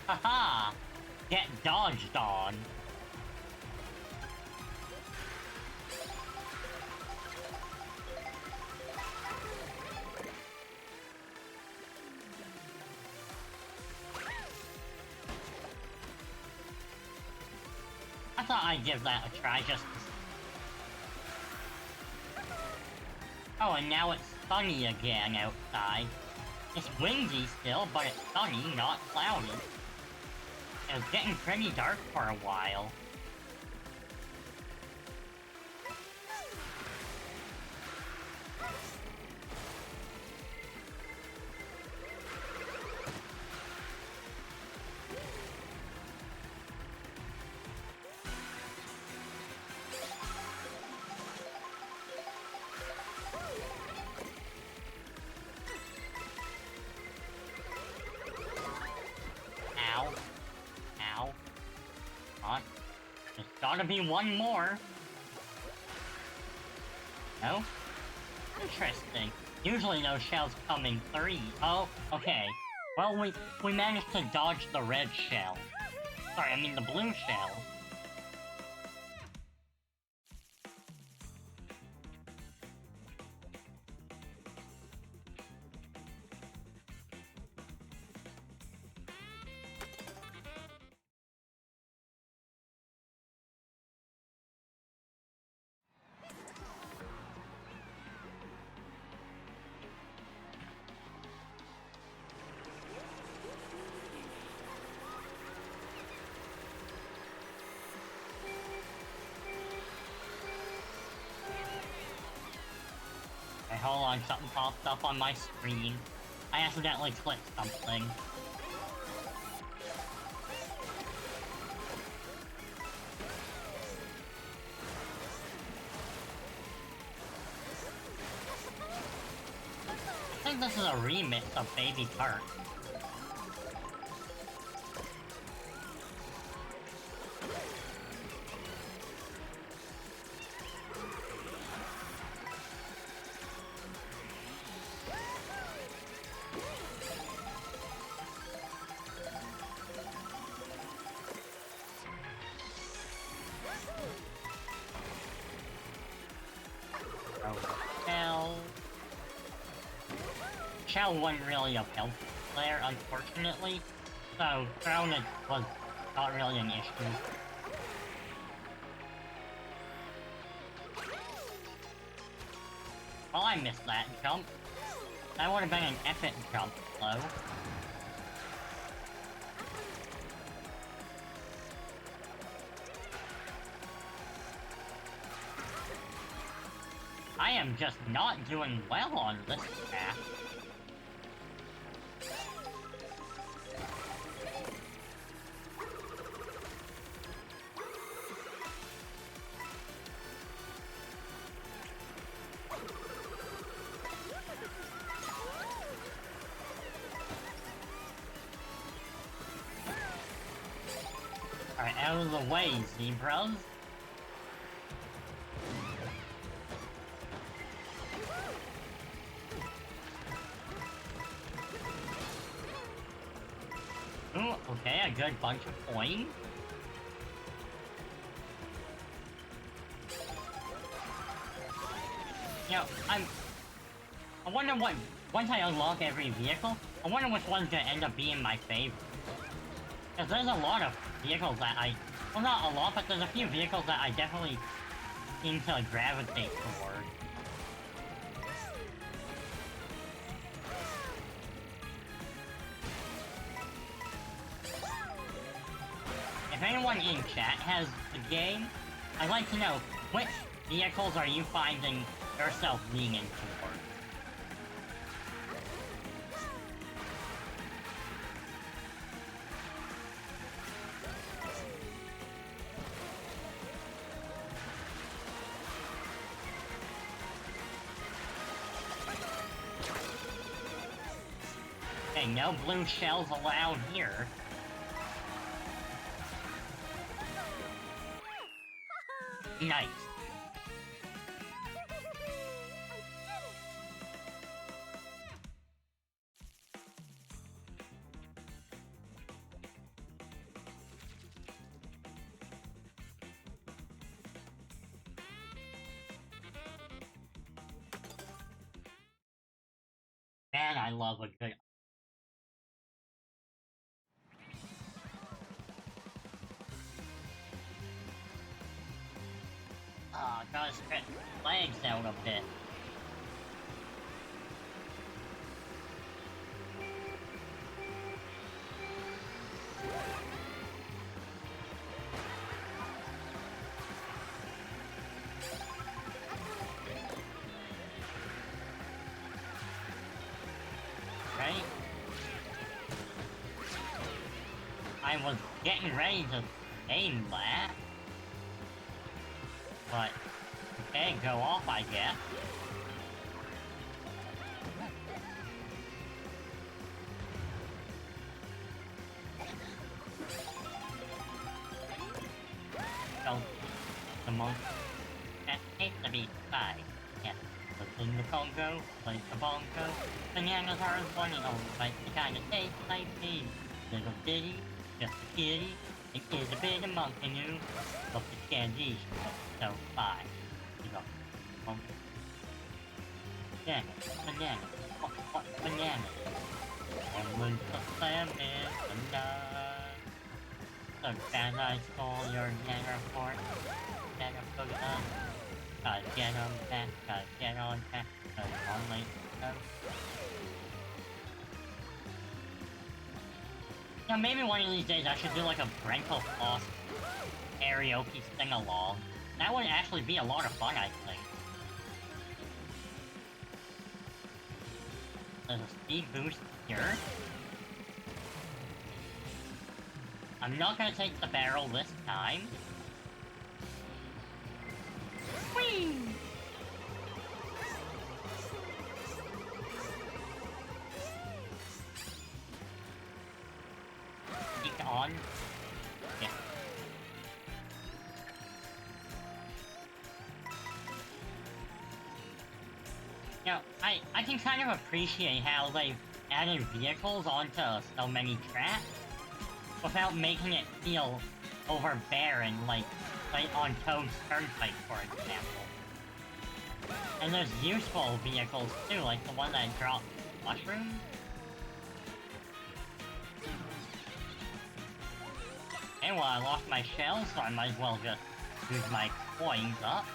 Haha! get dodged on. I thought I'd give that a try just to... Oh, and now it's sunny again outside. It's windy still, but it's sunny, not cloudy. It was getting pretty dark for a while. Ow. Ow. Come on. There's gotta be one more. No? Interesting. Usually those shells come in 3. Oh, okay. Well, we managed to dodge the red shell. Sorry, I mean the blue shell. Okay, hold on, something popped up on my screen. I accidentally clicked something. I think this is a remix of Baby Tart. Oh, Shell wasn't really a health player, unfortunately, so Crown was not really an issue. Well, I missed that jump. That would have been an epic jump, though. I am just not doing well on this path. Alright, out of the way, zebras. Ooh, okay, a good bunch of coins. You know, I wonder what, once I unlock every vehicle, I wonder which one's gonna end up being my favorite. Because there's a lot of vehicles that well, not a lot, but there's a few vehicles that I definitely seem to gravitate toward. If anyone in chat has the game, I'd like to know, which vehicles are you finding yourself leaning toward? Okay, no blue shells allowed here. Nice. Man, I love a good... Gotta stretch legs out a bit. Right? I was getting ready to aim that. But, okay, go off, I guess. So, the monk that hates to be spied. Yes, listen the Congo, play the bongo. Bananas are as funny, oh, like the kind of taste like these. Little ditty, just a kitty. It is a bit of monk in you. Look at candies, so fine. You go, banana, what banana? And when the slam is enough. So can I stole your nanner fort? Nanner put up. Gotta get on back, gotta get on back, cause only yeah, maybe one of these days I should do like a Brenko Floss karaoke sing-along. That would actually be a lot of fun, I think. There's a speed boost here. I'm not gonna take the barrel this time. Whee! Peek on. Yeah. You know, I can kind of appreciate how they've added vehicles onto so many tracks without making it feel overbearing, like on Toad's Turnpike, for example. And there's useful vehicles too, like the one that drops mushrooms. And well, I lost my shells, so I might as well just use my coins up.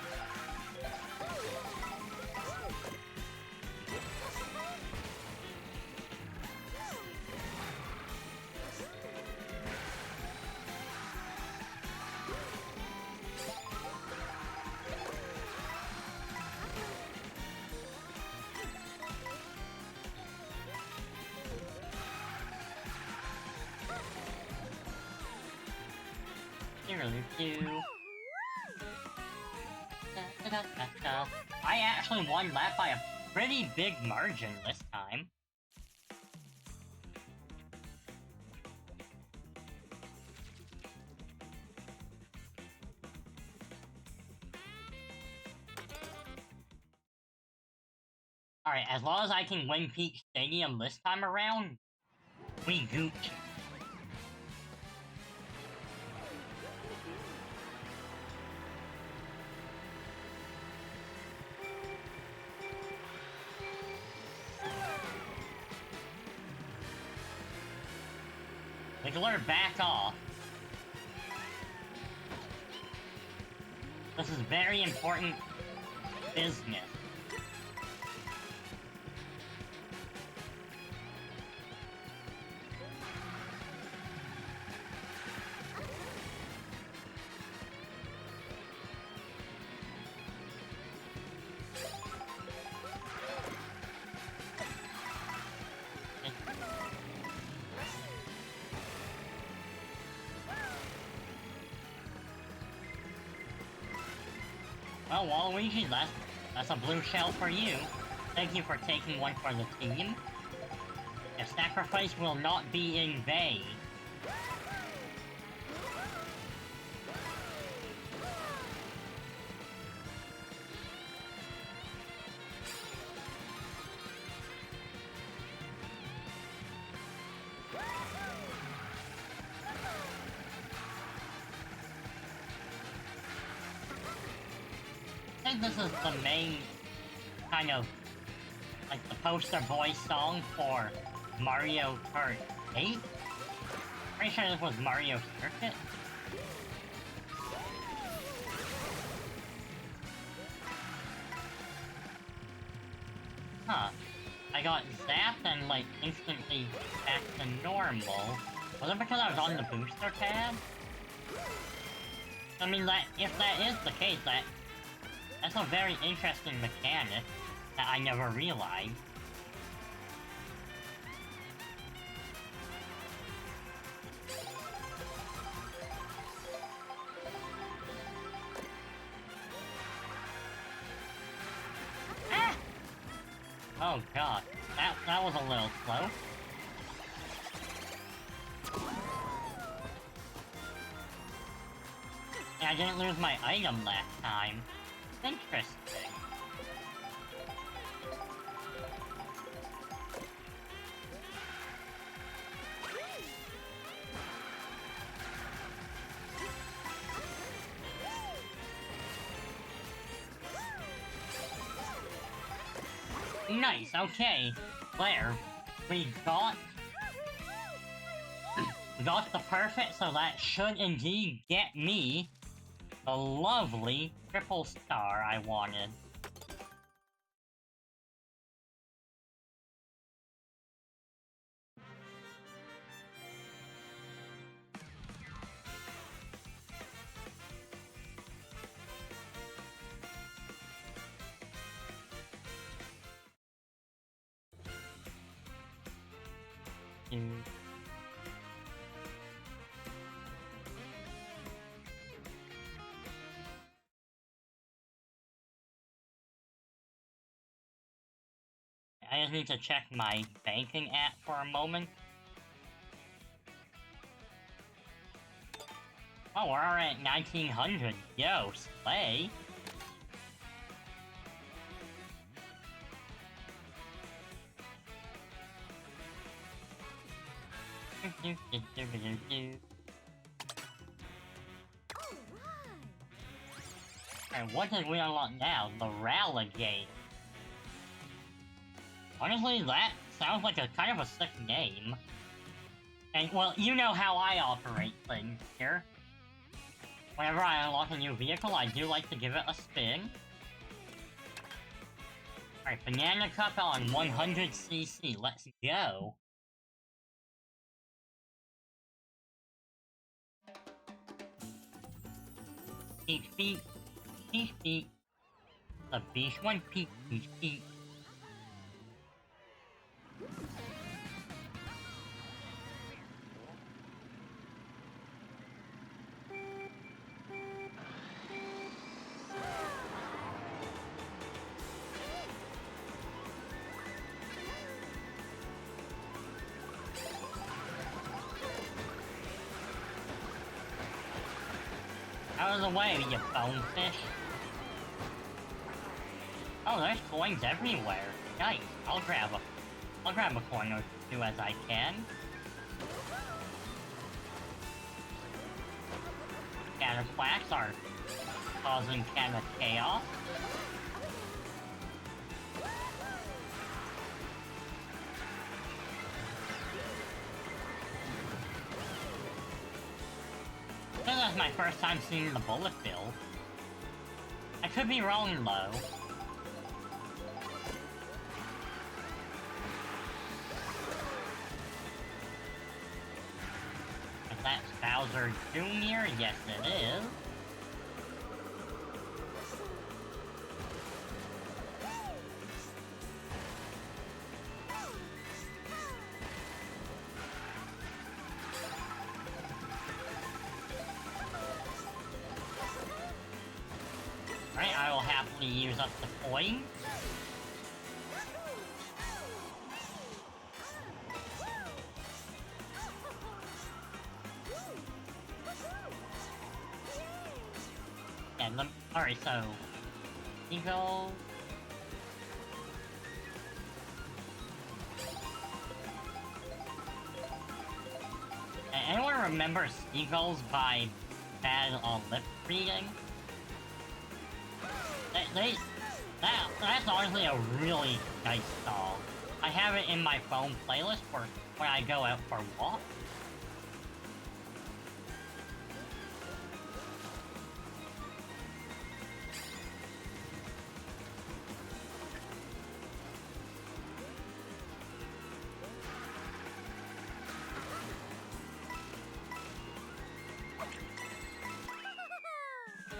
I actually won that by a pretty big margin this time. Alright, as long as I can win Peach Stadium this time around, we gooch. Wiggler, back off. This is very important business. Well, Waluigi, that's a blue shell for you. Thank you for taking one for the team. Your sacrifice will not be in vain. I think this is the main kind of like the poster boy song for Mario Kart 8? Pretty sure this was Mario Circuit. Huh. I got zapped and, like, instantly back to normal. Was it because I was on the booster pad? I mean, if that is the case, that's a very interesting mechanic that I never realized. Ah! Oh god, that was a little slow. And I didn't lose my item last time. Interesting. Nice, okay. There. We got the perfect, so that should indeed get me the lovely triple star I wanted. I just need to check my banking app for a moment. Oh, we're already at 1900. Yo, slay. Alright, what did we unlock now? The rally game. Honestly, that sounds like a kind of a sick name. And, well, you know how I operate things here. Whenever I unlock a new vehicle, I do like to give it a spin. Alright, Banana Cup on 100cc, let's go. Peach beat, peach beat. The beach one peach beat. Out of the way, you bonefish. Oh, there's coins everywhere. Nice. I'll grab a coin or two as I can. Cataplasms are causing kind of chaos. This is my first time seeing the bullet bill. I could be wrong though. If that's Bowser Jr., yes it is. Right, I will happily use up the coin. And alright, so Eagle. Anyone remember Seagulls by bad lip reading? That's honestly a really nice song. I have it in my phone playlist for when I go out for walks.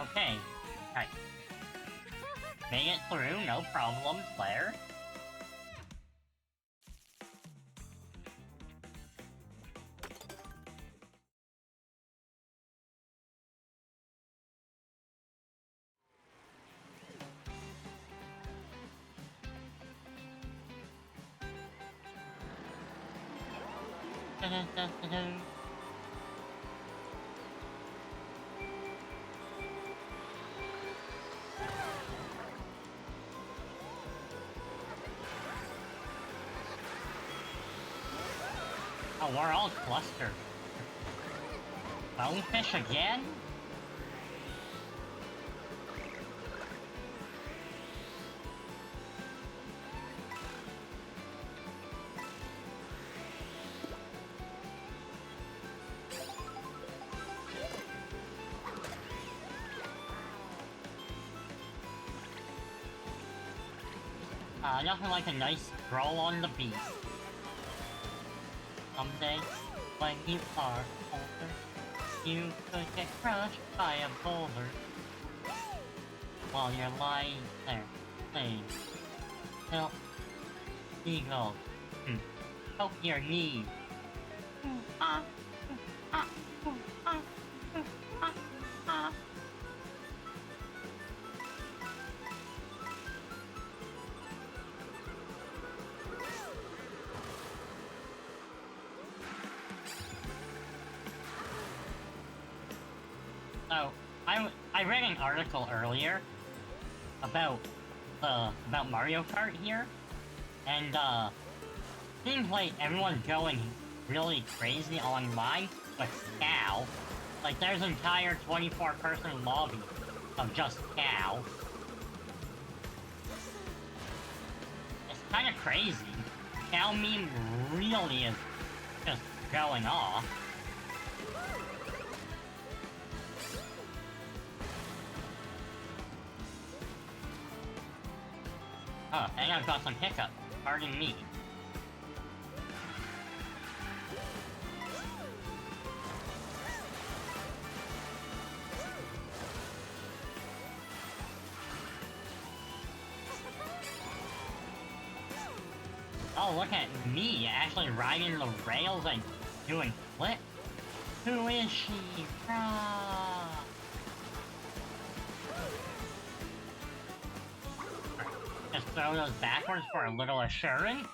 Okay, right. Made it through, no problems there. Oh, we're all clustered. Bonefish again? Nothing like a nice stroll on the beach. Someday, when you are older, you could get crushed by a boulder. While you're lying there, playing. Help. Seagull. Poke your knee. So, I read an article earlier about Mario Kart here, and seems like everyone's going really crazy online with cow. Like there's an entire 24-person lobby of just cow. It's kind of crazy. Cow meme really is just going off. Oh, and I've got some hiccups. Pardon me. Oh, look at me, actually riding the rails and doing flips. Who is she? Ah. Just throw those backwards for a little assurance.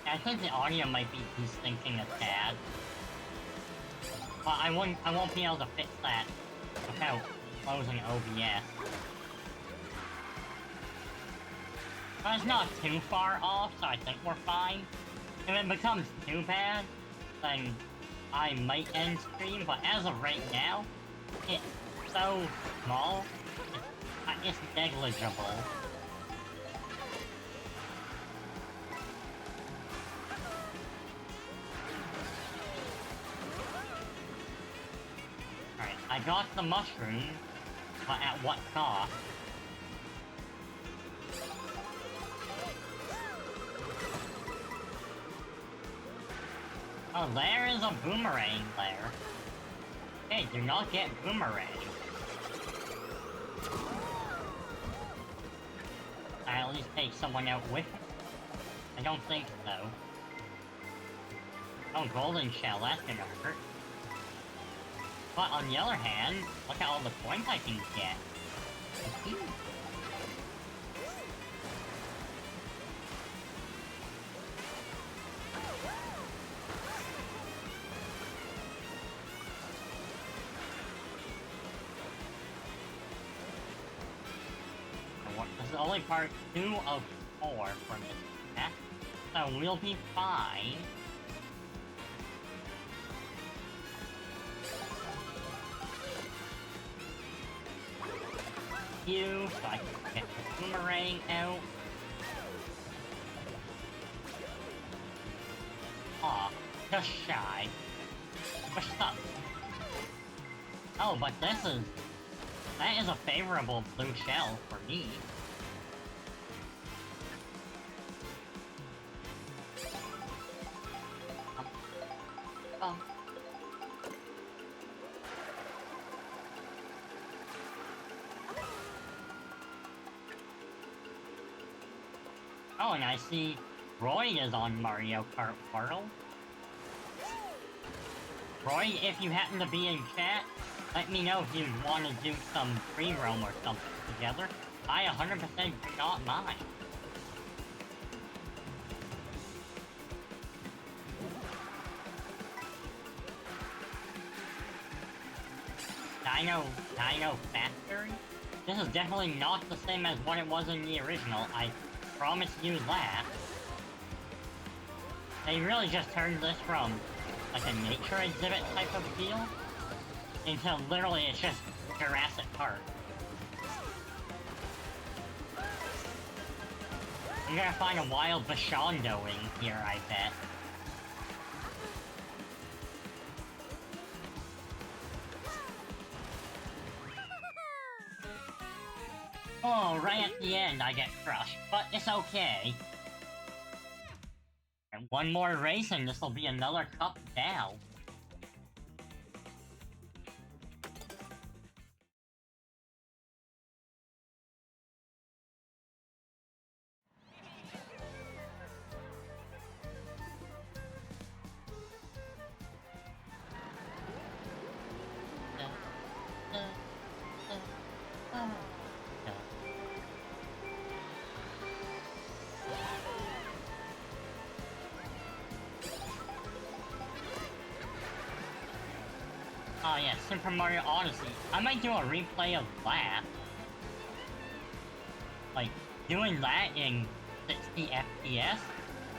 I think the audio might be desyncing a tad. But I won't be able to fix that without closing OBS. But it's not too far off, so I think we're fine. If it becomes too bad, then I might end stream, but as of right now, it's so small, it's negligible. I got the mushroom, but at what cost? Oh, there is a boomerang there. Hey, do not get boomerang. I at least take someone out with me? I don't think so. Oh, golden shell, that's gonna hurt. But on the other hand, look at all the points I can get. This is only part 2 of 4 for this map, so we'll be fine. You, so I can get the boomerang out. Aw, just shy. Push up. Oh, but that is a favorable blue shell for me. Oh, and I see Roy is on Mario Kart World. Roy, if you happen to be in chat, let me know if you want to do some free roam or something together. I 100% do not mind. Dino Factory? This is definitely not the same as what it was in the original, I promise you that. They really just turned this from, like, a nature exhibit type of deal into literally it's just Jurassic Park. You're gonna find a wild Bashondo in here, I bet. Oh, right at the end I get crushed, but it's okay. And one more race and this'll be another cup down. Oh yeah, Super Mario Odyssey. I might do a replay of that. Like, doing that in 60 FPS?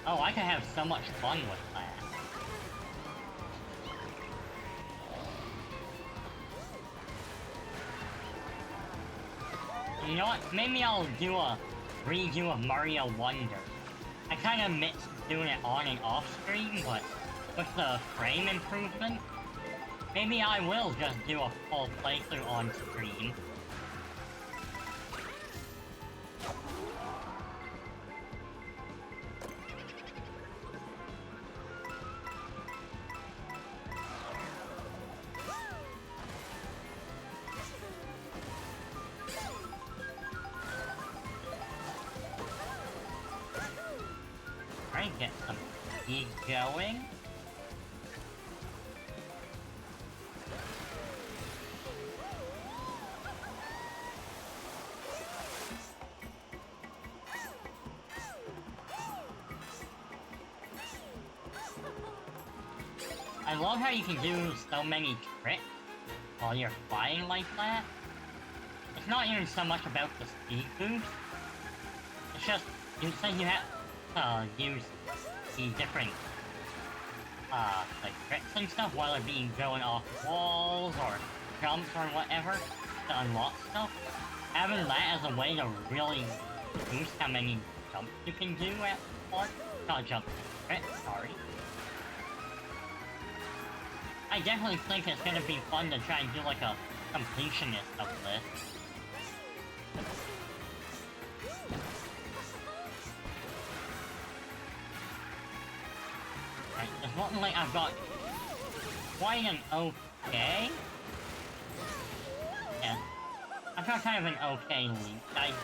Oh, I could have so much fun with that. You know what? Maybe I'll do a redo of Mario Wonder. I kinda missed doing it on and off screen, but with the frame improvement, maybe I will just do a full playthrough on screen. Try and get some speed going. I love how you can do so many tricks while you're flying like that. It's not even so much about the speed boost. It's just, you say you have to use the different, like tricks and stuff, whether it be going off walls or jumps or whatever, to unlock stuff. Having that as a way to really boost how many jumps you can do at once. Not jumps, tricks, sorry. I definitely think it's gonna be fun to try and do like a completionist of this. Right, it's looking like I've got quite an okay. Yeah. I've got kind of an okay lead.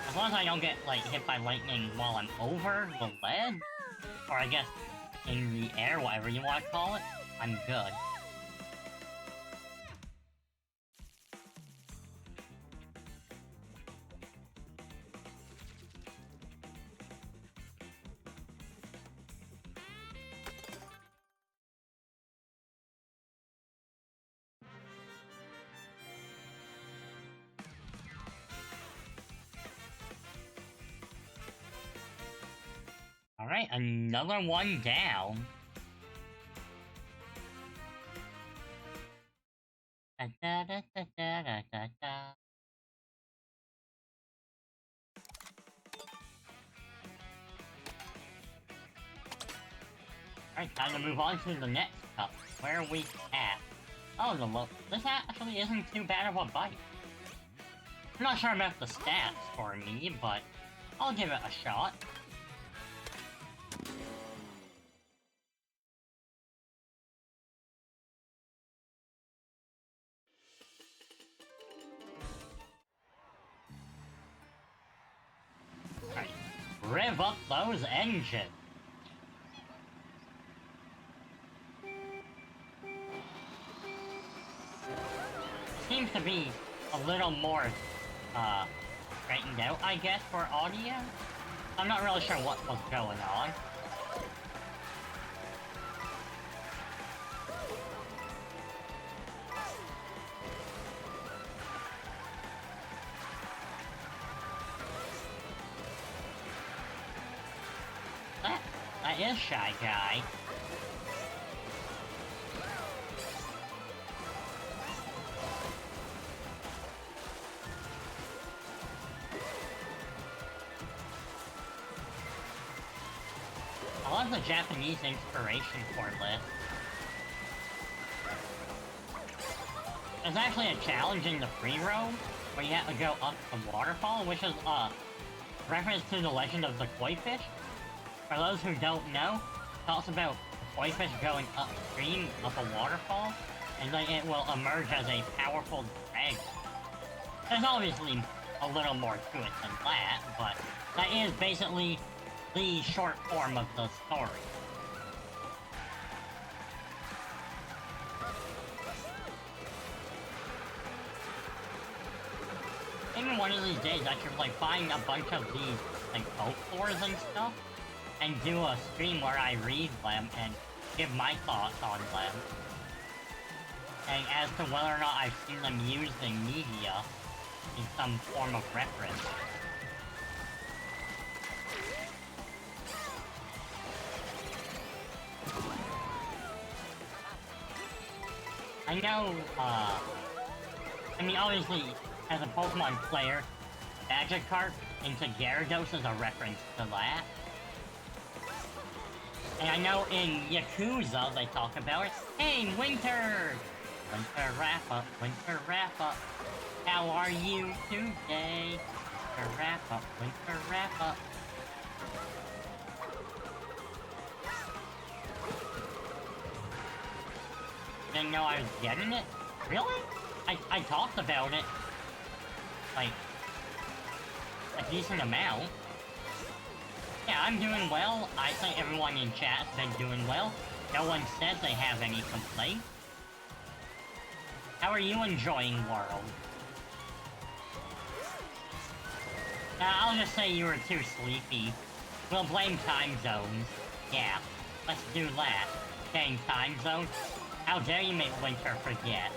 As long as I don't get like hit by lightning while I'm over the ledge, or I guess in the air, whatever you want to call it, I'm good. Alright, another one down. Da, da, da, da, da, da, da, da. Alright, time to move on to the next cup. Where are we at? Oh, this actually isn't too bad of a bike. I'm not sure about the stats for me, but I'll give it a shot. Alright, rev up those engines. Seems to be a little more, straightened out, I guess, for audio. I'm not really sure what was going on. That is Shy Guy. I love the Japanese inspiration for this. There's actually a challenge in the free roam where you have to go up the waterfall, which is a reference to the legend of the koi fish. For those who don't know, it talks about koi fish going upstream up a waterfall, and then it will emerge as a powerful dragon. There's obviously a little more to it than that, but that is basically the short form of the story. Maybe one of these days I should like find a bunch of these like folklores and stuff and do a stream where I read them and give my thoughts on them. And as to whether or not I've seen them used in media in some form of reference. I know, I mean, obviously, as a Pokemon player, Magikarp into Gyarados is a reference to that. And I know in Yakuza they talk about it. Hey, Winter! Winter wrap-up, Winter wrap-up. How are you today? Winter wrap-up, Winter wrap-up. Didn't know I was getting it? Really? I talked about it. Like, a decent amount. Yeah, I'm doing well. I think everyone in chat's been doing well. No one says they have any complaints. How are you enjoying World? I'll just say you were too sleepy. We'll blame time zones. Yeah, let's do that. Dang time zones. How dare you make Winter forget?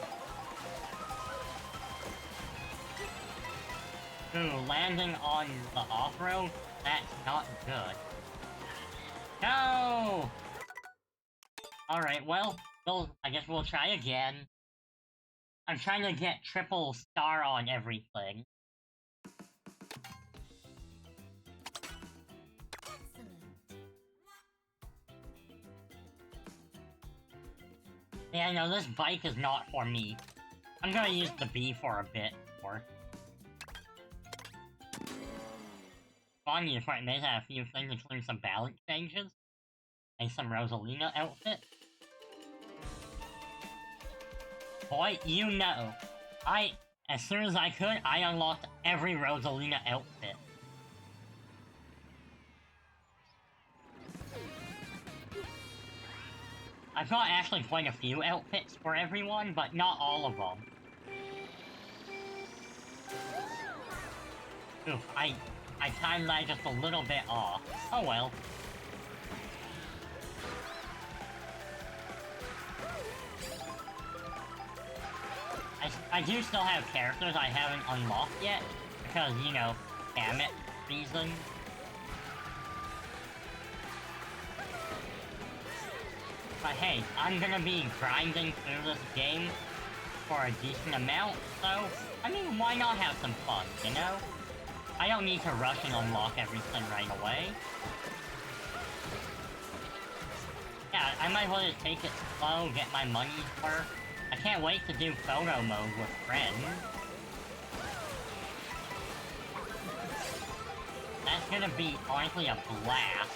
Ooh, landing on the off-road? That's not good. No! Alright, well, I guess we'll try again. I'm trying to get triple star on everything. Yeah, no, this bike is not for me. I'm gonna use the B for a bit more. On the front may have a few things, including some balance changes and some Rosalina outfit. Boy, you know, as soon as I could, I unlocked every Rosalina outfit. I've got actually quite a few outfits for everyone, but not all of them. Oof, I timed that just a little bit off. Oh well. I do still have characters I haven't unlocked yet, because, you know, damn it, reasons. But hey, I'm gonna be grinding through this game for a decent amount, so, I mean, why not have some fun, you know? I don't need to rush and unlock everything right away. Yeah, I might want to take it slow, get my money's worth. I can't wait to do photo mode with friends. That's gonna be, honestly, a blast.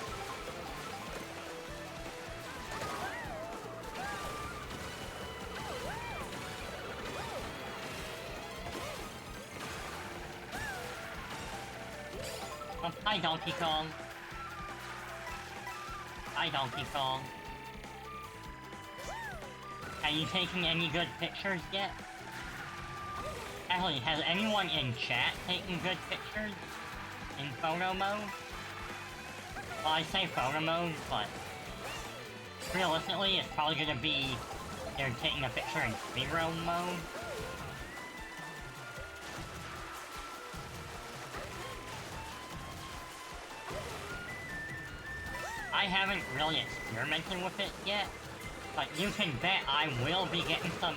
Oh, hi, Donkey Kong. Hi, Donkey Kong. Are you taking any good pictures yet? Actually, has anyone in chat taken good pictures? In photo mode? Well, I say photo mode, but... realistically, it's probably gonna be... they're taking a picture in free-roam mode. I haven't really experimented with it yet, but you can bet I will be getting some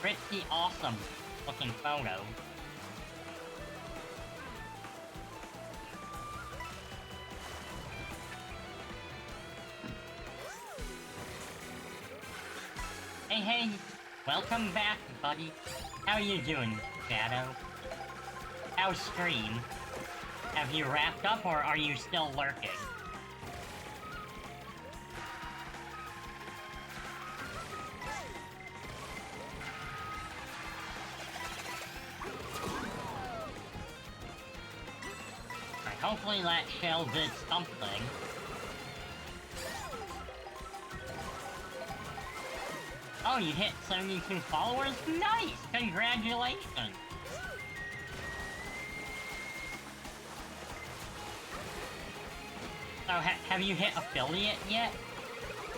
pretty awesome looking photos. Hey, welcome back, buddy. How you doing, Shadow? How's stream? Have you wrapped up, or are you still lurking? Hopefully that shell did something. Oh, you hit 72 followers? Nice! Congratulations! So, have you hit affiliate yet?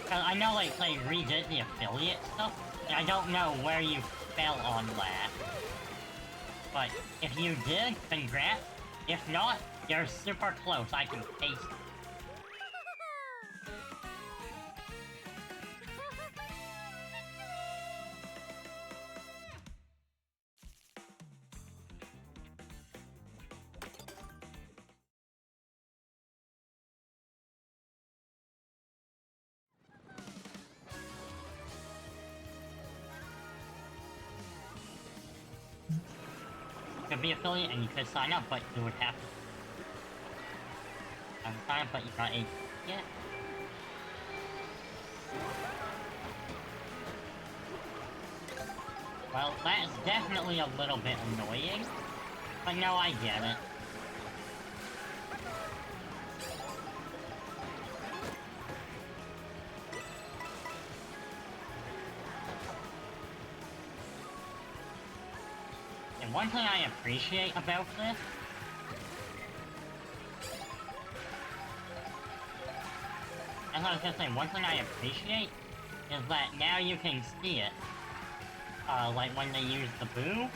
Cause I know, like, they redid the affiliate stuff, and I don't know where you fell on that. But, if you did, congrats. If not, you're super close, I can taste it. Could be affiliate and you could sign up, but you would have to sign up, but you got a ticket. Well, that's definitely a little bit annoying, but no, I get it. And one thing I appreciate about this as I was gonna say, one thing I appreciate is that now you can see it. Like when they use the boo.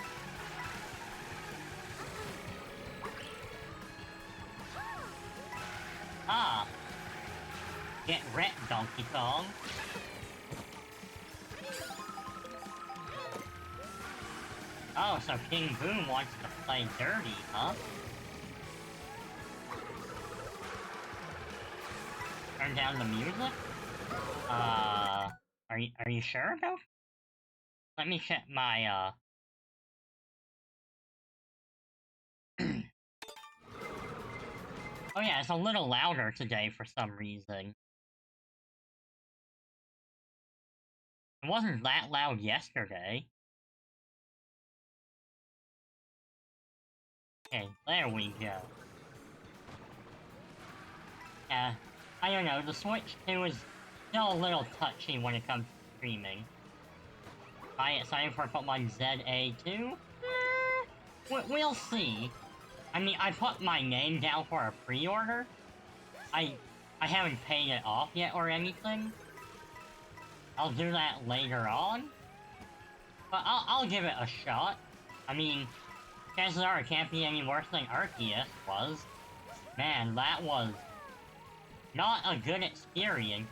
Ah. Get wrecked, Donkey Kong. Oh, so King Boom wants to play dirty, huh? Turn down the music? Are you sure about? Let me check my, Oh yeah, it's a little louder today for some reason. It wasn't that loud yesterday. Okay, there we go. Yeah, I don't know, the Switch 2 is still a little touchy when it comes to streaming. I excited for Pokemon ZA2? We'll see. I mean, I put my name down for a pre-order. I haven't paid it off yet or anything. I'll do that later on. But I'll give it a shot. I mean, chances are it can't be any worse than Arceus was. Man, that was not a good experience.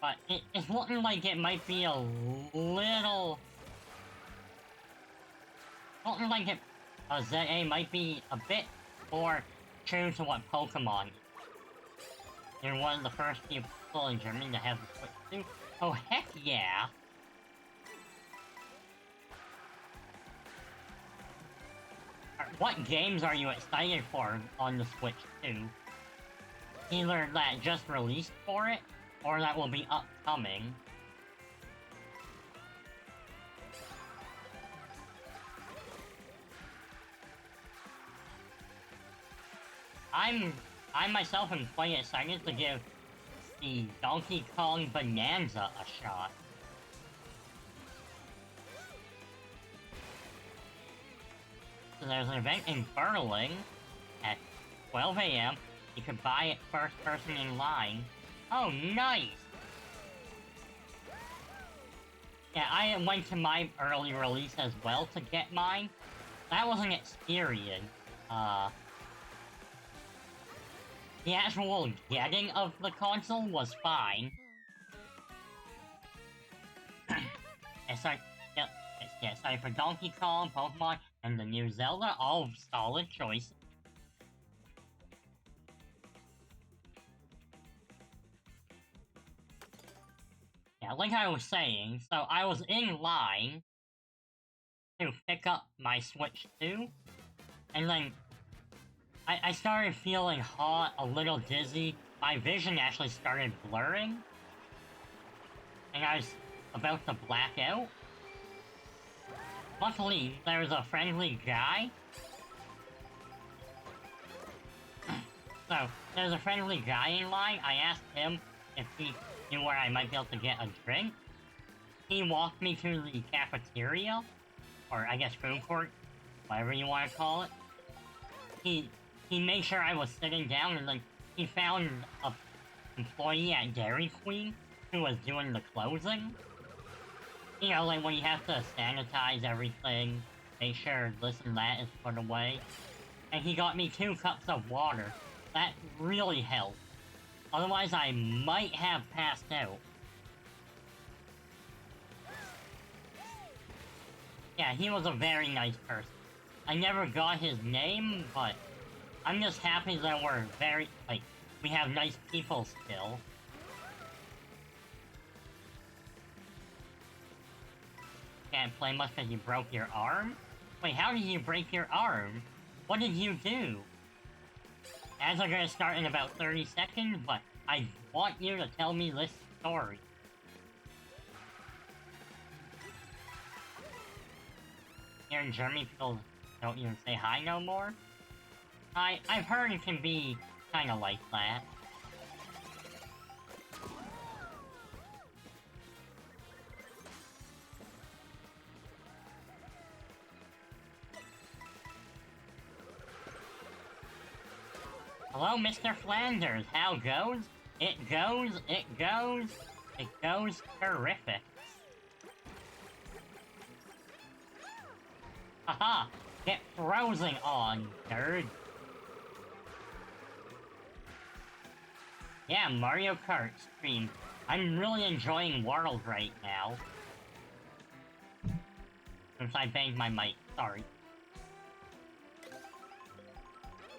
But it's looking like it might be a little... Looking like ZA might be a bit more true to what Pokemon is. You're one of the first few people in Germany to have the Switch 2. Oh, heck yeah! What games are you excited for on the Switch 2? Either that just released for it, or that will be upcoming. I myself am quite excited to give the Donkey Kong Bonanza a shot. So there's an event in Berlin at 12 AM. You can buy it first person in line. Oh, nice! Yeah, I went to my early release as well to get mine. That was an experience. The actual getting of the console was fine. Except for Donkey Kong, Pokemon, and the new Zelda, all solid choices. Yeah, like I was saying, so I was in line to pick up my Switch 2, and then I started feeling hot, a little dizzy. My vision actually started blurring, and I was about to black out. Luckily, there was a friendly guy. So, there's a friendly guy in line. I asked him if he knew where I might be able to get a drink. He walked me to the cafeteria, or I guess food court, whatever you want to call it. He made sure I was sitting down, and then he found a employee at Dairy Queen who was doing the closing. You know, like when you have to sanitize everything, make sure this and that is put away. And he got me 2 cups of water. That really helped. Otherwise, I might have passed out. Yeah, he was a very nice person. I never got his name, but I'm just happy that we're we have nice people still. Can't play much because you broke your arm? Wait, how did you break your arm? What did you do? Ads are gonna start in about 30 seconds, but I want you to tell me this story. Here in Germany, people don't even say hi no more. I've heard it can be kinda like that. Hello, Mr. Flanders. How goes? It goes, it goes, it goes terrific. Haha! Get frozen on, nerd. Yeah, Mario Kart stream. I'm really enjoying World right now. Since I banged my mic, sorry.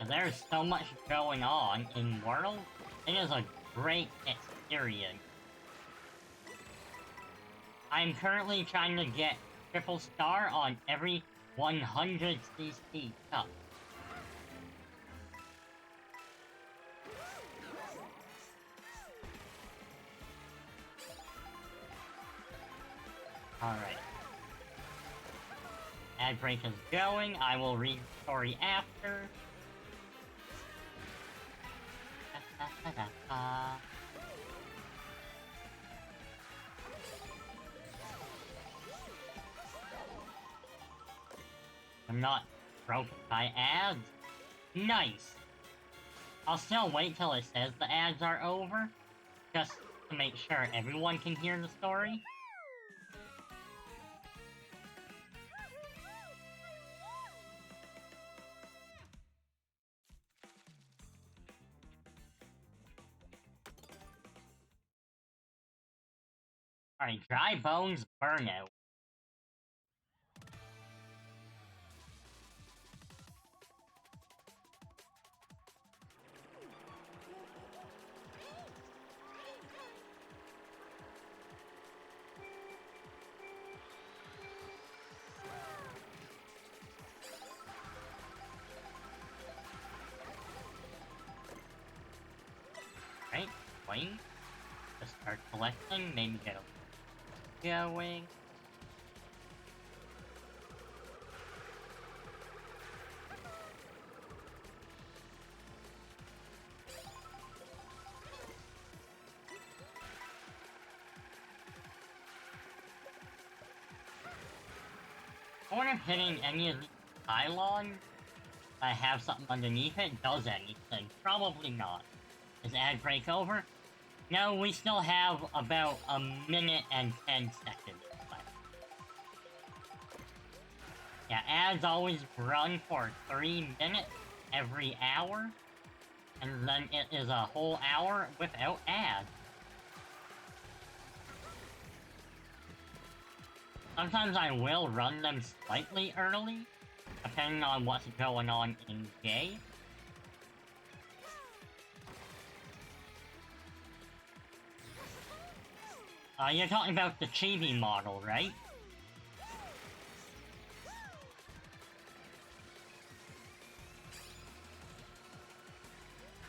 There's so much going on in World. It is a great experience. I'm currently trying to get triple star on every 100cc cup. Alright. Ad break is going. I will read the story after. I'm not broken by ads. Nice! I'll still wait till it says the ads are over, just to make sure everyone can hear the story. Alright, dry bones, burnout. Right, wait. Just start collecting, maybe get a going. I wonder if hitting any of the pylons that have something underneath it does anything. Probably not. Is ad break over? No, we still have about a minute and 10 seconds left. Yeah, ads always run for 3 minutes every hour, and then it is a whole hour without ads. Sometimes I will run them slightly early, depending on what's going on in game. You're talking about the chibi model, right?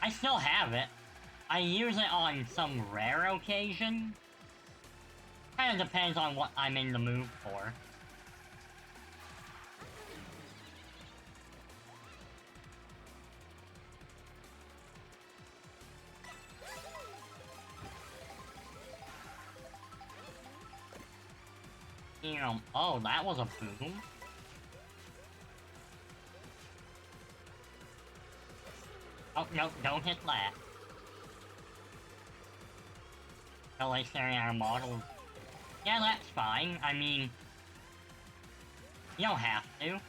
I still have it. I use it on some rare occasion. Kinda depends on what I'm in the mood for. You know, oh, that was a boom. Oh, no, don't hit that. No, like staring at our models. Yeah, that's fine. I mean, you don't have to.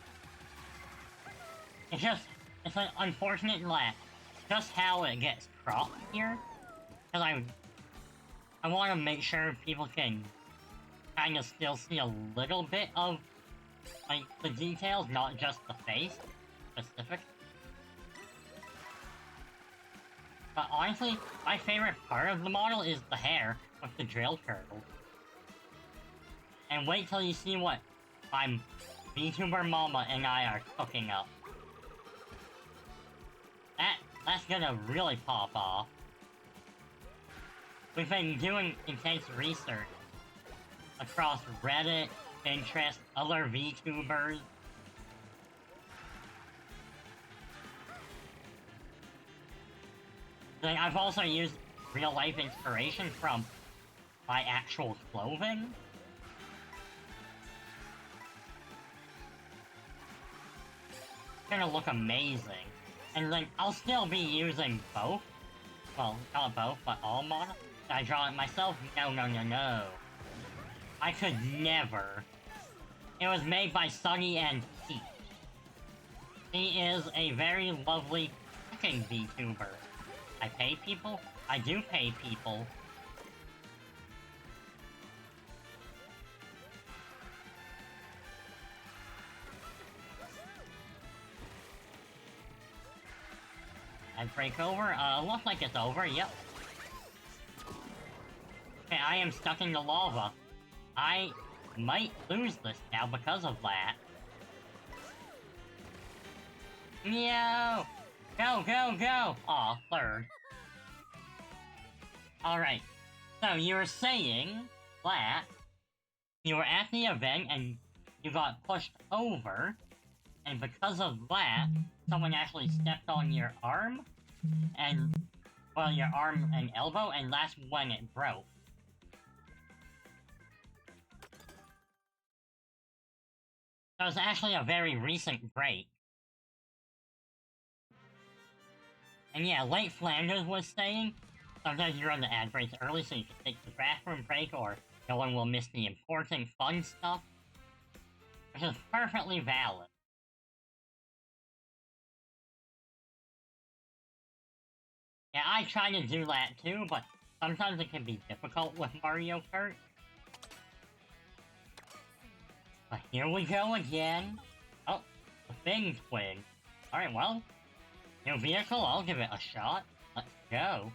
It's an unfortunate that just how it gets cropped here. Because I want to make sure people can kind of still see a little bit of, like, the details, not just the face, specific. But honestly, my favorite part of the model is the hair with the drill turtle. And wait till you see what my VTuber mama and I are cooking up. That's gonna really pop off. We've been doing intense research across Reddit, Pinterest, other VTubers. Like, I've also used real-life inspiration from my actual clothing. It's gonna look amazing. And then I'll still be using both. Well, not both, but all models. Did I draw it myself? No, no, no, no. I could never. It was made by Sunny and Pete. He is a very lovely cooking VTuber. I pay people? I do pay people. I break over? Looks like it's over, yep. Okay, I am stuck in the lava. I might lose this now because of that. No! Go, go, go! Aw, third. Alright, so you were saying that you were at the event and you got pushed over, and because of that, someone actually stepped on your arm, and, well, your arm and elbow, and that's when it broke. So it's actually a very recent break. And yeah, like Flanders was saying, sometimes you run the ad breaks early so you can take the bathroom break, or no one will miss the important fun stuff. Which is perfectly valid. Yeah, I try to do that too, but sometimes it can be difficult with Mario Kart. But here we go again. Oh, the thing twig. Alright, well, new vehicle, I'll give it a shot. Let's go.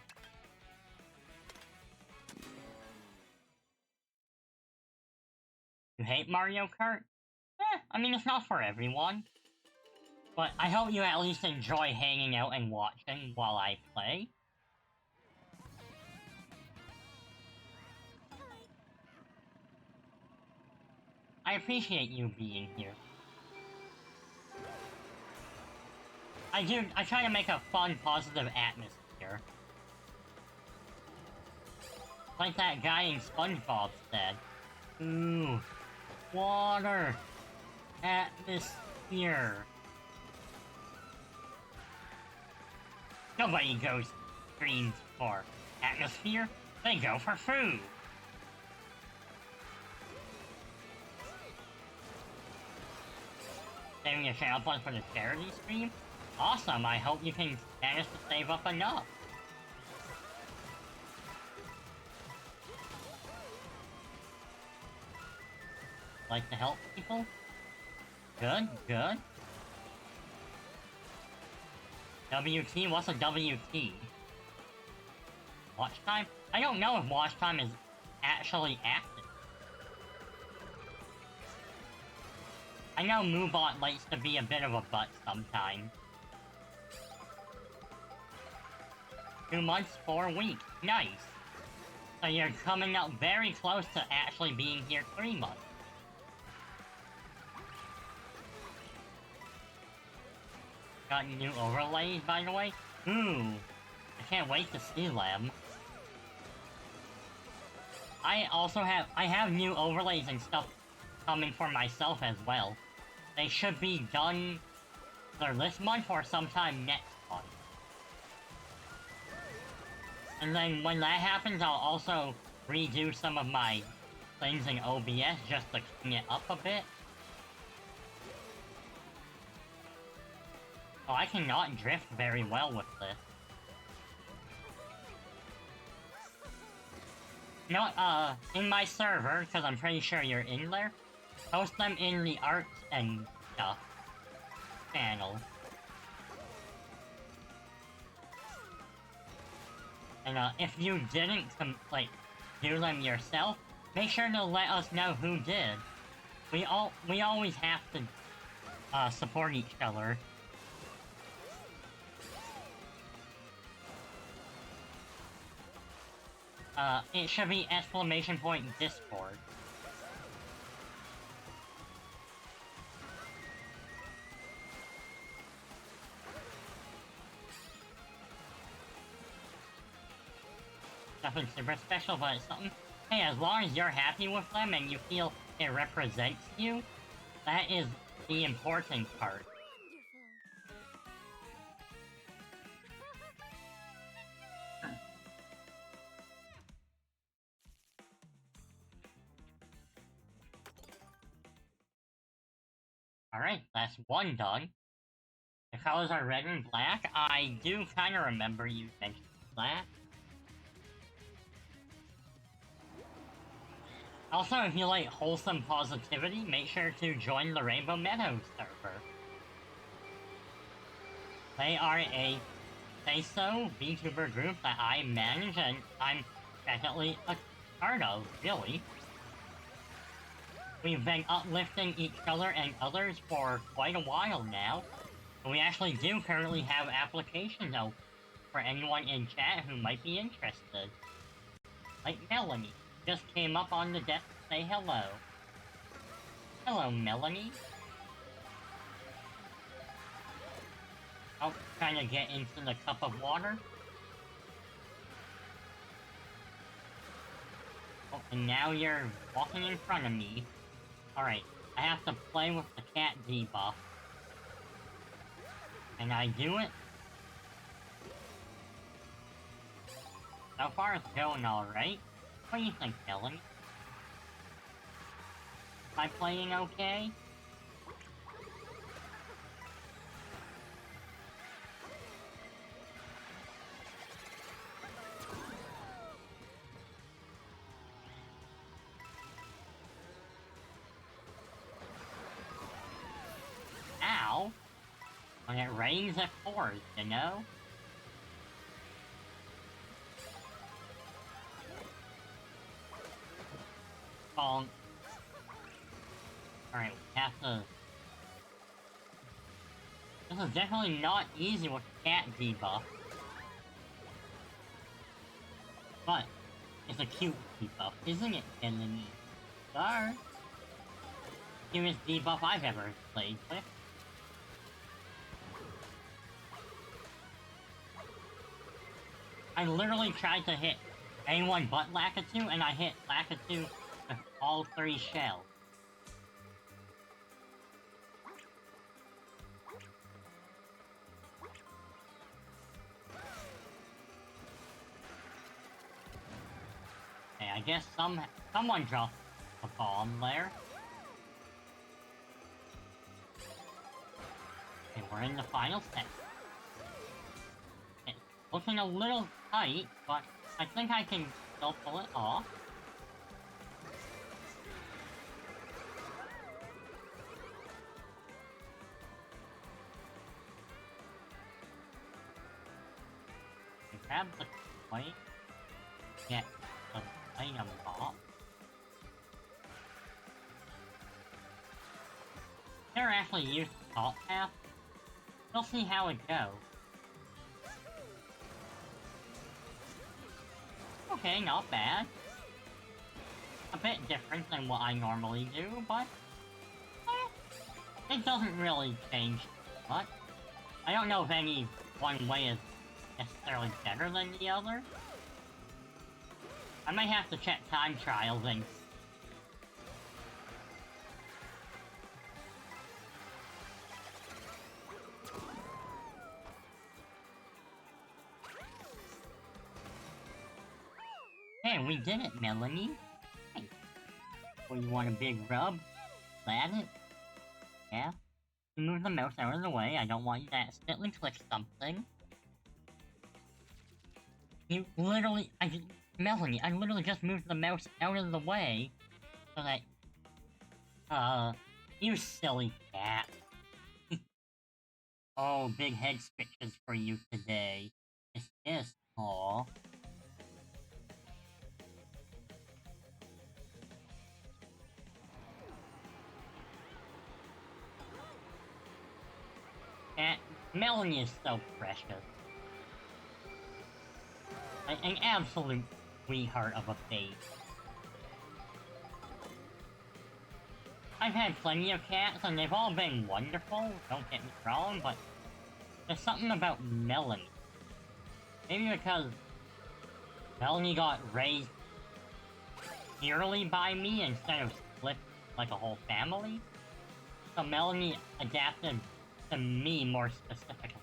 You hate Mario Kart? I mean, it's not for everyone. But I hope you at least enjoy hanging out and watching while I play. I appreciate you being here. I try to make a fun, positive atmosphere. Like that guy in SpongeBob said. Ooh, water, atmosphere. Nobody goes green for atmosphere, they go for food. Saving your channel funds for the charity stream? Awesome, I hope you can manage to save up enough. Like to help people? Good, good. WT? What's a WT? Watch time? I don't know if watch time is actually active. I know Moobot likes to be a bit of a butt sometimes. 2 months, 4 weeks. Nice. So you're coming up very close to actually being here 3 months. Got new overlays, by the way? Ooh. I can't wait to see them. I have new overlays and stuff coming for myself as well. They should be done either this month or sometime next month. And then when that happens, I'll also redo some of my things in OBS just to clean it up a bit. Oh, I cannot drift very well with this. You know what, in my server, because I'm pretty sure you're in there, post them in the arts and stuff channel. And, if you didn't, do them yourself, make sure to let us know who did. We always have to, support each other. It should be !point Discord. Nothing super special, but it's something. Hey, as long as you're happy with them and you feel it represents you, that is the important part. Alright, that's one done. The colors are red and black. I do kind of remember you mentioned that. Also, if you like wholesome positivity, make sure to join the Rainbow Meadows server. They are a say-so VTuber group that I manage and I'm definitely a part of, really. We've been uplifting each other and others for quite a while now. We actually do currently have applications out for anyone in chat who might be interested. Like Melanie, just came up on the desk to say hello. Hello, Melanie. Oh, trying to get into the cup of water. Oh, and now you're walking in front of me. Alright, I have to play with the cat debuff. Can I do it? So far it's going alright. What do you think, Dylan? Am I playing okay? When it rains, it pours, you know? Bonk. Alright, we have to... This is definitely not easy with cat debuff. But, it's a cute debuff, isn't it, Enemy? Sir? Cutest debuff I've ever played with. I literally tried to hit anyone but Lakitu, and I hit Lakitu with all 3 shells. Okay, I guess someone dropped a bomb there. Okay, we're in the final step. It's looking a little tight, but I think I can still pull it off. Grab the coin. Get the item box. Never actually used the top half. We'll see how it goes. Okay, not bad. A bit different than what I normally do, but... it doesn't really change much. I don't know if any one way is necessarily better than the other. I might have to check time trials and... Hey, we did it, Melanie. Hey. Well, you want a big rub? That it? Yeah? You move the mouse out of the way, I don't want you to accidentally click something. You literally... Melanie, I literally just moved the mouse out of the way so that... you silly cat. Oh, big head stitches for you today. Yes, aww. And Melanie is so precious. An absolute sweetheart of a babe. I've had plenty of cats, and they've all been wonderful, don't get me wrong, but there's something about Melanie. Maybe because Melanie got raised purely by me instead of split like a whole family. So Melanie adapted to me more specifically.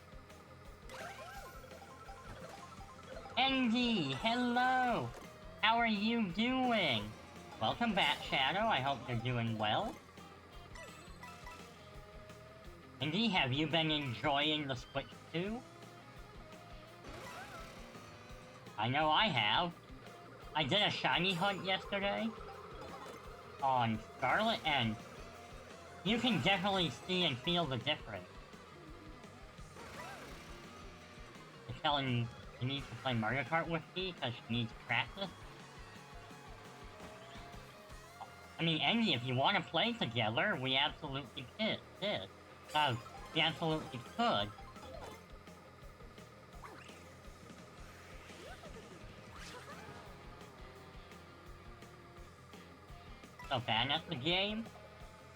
Envy, hello! How are you doing? Welcome back, Shadow. I hope you're doing well. Envy, have you been enjoying the Switch 2? I know I have. I did a shiny hunt yesterday on Scarlet, and you can definitely see and feel the difference. It's telling she needs to play Mario Kart with me because she needs practice. I mean, Envy, if you want to play together, we absolutely did. We absolutely could. So bad at the game?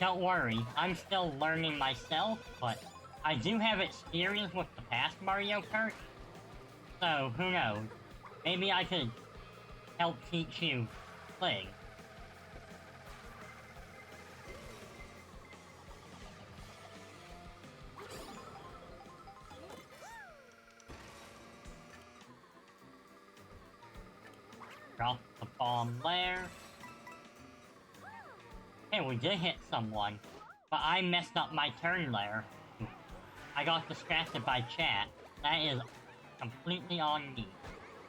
Don't worry, I'm still learning myself, but I do have experience with the past Mario Kart. So, who knows? Maybe I could help teach you playing. Drop the bomb there. Hey, we did hit someone, but I messed up my turn there. I got distracted by chat. That is completely on me.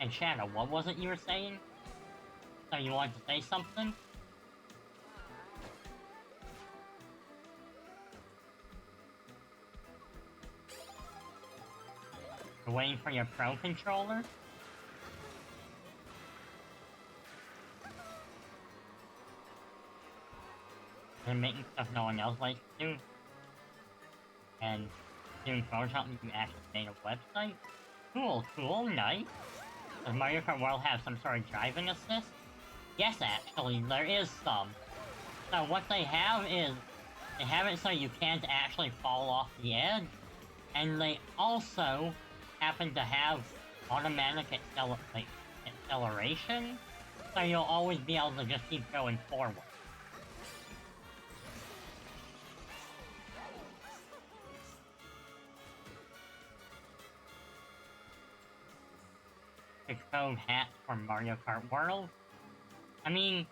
And Shadow, what was it you were saying? So you wanted to say something? You're waiting for your Pro Controller? And making stuff no one else likes to do. And doing Photoshop and you actually made a website? Cool, cool, nice. Does Mario Kart World have some sort of driving assist? Yes, actually, there is some. So what they have is, they have it so you can't actually fall off the edge, and they also happen to have automatic acceleration, so you'll always be able to just keep going forward. The code hat for Mario Kart World. I mean,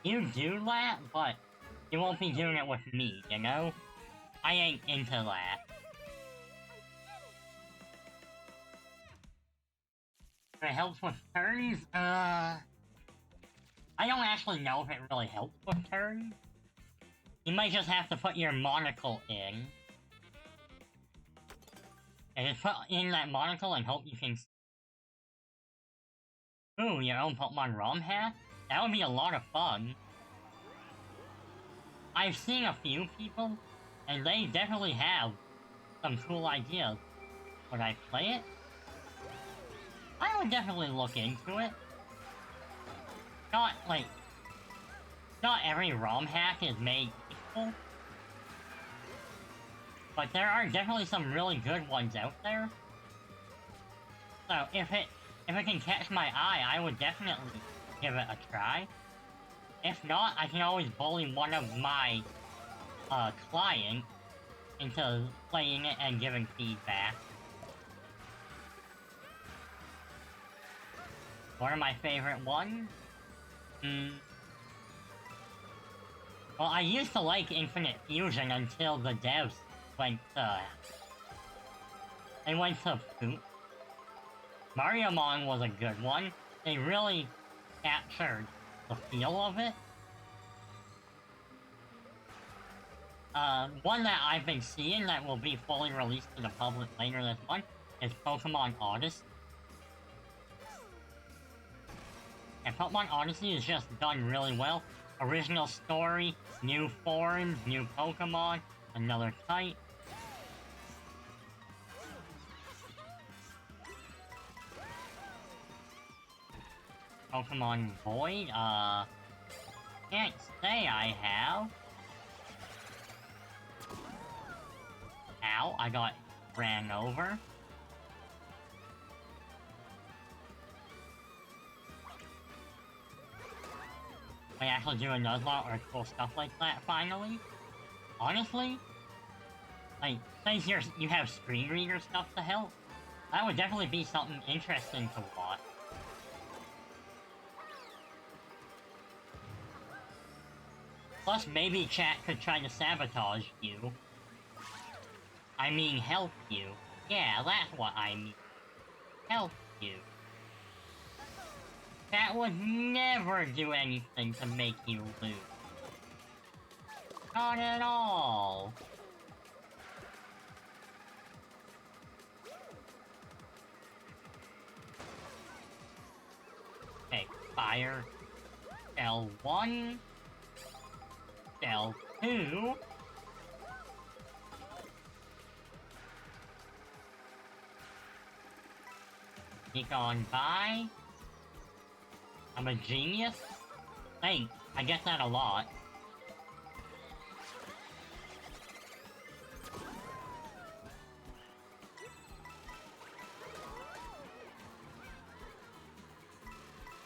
you do that, but you won't be doing it with me, you know? I ain't into that. If it helps with turns, I don't actually know if it really helps with turns. You might just have to put your monocle in. And just put in that monocle and hope you can... Ooh, your own Pokemon ROM hack? That would be a lot of fun. I've seen a few people, and they definitely have some cool ideas. Would I play it? I would definitely look into it. Not, like... Not every ROM hack is made equal. But there are definitely some really good ones out there. So, if it can catch my eye, I would definitely give it a try. If not, I can always bully one of my clients into playing it and giving feedback. One of my favorite ones? Well, I used to like Infinite Fusion until the devs went to poop. Mariamon was a good one. They really captured the feel of it. One that I've been seeing that will be fully released to the public later this month is Pokemon Odyssey. And Pokemon Odyssey is just done really well. Original story, new forms, new Pokemon, another type. Pokemon Void, can't say I have. Ow, I got ran over. I actually do a Nuzlocke or cool stuff like that, finally. Honestly, like, since you have screen reader stuff to help, that would definitely be something interesting to watch. Plus, maybe chat could try to sabotage you. I mean, help you. Yeah, that's what I mean. Help you. Chat would never do anything to make you lose. Not at all. Okay, fire. Cell 1. Cell 2. Sneak on by. I'm a genius? Thanks, I get that a lot.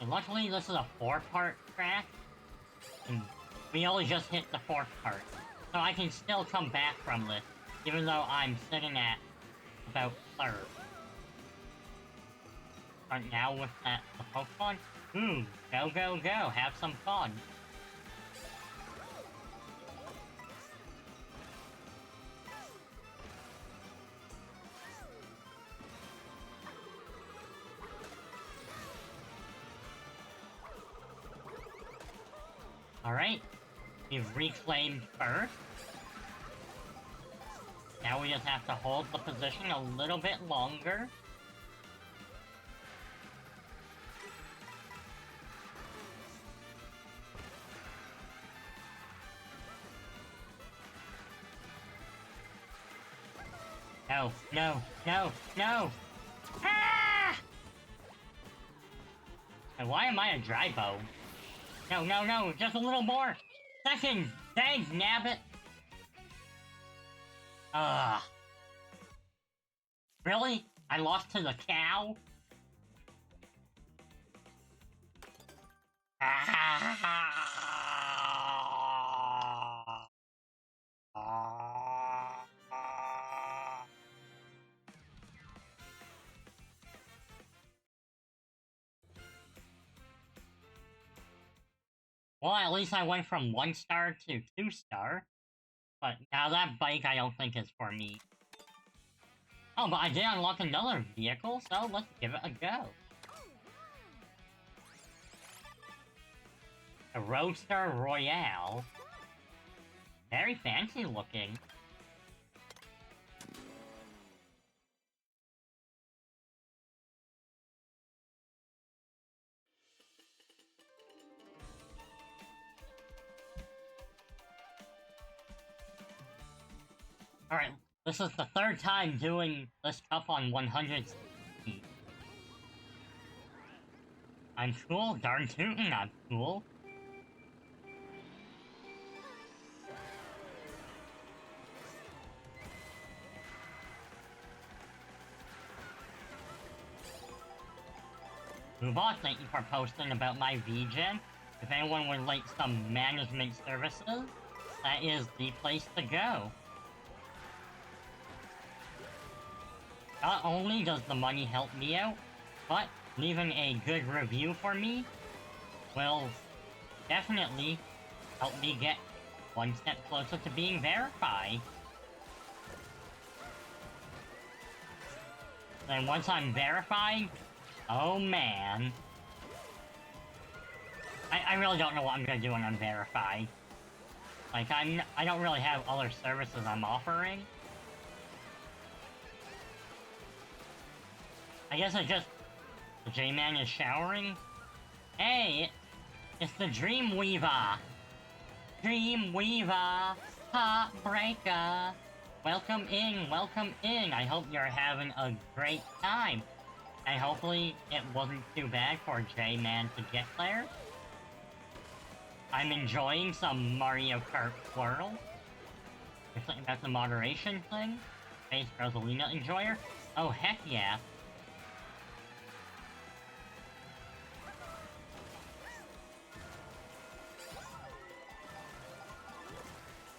And luckily this is a 4-part track, and we only just hit the 4th part. So I can still come back from this, even though I'm sitting at about 3rd. But now with the Pokemon, go go go, have some fun. Alright, we've reclaimed first. Now we just have to hold the position a little bit longer. No, no, no, no! Ah! And why am I a dry bow? No, no, no, just a little more! Seconds! Thanks, nabbit! Ugh. Really? I lost to the cow? Well, at least I went from 1 star to 2 star. But now that bike I don't think is for me. Oh, but I did unlock another vehicle, so let's give it a go. A Roadster Royale. Very fancy looking. Alright, this is the 3rd time doing this cup on 100 speed. I'm cool, darn tootin', I'm cool. Boss, thank you for posting about my vgen. If anyone would like some management services, that is the place to go. Not only does the money help me out, but leaving a good review for me will definitely help me get one step closer to being verified. Then once I'm verified, oh man. I really don't know what I'm gonna do when I'm verified. Like, I don't really have other services I'm offering. I guess it's just... The J-Man is showering? Hey! It's the Dreamweaver! Dreamweaver! Heartbreaker! Welcome in, welcome in! I hope you're having a great time! And hopefully it wasn't too bad for J-Man to get there. I'm enjoying some Mario Kart World. You're thinking about the moderation thing? Space Rosalina enjoyer? Oh heck yeah.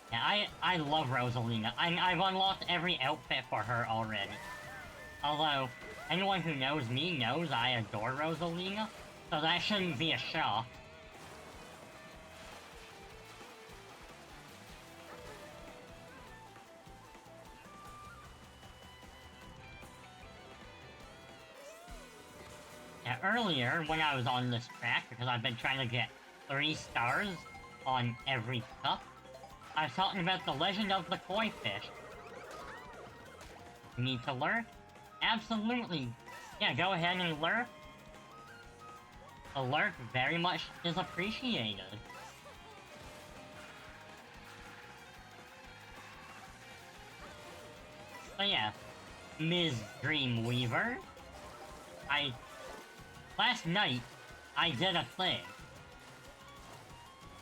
Yeah, I love Rosalina. I've unlocked every outfit for her already. Although, anyone who knows me knows I adore Rosalina, so that shouldn't be a shock. Yeah, earlier, when I was on this track, because I've been trying to get 3 stars on every cup, I was talking about the legend of the koi fish. You need to lurk? Absolutely. Yeah, go ahead and lurk. A lurk very much is appreciated. So yeah, Ms. Dreamweaver, last night, I did a thing.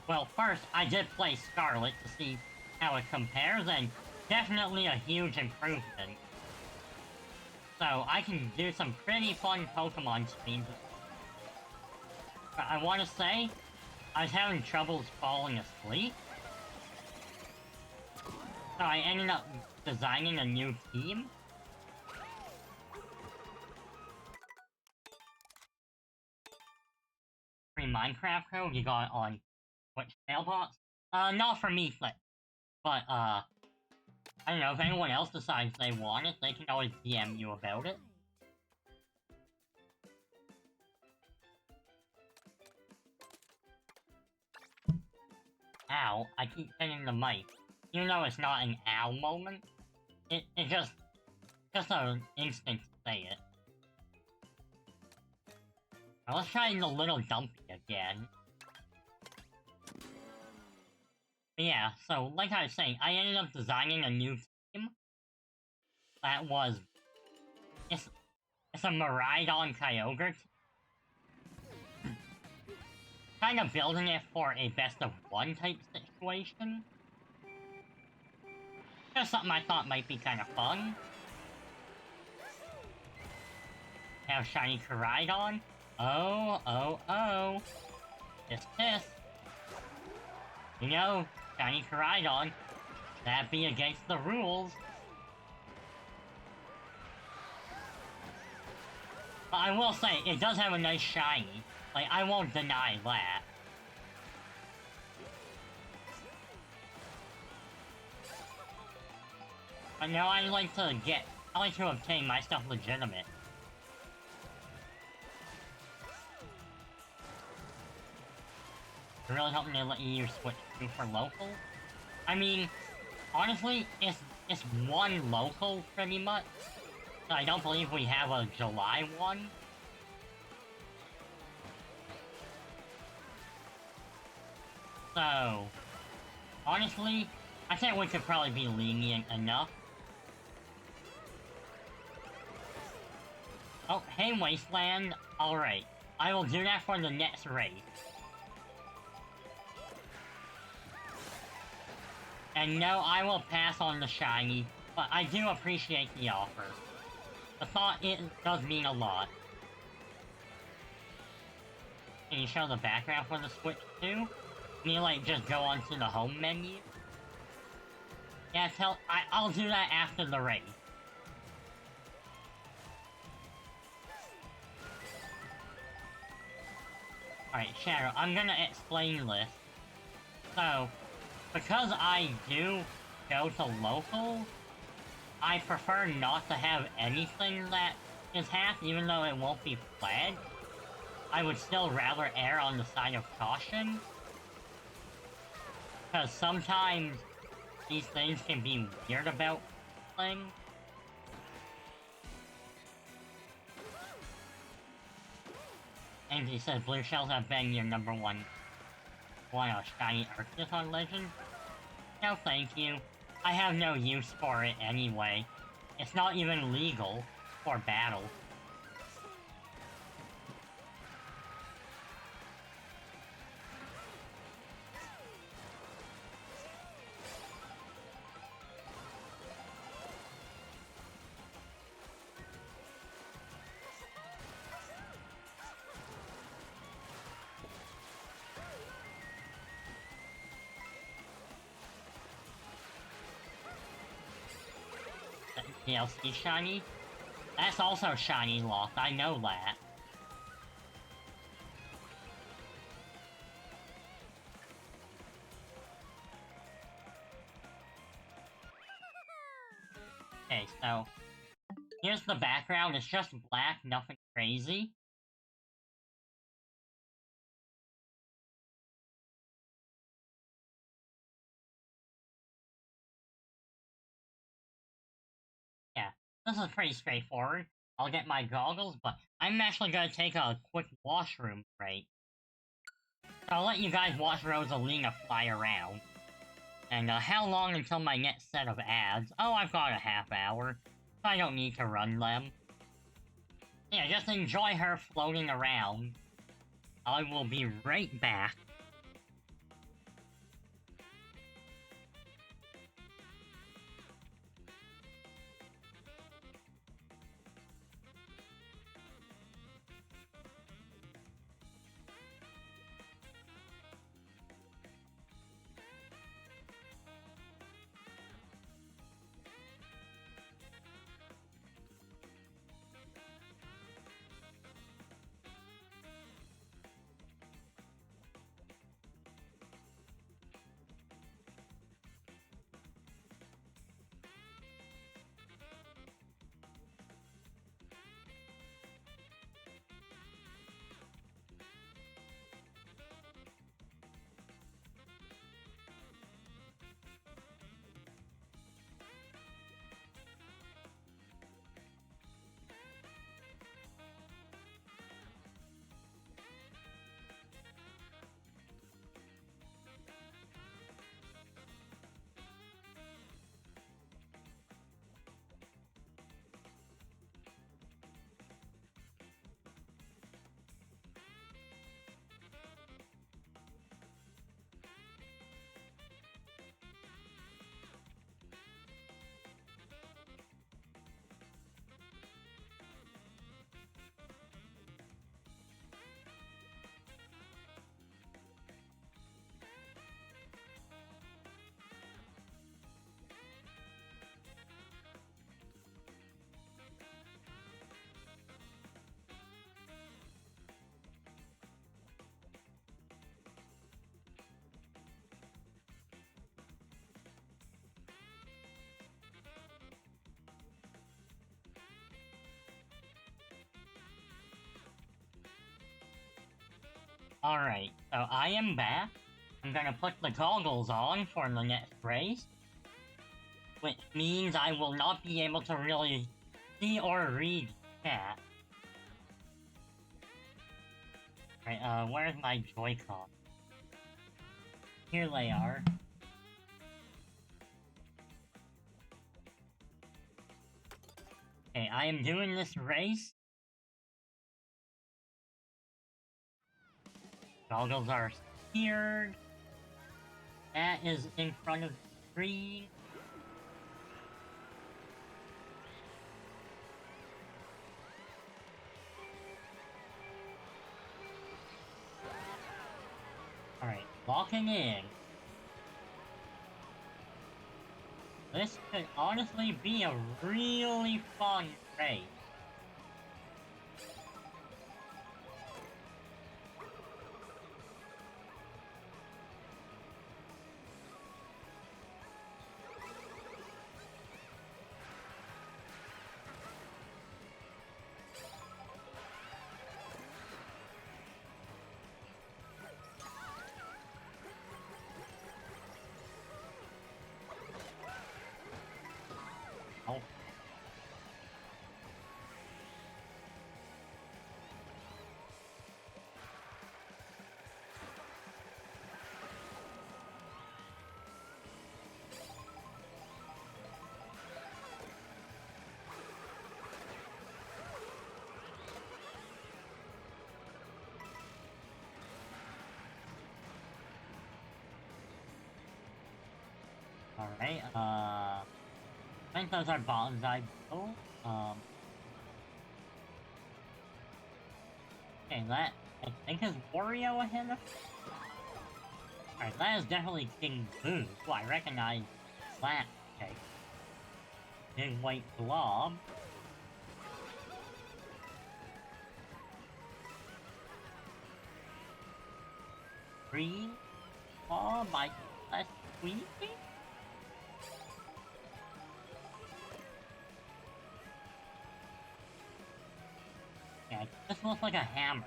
Well, first, I did play Scarlet to see how it compares, and definitely a huge improvement. So, I can do some pretty fun Pokemon streams. But I want to say, I was having troubles falling asleep. So I ended up designing a new team. Free Minecraft code you got on Twitch mailbox? Not for me, but, I don't know, if anyone else decides they want it, they can always DM you about it. Ow, I keep hitting the mic. You know it's not an ow moment. It's just an instinct to say it. Now let's try the little dumpy again. But yeah, so like I was saying, I ended up designing a new team. that was... It's a Miraidon Kyogre. Kind of building it for a best of one type situation. Just something I thought might be kind of fun. Have shiny Koraidon. Oh. Kiss. You know, shiny Koraidon. That'd be against the rules. But I will say, it does have a nice shiny. Like, I won't deny that. But no, I like to obtain my stuff legitimate. You're really hoping they let you switch to for local? I mean, honestly, it's one local, pretty much. So I don't believe we have a July one. So, honestly, I think we could probably be lenient enough. Oh, hey Wasteland. Alright, I will do that for the next race. And no, I will pass on the shiny, but I do appreciate the offer. The thought, it does mean a lot. Can you show the background for the Switch too? Can you, like, just go onto the home menu? Yeah, I'll do that after the race. Alright, Shadow, I'm gonna explain this. So, because I do go to local, I prefer not to have anything that is hacked, even though it won't be flagged. I would still rather err on the side of caution. Because sometimes these things can be weird about things. And he says blue shells have been your number one shiny Arceus on Legend. No thank you. I have no use for it anyway. It's not even legal for battle. DLC shiny? That's also shiny locked, I know that. Okay, so here's the background, it's just black, nothing crazy. Yeah, this is pretty straightforward. I'll get my goggles, but I'm actually gonna take a quick washroom break. So I'll let you guys watch Rosalina fly around. And how long until my next set of ads? Oh, I've got a half hour. So I don't need to run them. Yeah, just enjoy her floating around. I will be right back. Alright, so I am back. I'm gonna put the goggles on for the next race, which means I will not be able to really see or read chat. Right, where's my Joy-Con? Here they are. Okay, I am doing this race. Goggles are secured. That is in front of the screen. Alright, locking in. This could honestly be a really fun race. Oh. Alright, I think those are bombs I built. Okay, that, I think is Wario ahead of... Alright, that is definitely King Boo. Oh, I recognize that. Okay. Big white blob. Green blob, I guess squeaky? Yeah, this looks like a hammer.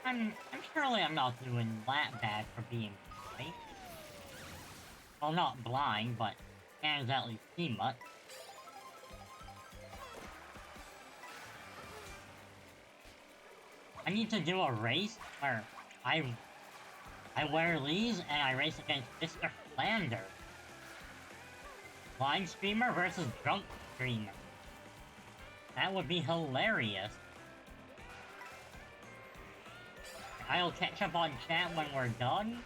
I'm surely I'm not doing that bad for being blind. Well, not blind, but can't at least see much. I need to do a race where I wear these and I race against Mr. Flander. Blind streamer versus drunk streamer. That would be hilarious. I'll catch up on chat when we're done.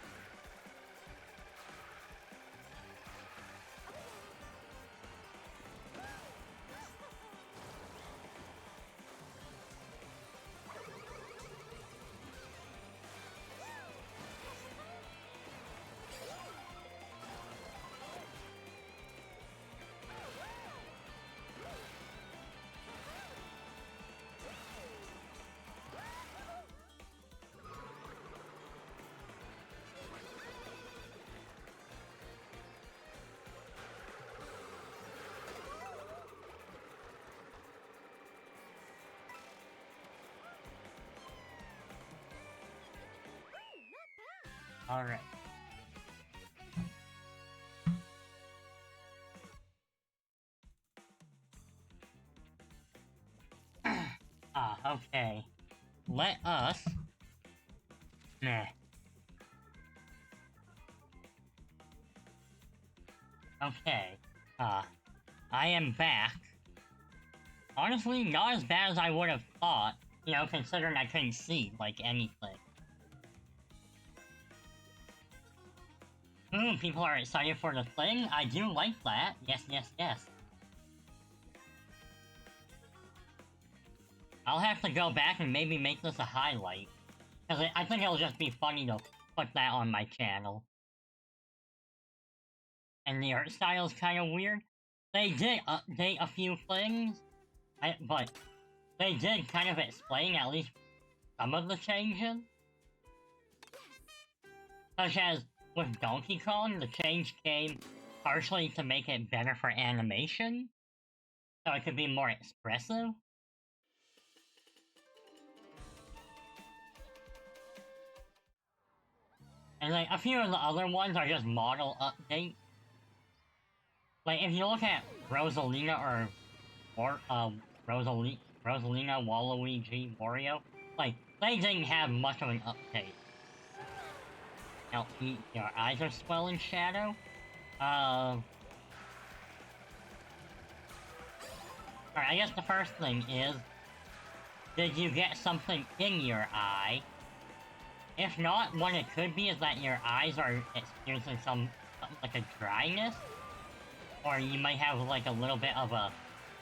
Alright. Okay. Let us... Meh. Okay. I am back. Honestly, not as bad as I would have thought, you know, considering I couldn't see, like, anything. People are excited for the thing. I do like that. Yes, yes, yes. I'll have to go back and maybe make this a highlight. Because I think it'll just be funny to put that on my channel. And the art style is kind of weird. They did update a few things. But they did kind of explain at least some of the changes. Such as, with Donkey Kong, the change came partially to make it better for animation, so it could be more expressive. And like, a few of the other ones are just model updates. Like, if you look at Rosalina Rosalina, Waluigi, Wario, like, they didn't have much of an update. Now, your eyes are swelling, Shadow. Alright, I guess the first thing is, did you get something in your eye? If not, what it could be is that your eyes are experiencing something like a dryness. Or you might have like a little bit of a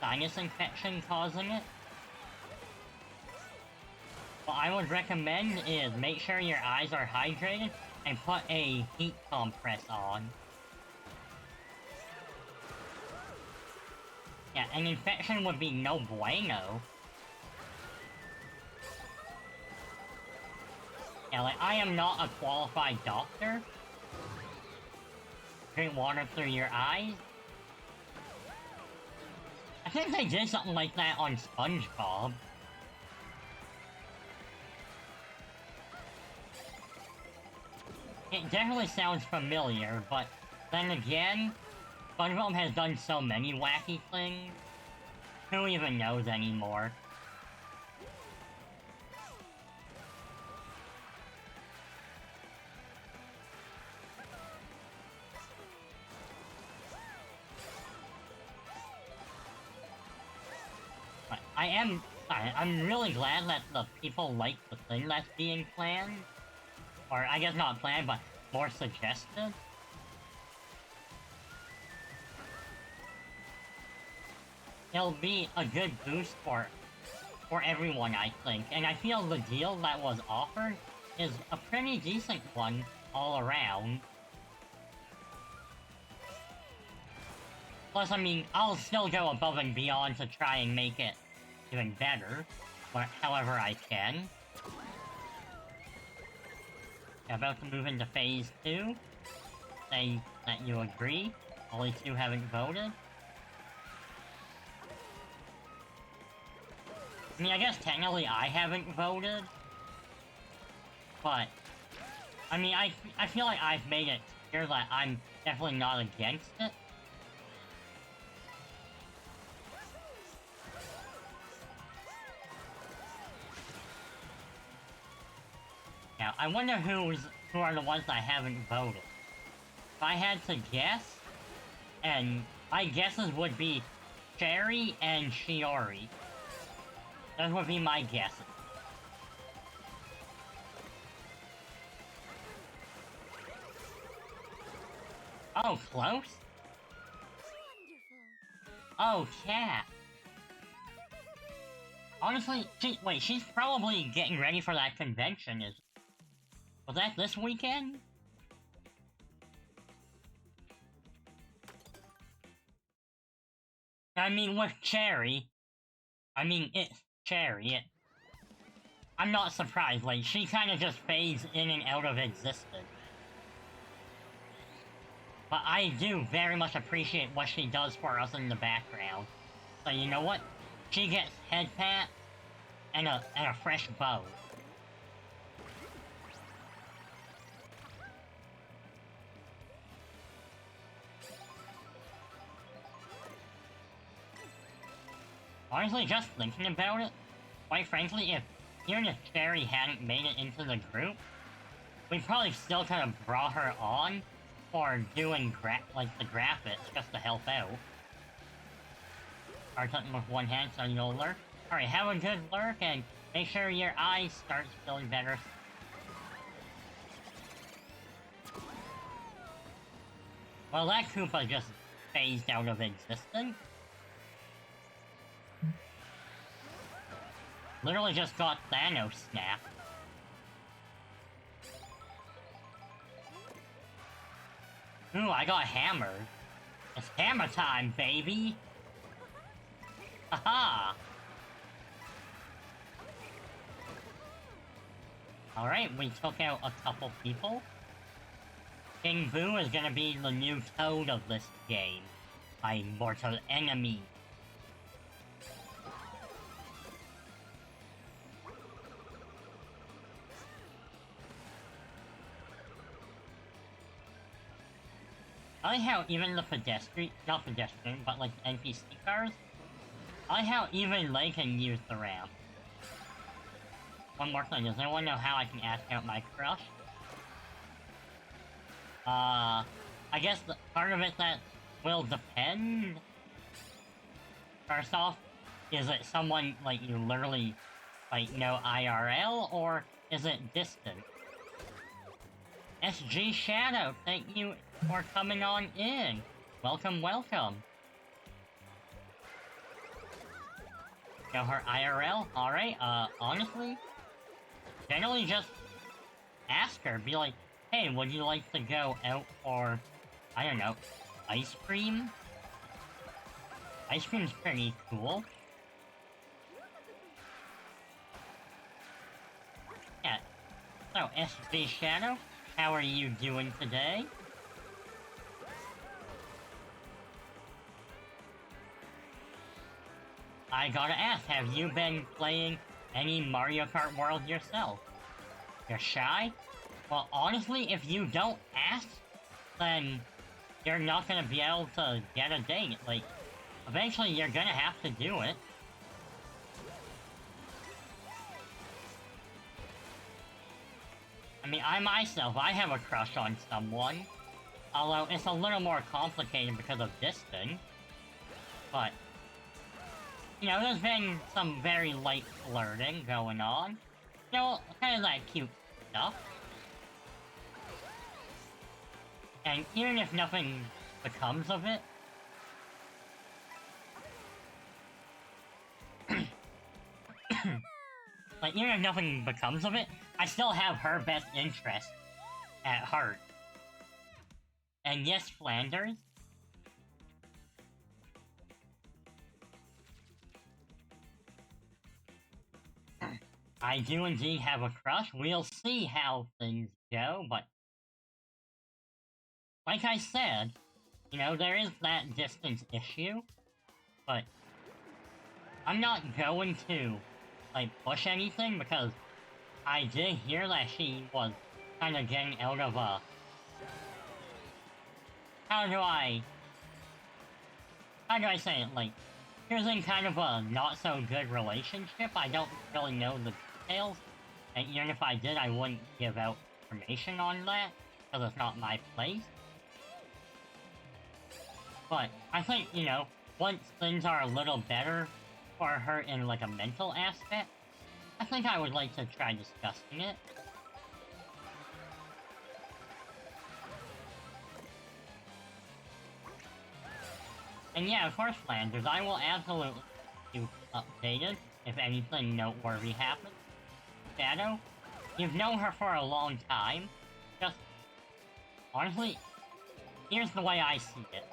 sinus infection causing it. What I would recommend is make sure your eyes are hydrated and put a heat compress on. Yeah, an infection would be no bueno. Yeah, like, I am not a qualified doctor. Drink water through your eyes. I think they did something like that on SpongeBob. It definitely sounds familiar, but then again, SpongeBob has done so many wacky things. Who even knows anymore? But I'm really glad that the people like the thing that's being planned. Or, I guess not planned, but more suggested. It'll be a good boost for everyone, I think. And I feel the deal that was offered is a pretty decent one all around. Plus, I mean, I'll still go above and beyond to try and make it even better, however I can. About to move into Phase 2. Say that you agree. Only 2 haven't voted. I mean, I guess technically I haven't voted. But, I mean, I feel like I've made it clear that I'm definitely not against it. Now, I wonder who are the ones that haven't voted. If I had to guess, and my guesses would be Cherry and Shiori. Those would be my guesses. Oh, close? Wonderful. Oh, Cat. Honestly, she's probably getting ready for that convention, was that this weekend? I mean, with Cherry, it's Cherry, I'm not surprised, like, she kind of just fades in and out of existence. But I do very much appreciate what she does for us in the background. So you know what? She gets head pat and a fresh bow. Honestly, just thinking about it, quite frankly, even if Cherry hadn't made it into the group, we probably still could have brought her on for doing the graphics just to help out. Start something with one hand so you'll lurk. Alright, have a good lurk and make sure your eyes start feeling better. Well, that Koopa just phased out of existence. Literally just got Thanos snapped. Ooh, I got hammered. It's hammer time, baby! Haha! Alright, we took out a couple people. King Boo is gonna be the new Toad of this game. My mortal enemy. I like how even the not pedestrian, but like NPC cars, I like how even they can use the ramp. One more thing, does anyone know how I can ask out my crush? I guess the part of it that will depend. First off, is it someone, like, you literally, like, know IRL, or is it distant? SG Shadow, thank you for coming on in. Welcome, welcome. Know her IRL? Alright, honestly, generally just ask her, be like, hey, would you like to go out for, I don't know, ice cream? Ice cream's pretty cool. Yeah. So, SB Shadow, how are you doing today? I gotta ask, have you been playing any Mario Kart World yourself? You're shy? Well, honestly, if you don't ask, then you're not gonna be able to get a date. Like, eventually you're gonna have to do it. I mean, I myself, I have a crush on someone. Although, it's a little more complicated because of distance. But, you know, there's been some very light flirting going on. You know, kind of that cute stuff. And even if nothing becomes of it... like, even if nothing becomes of it, I still have her best interest at heart. And yes, Flanders. I do indeed have a crush. We'll see how things go, but... like I said, you know, there is that distance issue, but... I'm not going to, like, push anything, because I did hear that she was kind of getting out of a... How do I say it? Like, she was in kind of a not-so-good relationship. I don't really know the details, and even if I did, I wouldn't give out information on that, because it's not my place. But I think, you know, once things are a little better for her in, like, a mental aspect, I think I would like to try discussing it. And yeah, of course, Flanders, I will absolutely keep you updated if anything noteworthy happens. Shadow, you've known her for a long time. Just, honestly, here's the way I see it.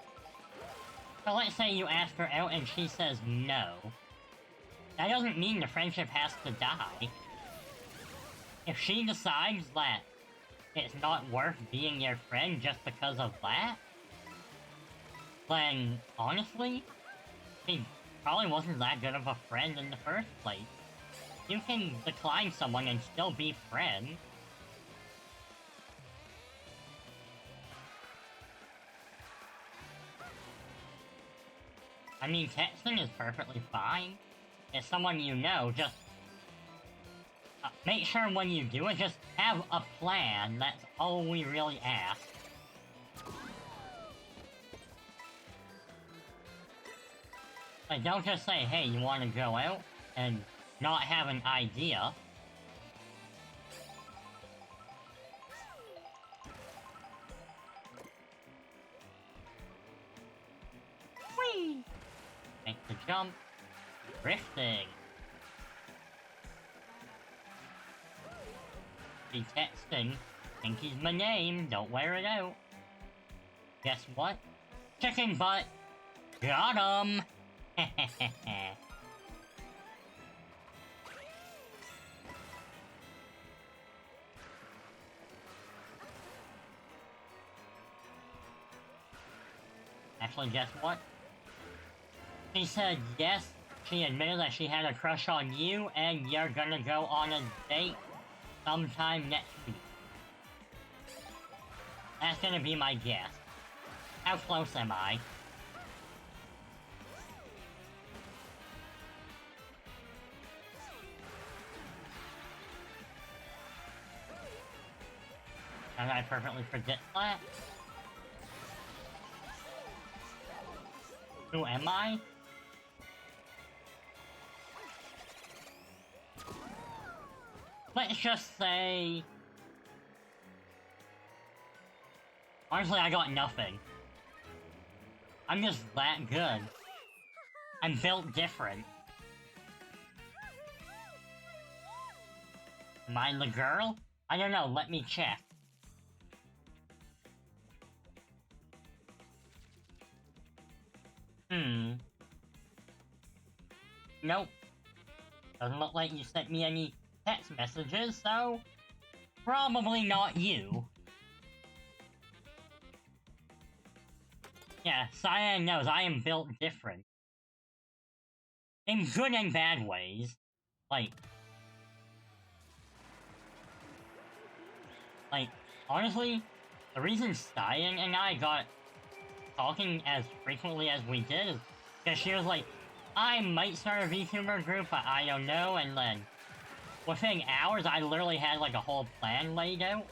So let's say you ask her out and she says no. That doesn't mean the friendship has to die. If she decides that it's not worth being your friend just because of that, then, honestly, she probably wasn't that good of a friend in the first place. You can decline someone and still be friends. I mean, texting is perfectly fine. If someone you know, just... make sure when you do it, just have a plan. That's all we really ask. Like, don't just say, hey, you want to go out, and not have an idea. Whee! Make the jump. Drifting. Be texting. Think he's my name, don't wear it out. Guess what? Chicken butt! Got him! Actually, guess what? She said yes, she admitted that she had a crush on you, and you're gonna go on a date sometime next week. That's gonna be my guess. How close am I? And I perfectly predict that? Who am I? Let's just say... Honestly, I got nothing. I'm just that good. I'm built different. Am I the girl? I don't know, let me check. Nope. Doesn't look like you sent me any text messages, so... Probably not you. Yeah, Cyan knows I am built different. In good and bad ways. Like, honestly, the reason Cyan and I got talking as frequently as we did is because she was like, I might start a VTuber group, but I don't know, and then within hours, I literally had like a whole plan laid out,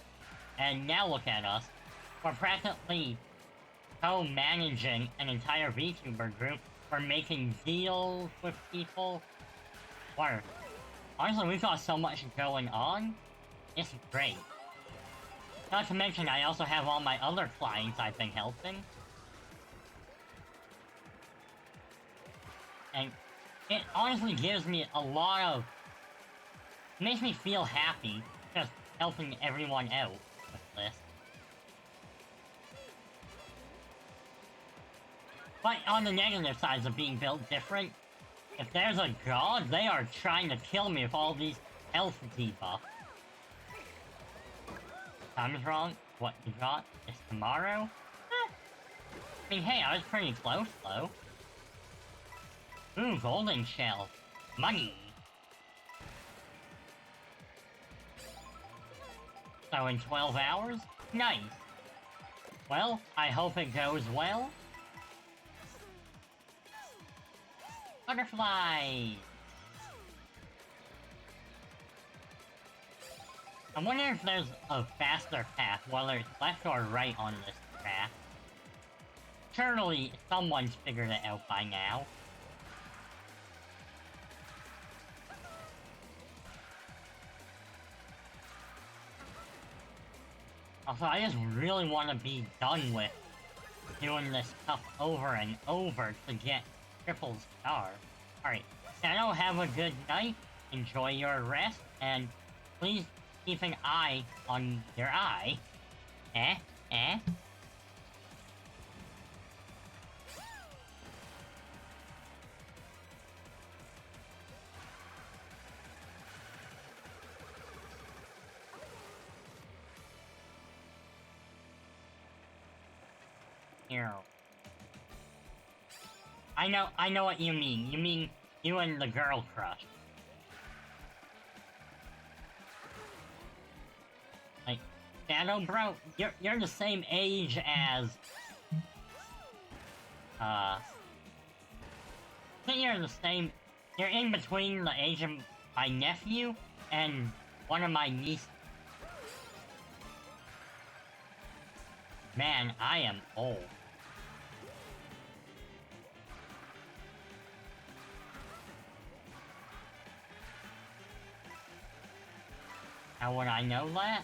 and now look at us. We're practically co-managing an entire VTuber group. We're making deals with people. Honestly, we've got so much going on. It's great. Not to mention, I also have all my other clients I've been helping. And it honestly gives me a lot of... It makes me feel happy just helping everyone out with this. But on the negative sides of being built different, if there's a god, they are trying to kill me with all these health debuffs. Time is wrong. What you got? It's tomorrow? I mean, hey, I was pretty close, though. Ooh, golden shell. Money! So in 12 hours? Nice. Well, I hope it goes well. Butterflies! I wonder if there's a faster path, whether it's left or right on this path. Surely, someone's figured it out by now. Also, I just really want to be done with doing this stuff over and over to get triple star. Alright, Shadow, have a good night, enjoy your rest, and please keep an eye on your eye. Here. I know what you mean. You mean you and the girl crush. Like, Shadow, bro, you're the same age as... I think you're the same... You're in between the age of my nephew and one of my nieces. Man, I am old. How would I know that?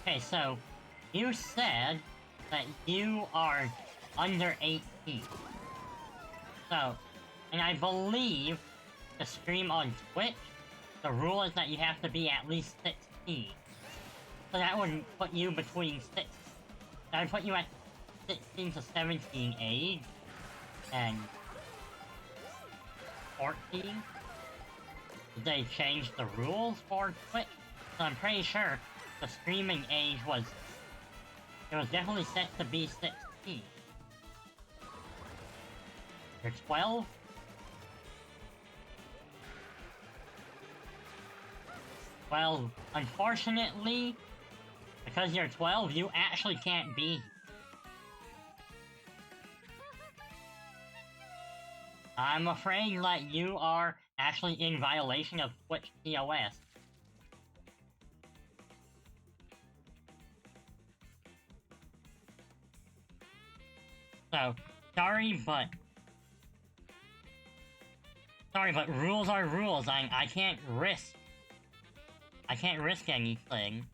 Okay, so, you said that you are under 18. So, and I believe to stream on Twitch, the rule is that you have to be at least 16. So that would put you between that would put you at 16 to 17 age, and 14, they changed the rules for Twitch. So I'm pretty sure the streaming age was... It was definitely set to be 16. You're 12? Well, unfortunately, because you're 12, you actually can't be. I'm afraid that you are actually in violation of Twitch TOS. So, sorry, but rules are rules. I can't risk anything.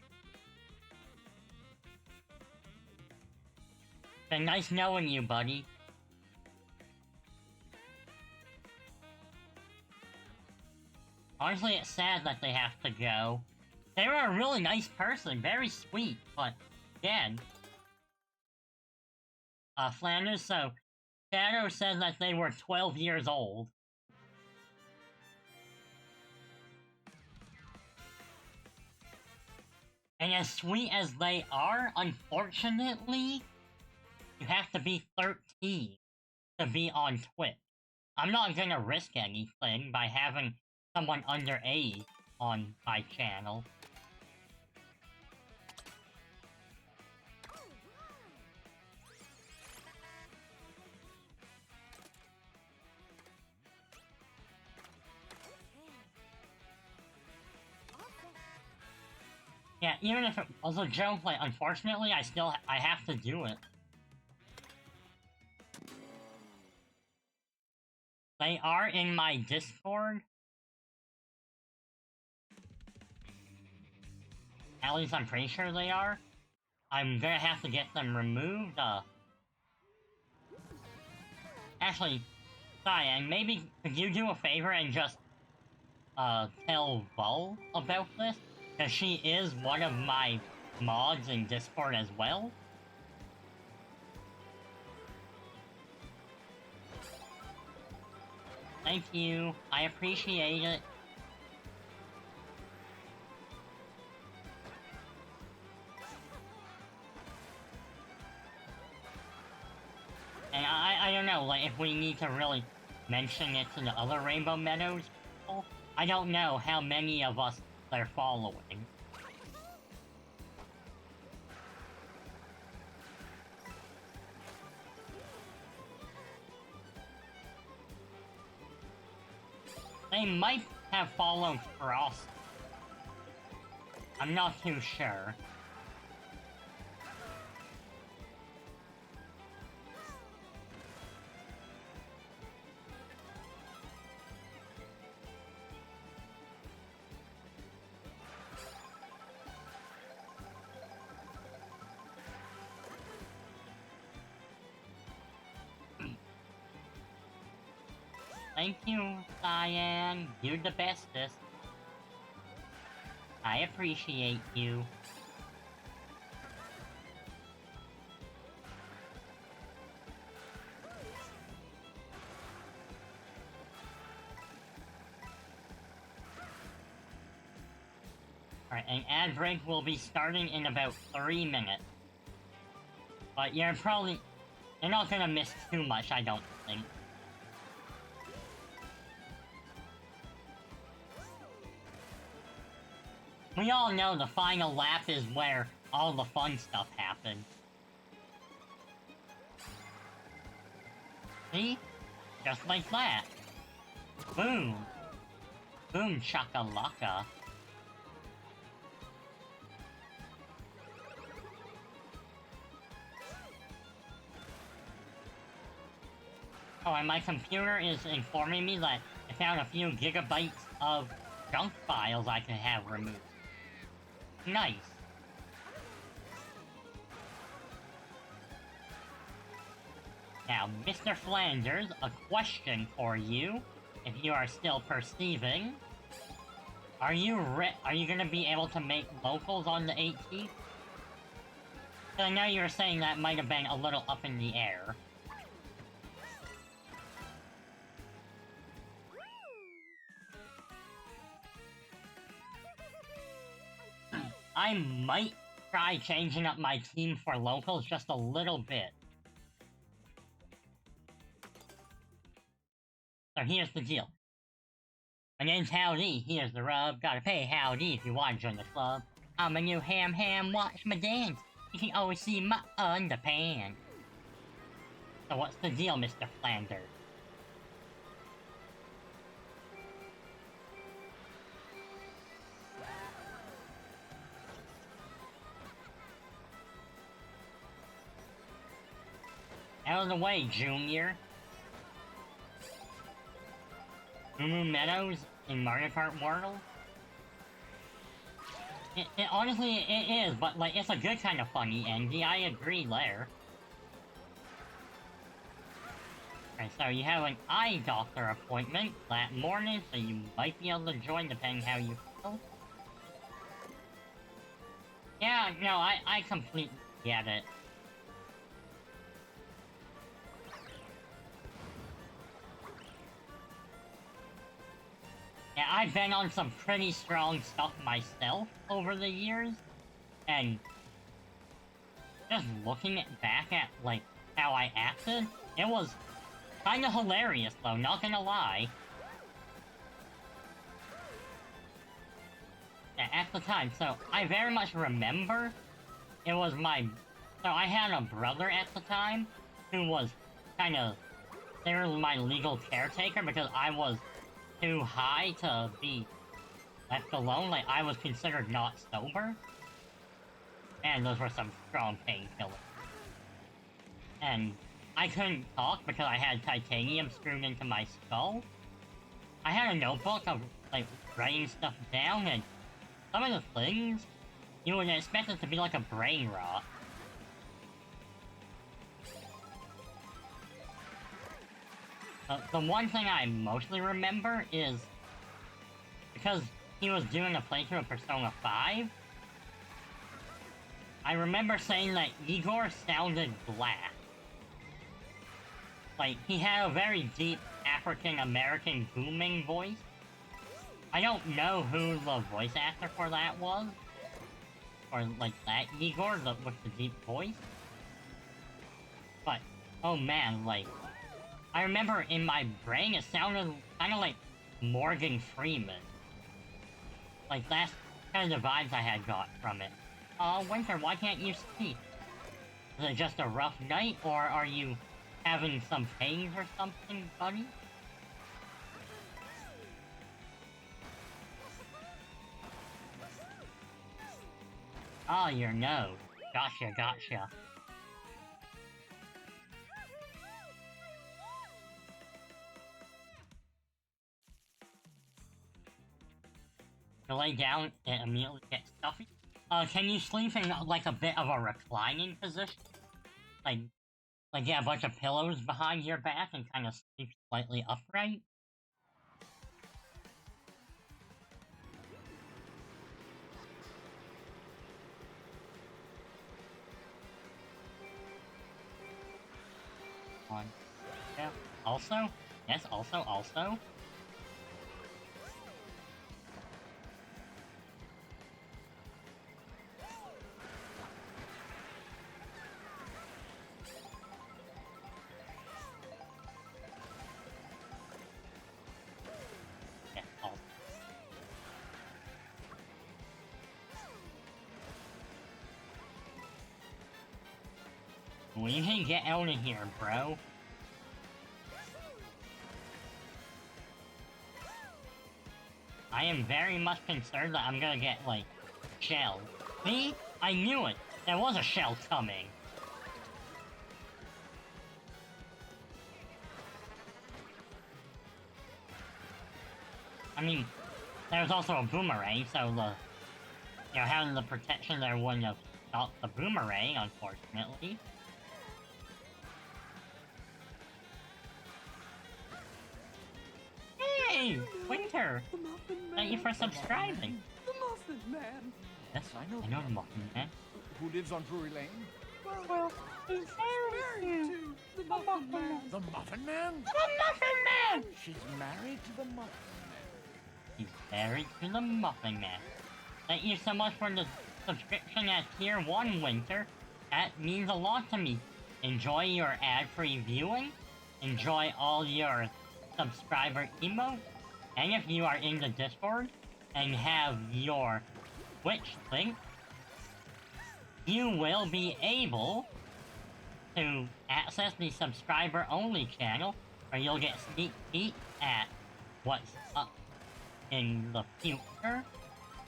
Been nice knowing you, buddy. Honestly, it's sad that they have to go. They were a really nice person, very sweet, but again. Flanders, so Shadow said that they were 12 years old. And as sweet as they are, unfortunately, you have to be 13 to be on Twitch. I'm not gonna risk anything by having someone underage on my channel. Yeah, even if it was a joke, like, unfortunately, I have to do it. They are in my Discord. At least I'm pretty sure they are. I'm gonna have to get them removed, Actually, Cyan, maybe could you do a favor and just, tell Vol about this? Because she is one of my mods in Discord as well. Thank you. I appreciate it. And I don't know, like, if we need to really mention it to the other Rainbow Meadows people. I don't know how many of us they're following. They might have followed Frost. I'm not too sure. Thank you, Cyan. You're the bestest. I appreciate you. Alright, and ad break will be starting in about 3 minutes. But you're not gonna miss too much, I don't think. We all know the final lap is where all the fun stuff happens. See? Just like that. Boom. Boom shakalaka. Oh, and my computer is informing me that I found a few gigabytes of junk files I can have removed. Nice. Now, Mr. Flanders, a question for you, if you are still perceiving. Are you gonna be able to make locals on the 18th? I know you were saying that might have been a little up in the air. I might try changing up my team for locals just a little bit. So here's the deal. My name's Howdy, here's the rub. Gotta pay howdy if you want to join the club. I'm a new ham, watch my dance. You can always see my underpants. So what's the deal, Mr. Flanders? Out of the way, Junior. Moo Meadows in Mario Kart World? Honestly, it is, but like, it's a good kind of funny, Andy. I agree there. Okay, so you have an eye doctor appointment that morning, so you might be able to join depending how you feel. Yeah, no, I completely get it. Yeah, I've been on some pretty strong stuff myself over the years, and just looking back at, like, how I acted, it was kinda hilarious, though, not gonna lie. Yeah, at the time, so I very much remember it was so I had a brother at the time who was kinda, they were my legal caretaker because I was too high to be left alone. Like, I was considered not sober. And those were some strong painkillers. And I couldn't talk because I had titanium screwed into my skull. I had a notebook of, like, writing stuff down, and some of the things, you would expect it to be like a brain rot. The one thing I mostly remember is because he was doing a playthrough of Persona 5, I remember saying that Igor sounded black. Like, he had a very deep African-American booming voice. I don't know who the voice actor for that was. Or, like, that Igor with the deep voice. But, oh man, like, I remember in my brain it sounded kind of like Morgan Freeman. Like, that's kind of the vibes I had got from it. Winter, why can't you speak? Is it just a rough night, or are you having some pains or something, buddy? Oh, your nose. Gotcha. You lay down and immediately get stuffy. Can you sleep in, like, a bit of a reclining position? Like get a bunch of pillows behind your back and kind of sleep slightly upright? One. Yeah. Also? Yes, also. We can get out of here, bro. I am very much concerned that I'm gonna get, like, shelled. See? I knew it! There was a shell coming. I mean, there was also a boomerang, so having the protection there wouldn't have stopped the boomerang, unfortunately. Hey, Winter! Thank you for subscribing. The Muffin Man. Yes, I know the Muffin Man. Who lives on Drury Lane? Well, he's married to the Muffin Man. The Muffin Man? The Muffin Man! She's married to the Muffin Man. He's married to the Muffin Man. Thank you so much for the subscription at Tier 1 Winter. That means a lot to me. Enjoy your ad-free viewing, enjoy all your subscriber emotes, and if you are in the Discord and have your Twitch link, you will be able to access the subscriber-only channel, where you'll get sneak peek at what's up in the future.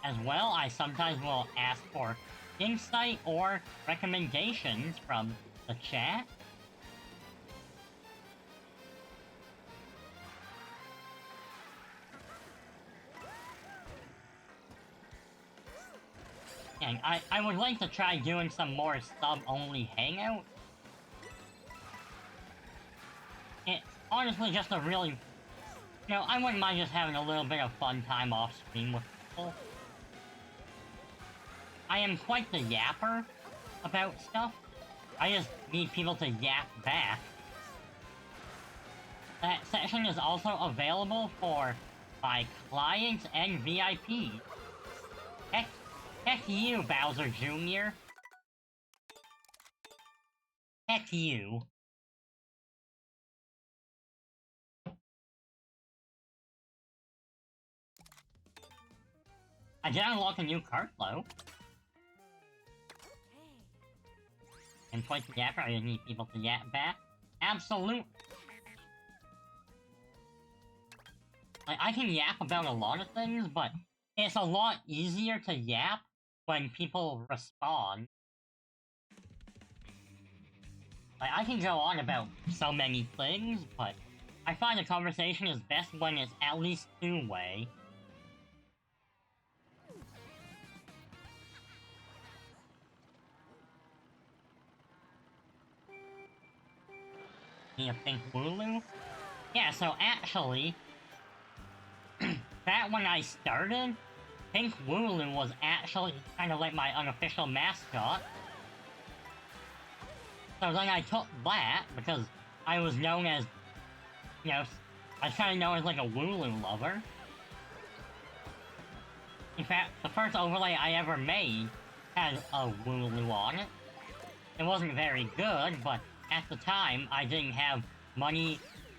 As well, I sometimes will ask for insight or recommendations from the chat. And I would like to try doing some more sub-only hangouts. It's honestly just a really... You know, I wouldn't mind just having a little bit of fun time off screen with people. I am quite the yapper about stuff. I just need people to yap back. That section is also available for my clients and VIPs. Heck you, Bowser Jr. Heck you. I did unlock a new cart, though. And quite the yapper, I just need people to yap back. Absolute. Like, I can yap about a lot of things, but it's a lot easier to yap when people respond. Like, I can go on about so many things, but I find a conversation is best when it's at least two-way. A pink Wooloo? Yeah, so actually, back when I started, Pink Wooloo was actually kind of like my unofficial mascot. So then I took that, because I was known as, you know, I was kind of known as like a Wooloo lover. In fact, the first overlay I ever made had a Wooloo on it. It wasn't very good, but at the time, I didn't have money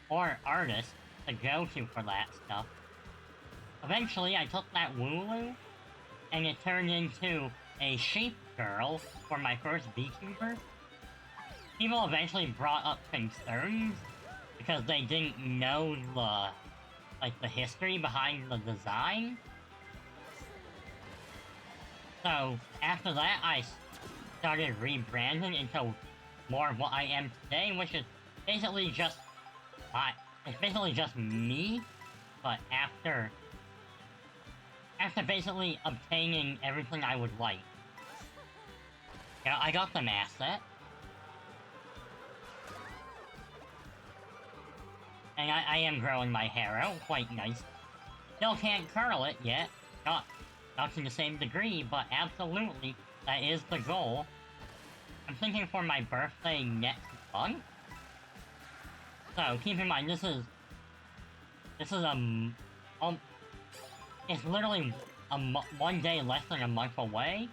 or artists to go to for that stuff. Eventually, I took that Wooloo, and it turned into a sheep girl for my first VTuber. People eventually brought up concerns, because they didn't know the history behind the design. So, after that, I started rebranding into more of what I am today, which is basically just it's basically just me, but after basically obtaining everything I would like. Yeah, I got the asset. And I am growing my hair out quite nice. Still can't curl it yet, not to the same degree, but absolutely, that is the goal. I'm thinking for my birthday next month. So, keep in mind, this is it's literally 1 day less than a month away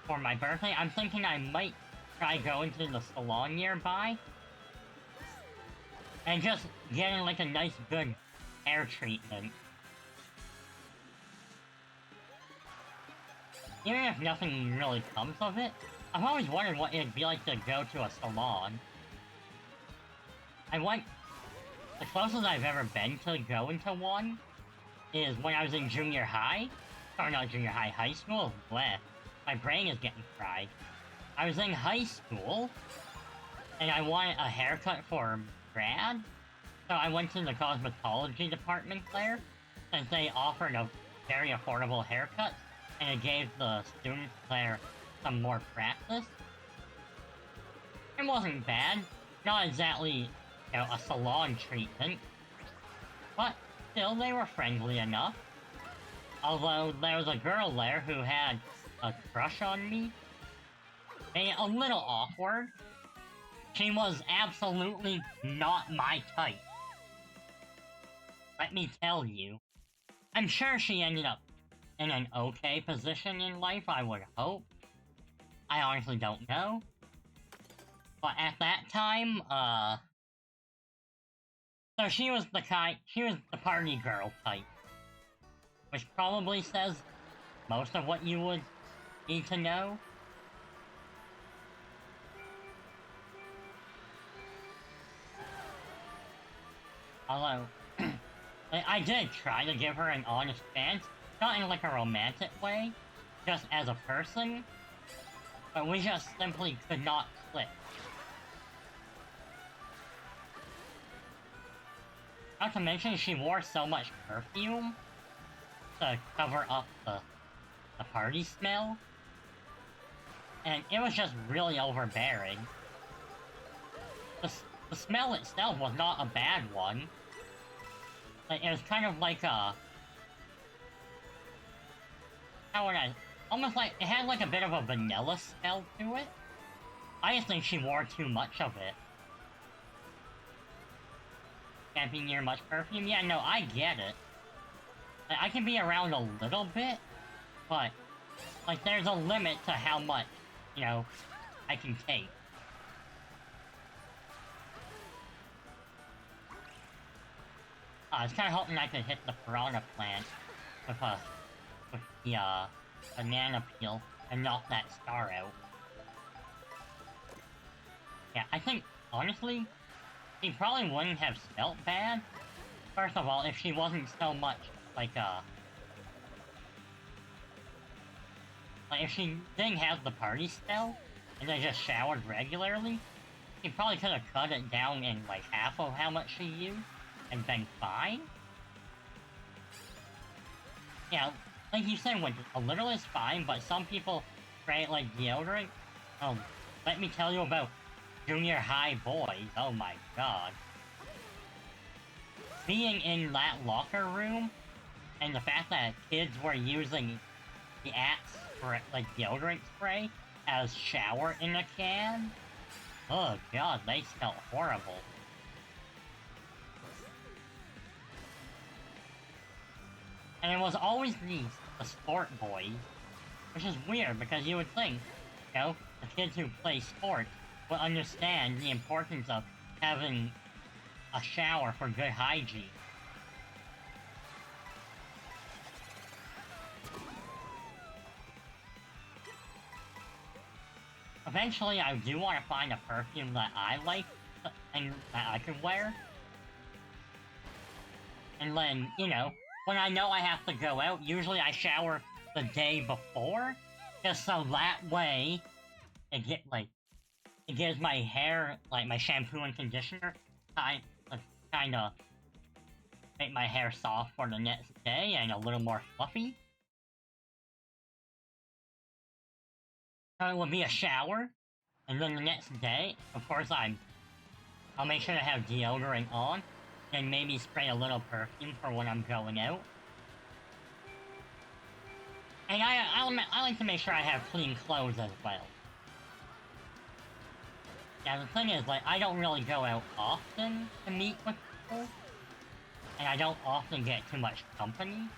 for my birthday. I'm thinking I might try going to the salon nearby and just getting like a nice good hair treatment. Even if nothing really comes of it, I've always wondered what it'd be like to go to a salon. The closest I've ever been to going to one is when I was in junior high. Or not junior high, high school? Bleh. My brain is getting fried. I was in high school, and I wanted a haircut for grad, so I went to the cosmetology department there, since they offered a very affordable haircut, and it gave the students there some more practice. It wasn't bad. Not exactly, you know, a salon treatment. But still, they were friendly enough. Although, there was a girl there who had a crush on me. Made it a little awkward. She was absolutely not my type. Let me tell you. I'm sure she ended up in an okay position in life, I would hope. I honestly don't know. But at that time, so she was the party girl type. Which probably says most of what you would need to know. Although, I did try to give her an honest chance, not in like a romantic way, just as a person, but we just simply could not click. Not to mention, she wore so much perfume to cover up the party smell, and it was just really overbearing. The smell itself was not a bad one. Like, it was kind of like a... How would I... Almost like... It had like a bit of a vanilla smell to it. I just think she wore too much of it. Can't be near much perfume? Yeah, no, I get it. Like, I can be around a little bit, but... Like, there's a limit to how much, you know, I can take. I was kind of hoping I could hit the piranha plant with the banana peel and knock that star out. Yeah, I think, honestly, she probably wouldn't have smelt bad. First of all, if she wasn't so much, like, if she didn't have the party smell, and they just showered regularly, she probably could have cut it down in, like, half of how much she used, and been fine. Yeah, like you said, when a little is fine, but some people spray it like deodorant. Oh, let me tell you about junior high boys. Oh my god. Being in that locker room, and the fact that kids were using the Axe for, like, deodorant spray as shower in a can. Oh god, they smelled horrible. And it was always the sport boys, which is weird because you would think, you know, the kids who play sports would understand the importance of having a shower for good hygiene. Eventually, I do want to find a perfume that I like and that I can wear. And then, you know, when I know I have to go out, usually I shower the day before, just so that way it gives my hair, like my shampoo and conditioner, kind of make my hair soft for the next day and a little more fluffy. So it will be a shower, and then the next day, of course, I'll make sure to have deodorant on, and maybe spray a little perfume for when I'm going out. And I like to make sure I have clean clothes as well. Yeah, the thing is, like, I don't really go out often to meet with people, and I don't often get too much company.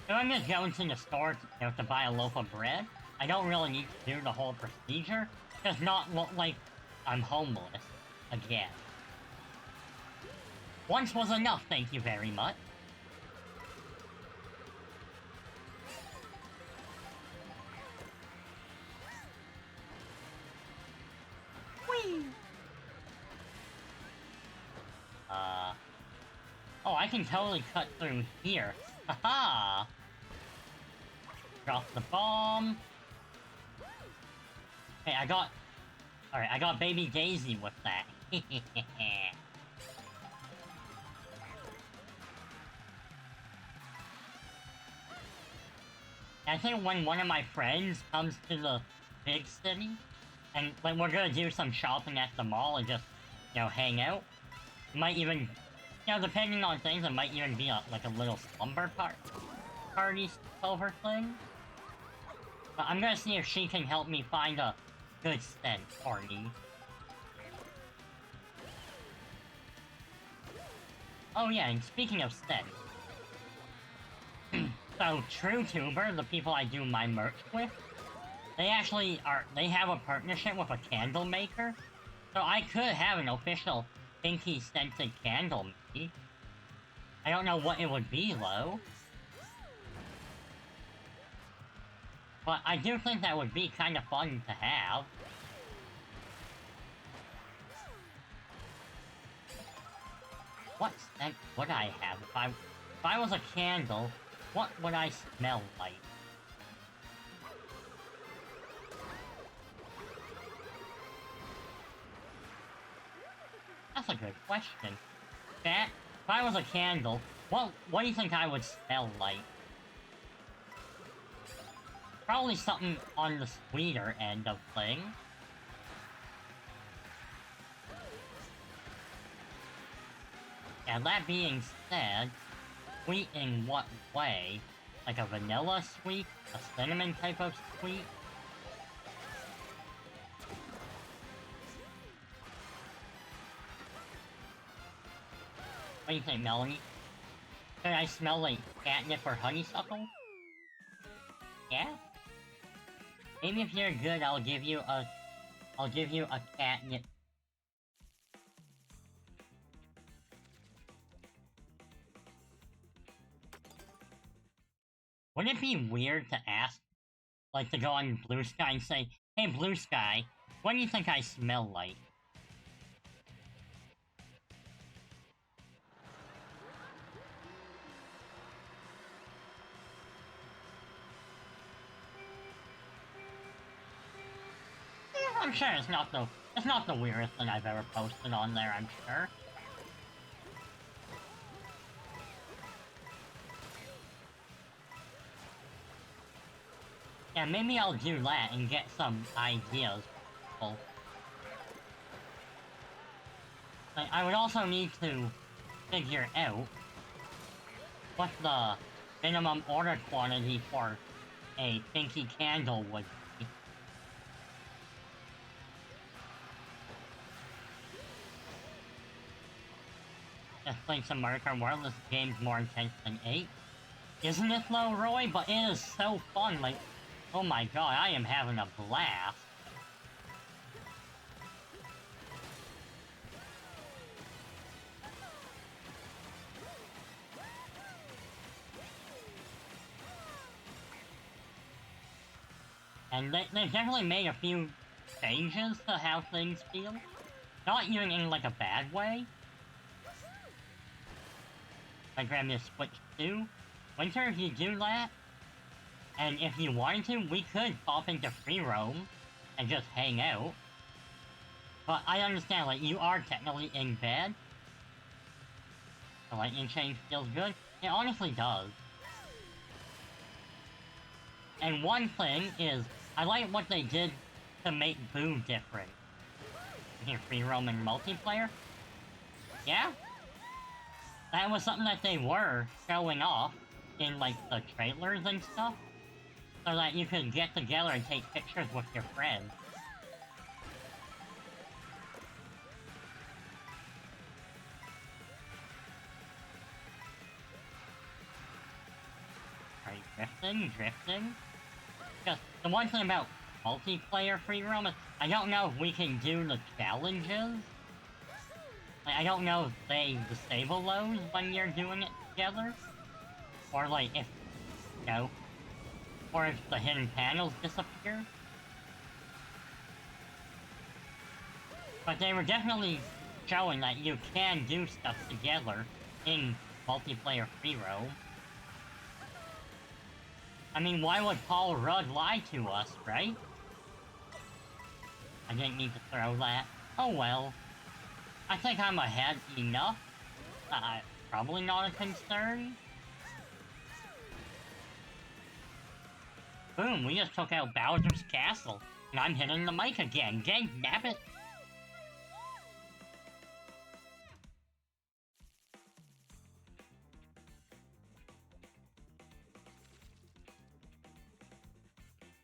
If I'm just going to the store, you know, to buy a loaf of bread, I don't really need to do the whole procedure, just not look like I'm homeless again. Once was enough, thank you very much. Whee! Oh, I can totally cut through here. Haha! Drop the bomb. Hey, Alright, I got Baby Daisy with that. I think when one of my friends comes to the big city, and when we're gonna do some shopping at the mall and just, you know, hang out, might even, you know, depending on things, it might even be like a little slumber party over thing. But I'm gonna see if she can help me find a good scent for me. Oh yeah, and speaking of scent, So, TrueTuber, the people I do my merch with, they have a partnership with a candle maker, so I could have an official pinky scented candle made. I don't know what it would be, though. But I do think that would be kind of fun to have. What scent would I have if I was a candle? What would I smell like? That's a good question. Chat, if I was a candle, what do you think I would smell like? Probably something on the sweeter end of things. And that being said, sweet in what way? Like a vanilla sweet? A cinnamon type of sweet? What do you think, Melanie? Should I smell like catnip or honeysuckle? Yeah? Maybe if you're good, I'll give you a catnip. Wouldn't it be weird to ask, like, to go on Blue Sky and say, "Hey, Blue Sky, what do you think I smell like?" Yeah, I'm sure it's not the weirdest thing I've ever posted on there, I'm sure. Yeah, maybe I'll do that and get some ideas. Like, I would also need to figure out what the minimum order quantity for a pinky candle would be. Just playing some Mario Kart World, this game's more intense than 8. Isn't it though, Roy? But it is so fun, like, oh my god, I am having a blast. And they definitely made a few changes to how things feel. Not even in, like, a bad way. I grab this Switch 2. Winter, if you do that, and if you wanted to, we could pop into free roam and just hang out. But I understand, like, you are technically in bed. The lightning change feels good. It honestly does. And one thing is, I like what they did to make Boo different. In free roam and multiplayer. Yeah? That was something that they were showing off in, like, the trailers and stuff. So that you could get together and take pictures with your friends. Are you drifting? Just, the one thing about multiplayer free roam is, I don't know if we can do the challenges. Like, I don't know if they disable those when you're doing it together. Or, like, if, you know, or if the hidden panels disappear. But they were definitely showing that you can do stuff together in multiplayer free roam. I mean, why would Paul Rudd lie to us, right? I didn't need to throw that. Oh well. I think I'm ahead enough. Probably not a concern. Boom, we just took out Bowser's Castle. And I'm hitting the mic again. Damn it.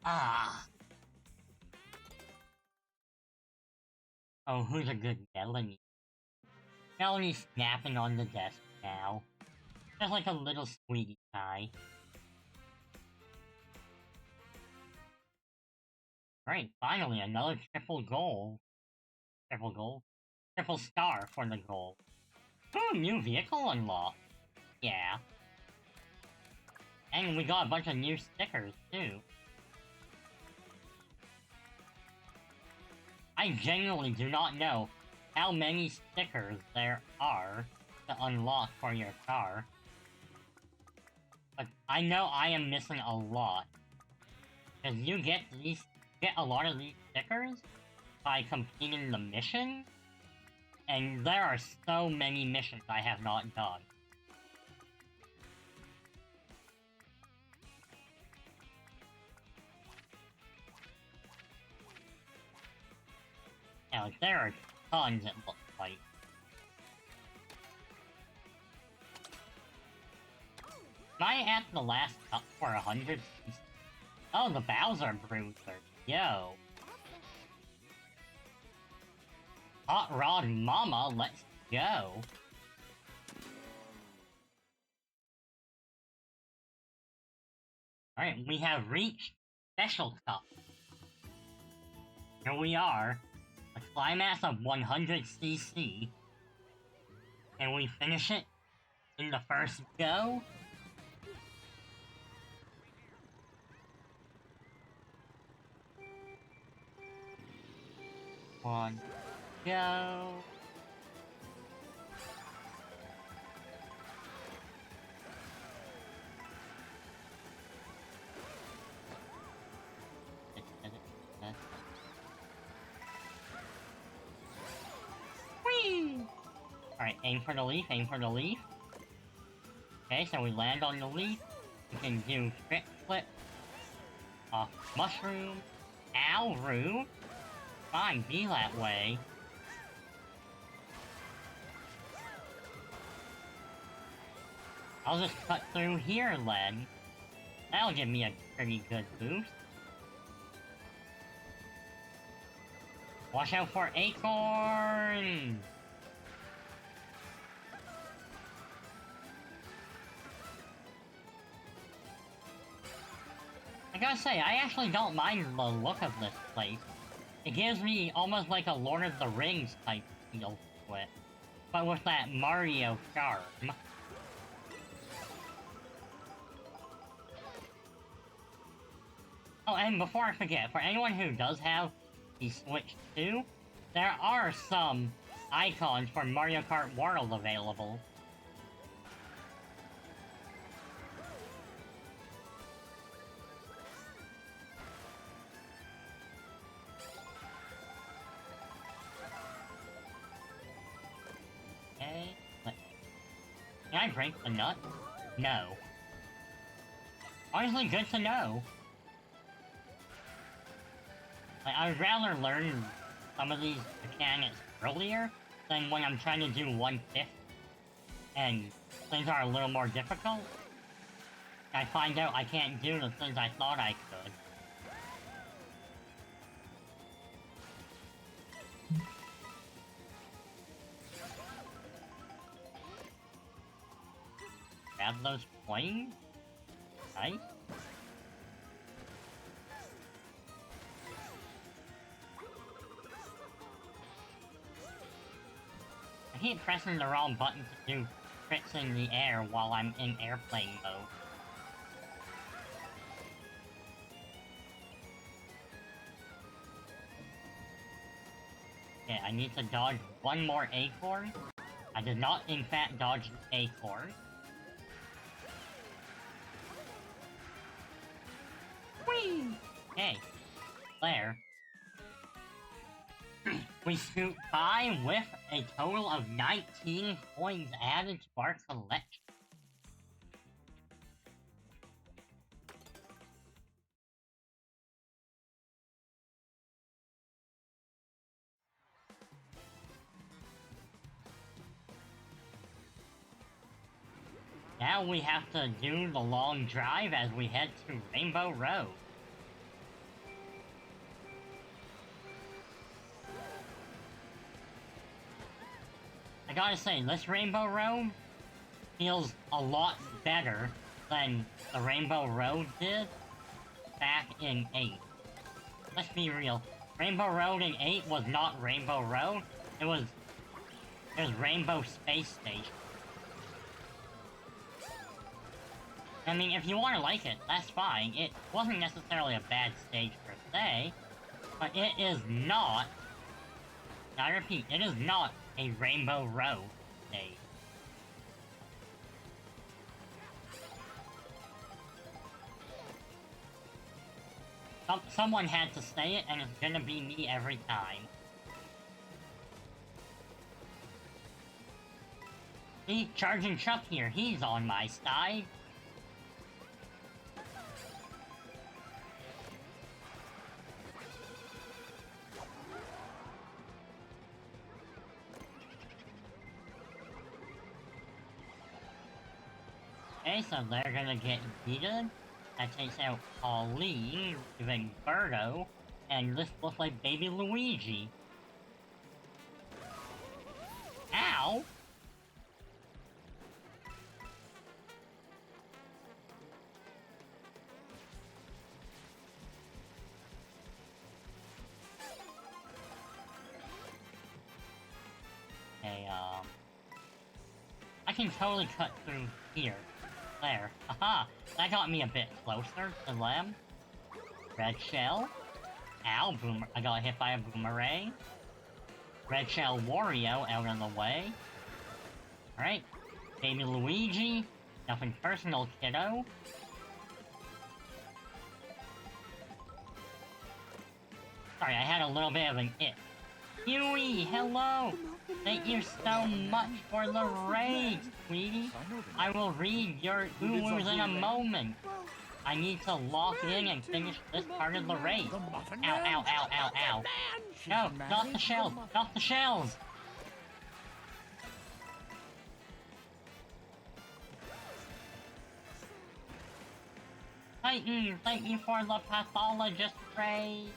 Ah. Oh, who's a good Melanie? Melanie's snapping on the desk now. Just like a little sweetie pie. Great, finally another triple goal. Triple goal? Triple star for the goal. Ooh, new vehicle unlocked. Yeah. And we got a bunch of new stickers, too. I genuinely do not know how many stickers there are to unlock for your car. But I know I am missing a lot. Because you get a lot of these stickers by completing the mission. And there are so many missions I have not done. Yeah, like, there are tons, it looks like. Am I at the last cup for 100? Oh, the Bowser Bruiser. Yo. Hot Rod Mama, let's go. Alright, we have reached Special Cup. Here we are. A climax of 100cc. And we finish it in the first go? One go. Whee! Alright, aim for the leaf, aim for the leaf. Okay, so we land on the leaf. We can do trick flip. Mushroom. Ow-roo. Fine, be that way. I'll just cut through here, then. That'll give me a pretty good boost. Watch out for acorns! I gotta say, I actually don't mind the look of this place. It gives me almost like a Lord of the Rings type feel to it, but with that Mario charm. Oh, and before I forget, for anyone who does have the Switch 2, there are some icons for Mario Kart World available. Okay, can I break the nut? No. Honestly, good to know. Like, I would rather learn some of these mechanics earlier than when I'm trying to do 1/5 and things are a little more difficult. I find out I can't do the things I thought I could. Grab those coins. Nice. I keep pressing the wrong button to do tricks in the air while I'm in airplane mode. Okay, I need to dodge one more acorn. I did not, in fact, dodge the acorn. Whee! Okay, there. We scoot by with a total of 19 coins added to our collection. Now we have to do the long drive as we head to Rainbow Road. I gotta say, this Rainbow Road feels a lot better than the Rainbow Road did back in 8. let's be real. Rainbow Road in 8 was not Rainbow Road. It was Rainbow Space Station. I mean, if you want to like it, that's fine. It wasn't necessarily a bad stage per se, but it is not, I repeat, it is not a Rainbow Road stage. Someone had to say it, and it's gonna be me every time. See, Charging Chuck here, he's on my side. Okay, so they're gonna get heated. That takes out Pauline, giving Birdo, and this looks like baby Luigi. Ow! Okay, I can totally cut through here. There. Aha! That got me a bit closer to them. Red shell. Ow, I got hit by a boomerang. Red shell Wario out of the way. Alright. Baby Luigi. Nothing personal, kiddo. Sorry, I had a little bit of an it. Huey, hello! Thank you so much for the raid, sweetie. I will read your oohs in a moment. I need to lock in and finish this part of the raid. Ow, ow, ow, ow, ow. No, not the shells, not the shells! Titan, thank you for the pathologist raid.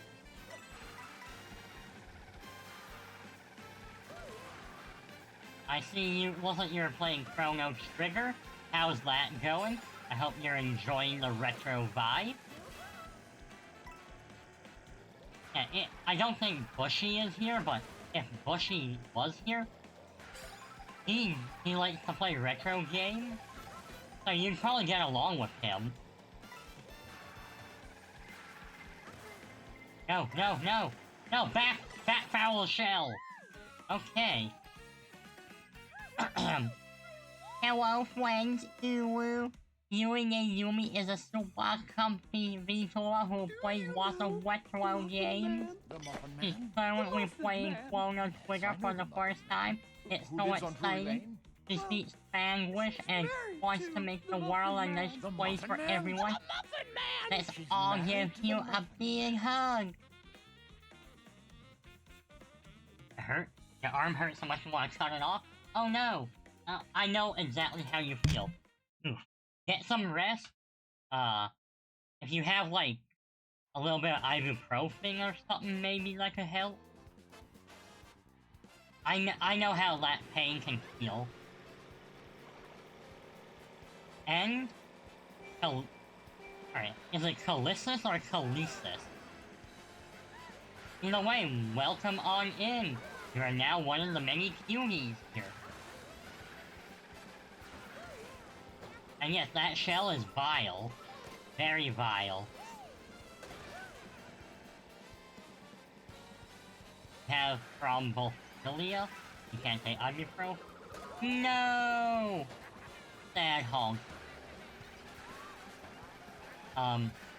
I see you, wasn't you playing Chrono Trigger? How's that going? I hope you're enjoying the retro vibe. Yeah, I don't think Bushy is here, but if Bushy was here, he likes to play retro games, so you'd probably get along with him. No, no, no! No, back foul shell! Okay. Hello friends, Uwu. Yui Yumi is a super comfy VTuber who plays lots of retro games. She's currently playing Chrono Trigger for the first time. It's so exciting. She speaks Spanglish and wants to make the world a nice place for everyone. Let's all give you a big hug. It hurt? Your arm hurts so much you want to cut it off? Oh no! I know exactly how you feel. Get some rest. If you have, like, a little bit of ibuprofen or something, maybe that could help. I know how that pain can feel. And... Alright, is it Calissus or Calisis? Either way, welcome on in. You are now one of the many cuties here. And yes, that shell is vile. Very vile. Have thrombophilia? You can't say ibuprofen? No! Sad honk.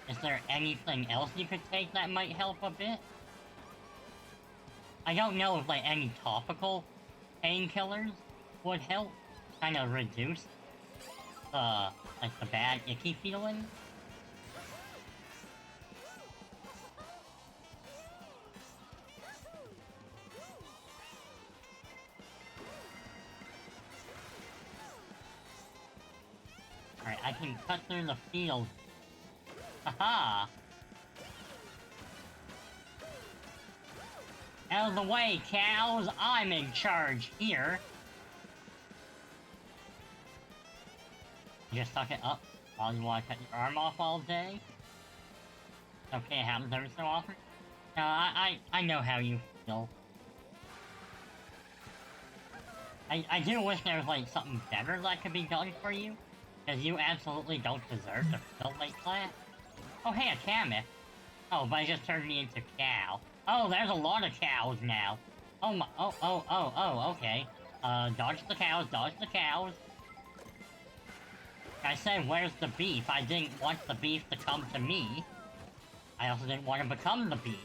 Is there anything else you could take that might help a bit? I don't know if, like, any topical painkillers would help. Kind of reduce like the bad icky feeling. Alright, I can cut through the field. Haha! Out of the way, cows! I'm in charge here! You just suck it up while you want to cut your arm off all day? Okay, it happens every so often. No, I know how you feel. I do wish there was, like, something better that could be done for you. Because you absolutely don't deserve to feel like that. Oh, hey, a Kamek. Oh, but it just turned me into cow. Oh, there's a lot of cows now. Oh my, okay. Dodge the cows, dodge the cows. I said, where's the beef? I didn't want the beef to come to me. I also didn't want to become the beef.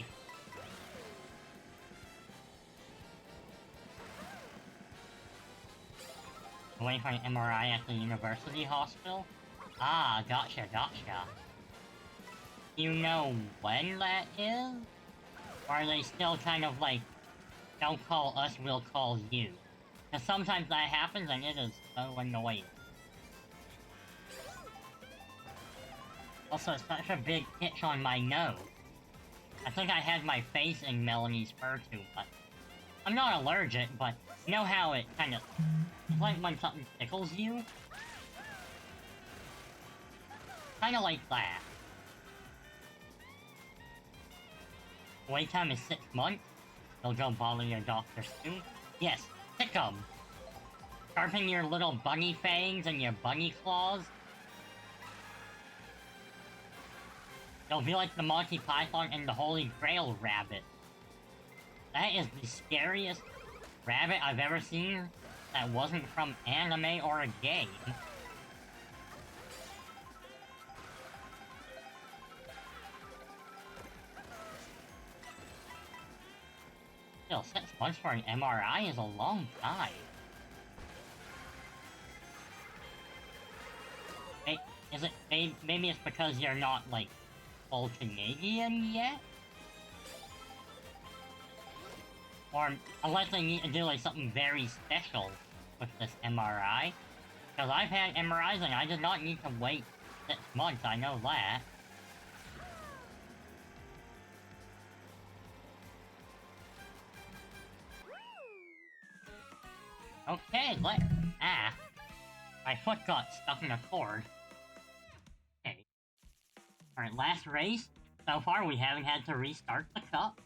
Waiting for an MRI at the university hospital? Ah, gotcha, gotcha. You know when that is? Or are they still kind of like, don't call us, we'll call you? Because sometimes that happens and it is so annoying. Also, such a big itch on my nose. I think I had my face in Melanie's fur too, but... I'm not allergic, but you know how it kind of... It's like when something tickles you? Kinda like that. Wait time is 6 months. You'll go bother your doctor soon. Yes, pick 'em! Sharpen your little bunny fangs and your bunny claws. You'll be like the Monty Python and the Holy Grail rabbit. That is the scariest rabbit I've ever seen that wasn't from anime or a game. Still, 6 months for an MRI is a long time. Is it, maybe it's because you're not, like, full Canadian yet? Or, unless they need to do, like, something very special with this MRI. Because I've had MRIs and I did not need to wait 6 months, I know that. Okay, my foot got stuck in a cord. Okay. Alright, last race. So far, we haven't had to restart the cup.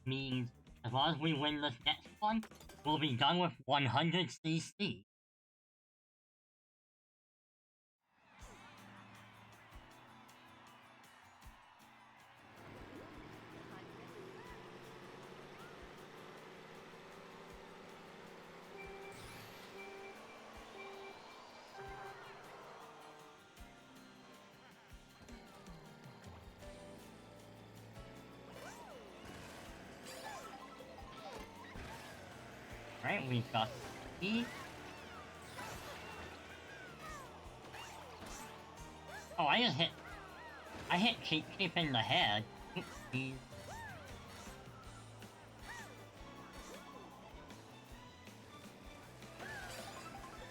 Means, as long as we win this next one, we'll be done with 100cc. Right, we've got E. Oh, I hit Cheap Cheap in the head. Oopsies.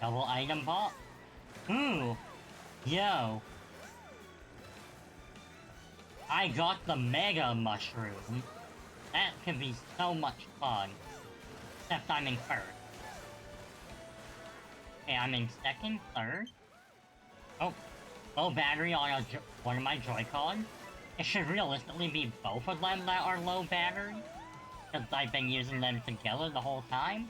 Double item bot? Ooh! Yo! I got the Mega Mushroom. That could be so much fun. Except I'm in first. Okay, I'm in second, third. Oh, low battery on one of my Joy-Cons. It should realistically be both of them that are low battery. Because I've been using them together the whole time.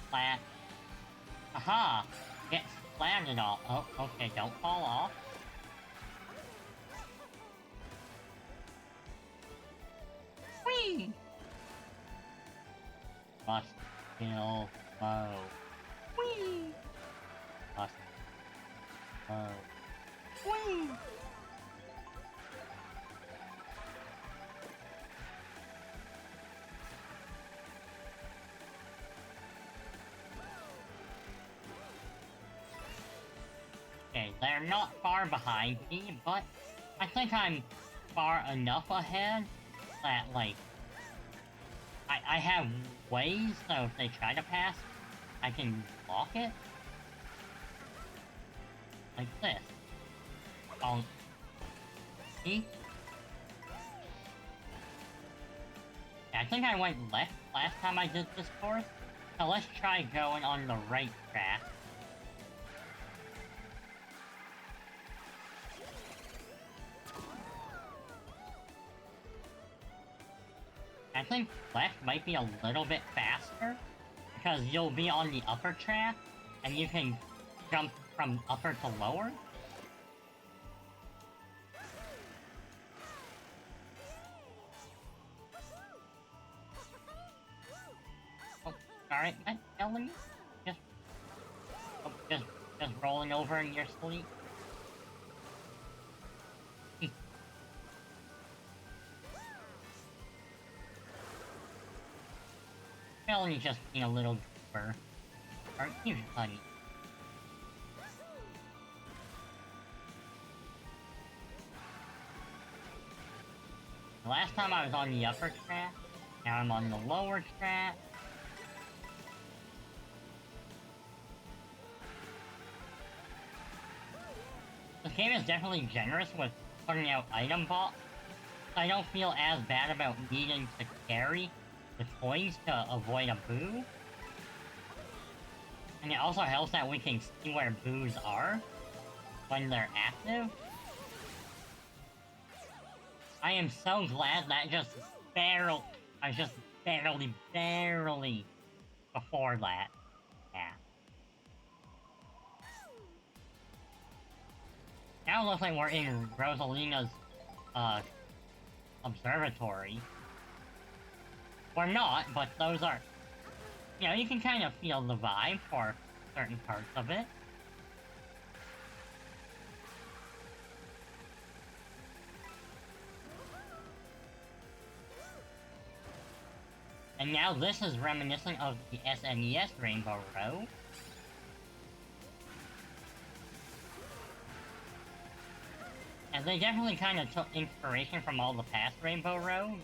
Flat. Aha! Get flattened off. Oh, okay, don't fall off. Whee! Must kill foe. Whee! Must foe. Whee! Okay, they're not far behind me, but I think I'm far enough ahead that, like, I have ways, so if they try to pass, I can block it. Like this. See? I think I went left last time I did this course, so let's try going on the right track. I think left might be a little bit faster, because you'll be on the upper track, and you can jump from upper to lower. Oh, alright, that telling me? Just rolling over in your sleep. Melanie just being a little goober. Aren't you, honey? The last time I was on the upper track, now I'm on the lower track. This game is definitely generous with putting out item vaults. I don't feel as bad about needing to carry the coins to avoid a boo. And it also helps that we can see where boos are when they're active. I am so glad that I was just barely before that. Yeah. Now it looks like we're in Rosalina's, observatory. We're not, but those are... You know, you can kind of feel the vibe for certain parts of it. And now this is reminiscent of the SNES Rainbow Row. And they definitely kind of took inspiration from all the past Rainbow Rows.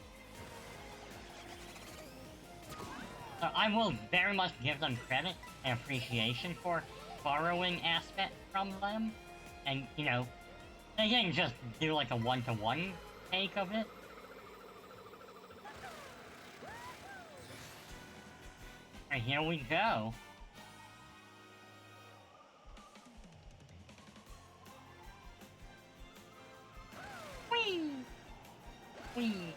So I will very much give them credit and appreciation for borrowing aspects from them. And, you know, they didn't just do like a one-to-one take of it. Alright, here we go. Whee! Whee!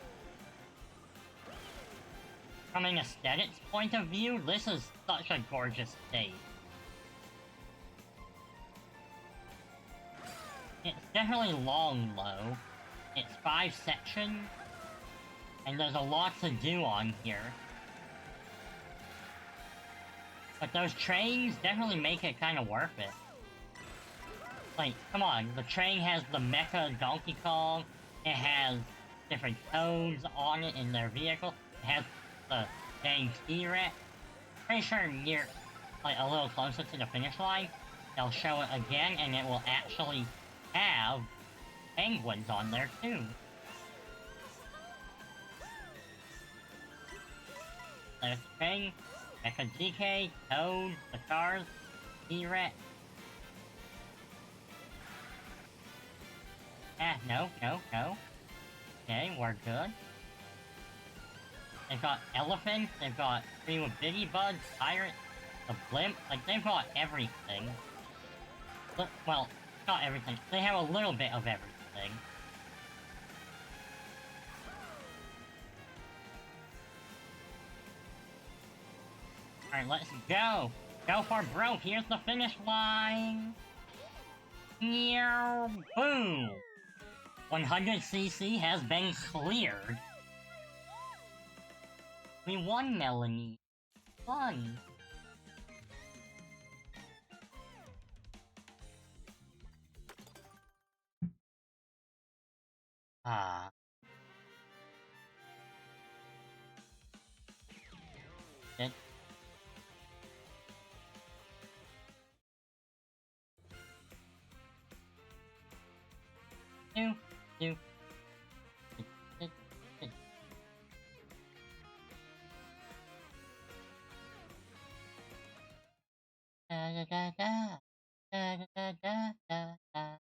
From an aesthetics point of view, this is such a gorgeous stage. It's definitely long, though. It's 5 sections, and there's a lot to do on here. But those trains definitely make it kind of worth it. Like, come on, the train has the Mecha Donkey Kong, it has different toads on it in their vehicle, it has the dang T-Rex. Pretty sure near, like, a little closer to the finish line, they'll show it again, and it will actually have penguins on there, too. There's the train, Mecha DK, Toad, the cars, T-Rex. No. Okay, we're good. They've got elephants, they've got Free with Bitty Buds, Pirates, the Blimp, like, they've got everything. But, well, not everything. They have a little bit of everything. Alright, let's go! Go for broke, here's the finish line! Meow, boom! 100cc has been cleared. We won, Melanie. Fun. Ah. It. Do. Da da da da. Da da da da da.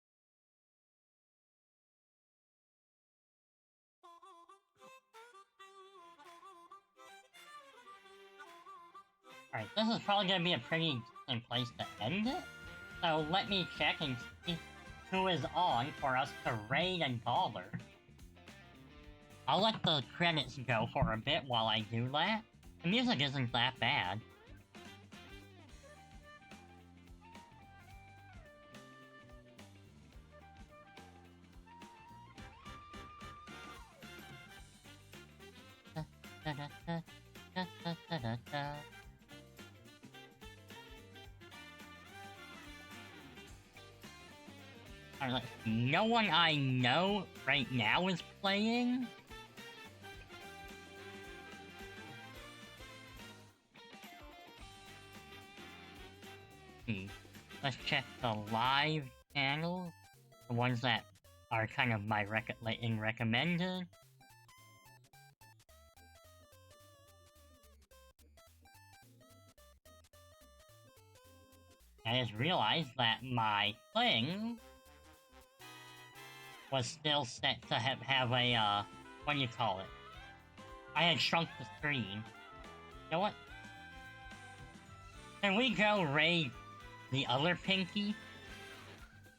Alright, this is probably gonna be a pretty decent place to end it. So let me check and see who is on for us to raid and bother. I'll let the credits go for a bit while I do that. The music isn't that bad. Alright, let's see. No one I know right now is playing. Let's check the live channels, the ones that are kind of my recommended. I just realized that my thing was still set to have a, what do you call it? I had shrunk the screen. You know what? Can we go raid the other Pinky?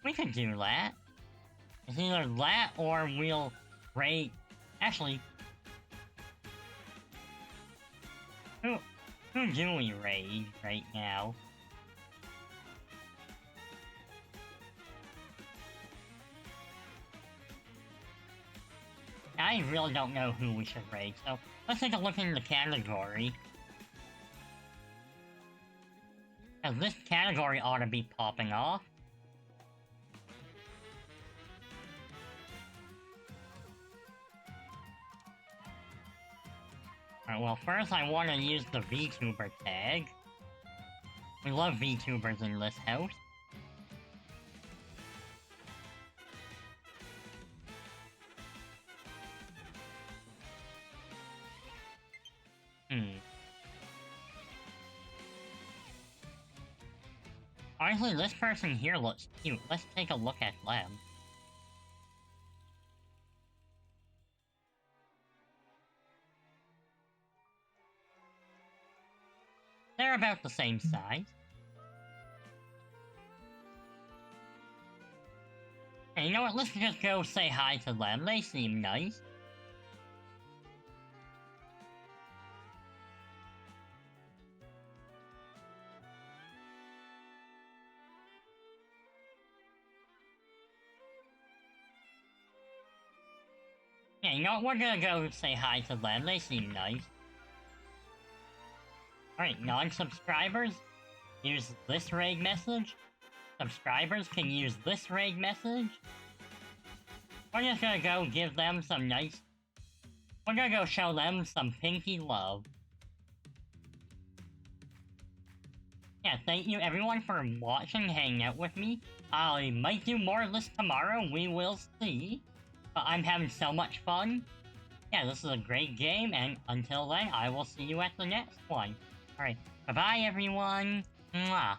We could do that. It's either that or we'll raid... Actually... Who do we raid right now? I really don't know who we should raid, so let's take a look in the category. Because this category ought to be popping off. Alright, well first I want to use the VTuber tag. We love VTubers in this house. Honestly, this person here looks cute. Let's take a look at them. They're about the same size. Hey, you know what? Let's just go say hi to them. They seem nice. Yeah, you know what? We're gonna go say hi to them. They seem nice. Alright, non-subscribers, use this raid message. Subscribers can use this raid message. We're just gonna go give them some nice... We're gonna go show them some Pinky love. Yeah, thank you everyone for watching, hanging out with me. I might do more of this tomorrow, we will see. But I'm having so much fun. Yeah, this is a great game, and until then, I will see you at the next one. Alright, bye-bye everyone! Mwah!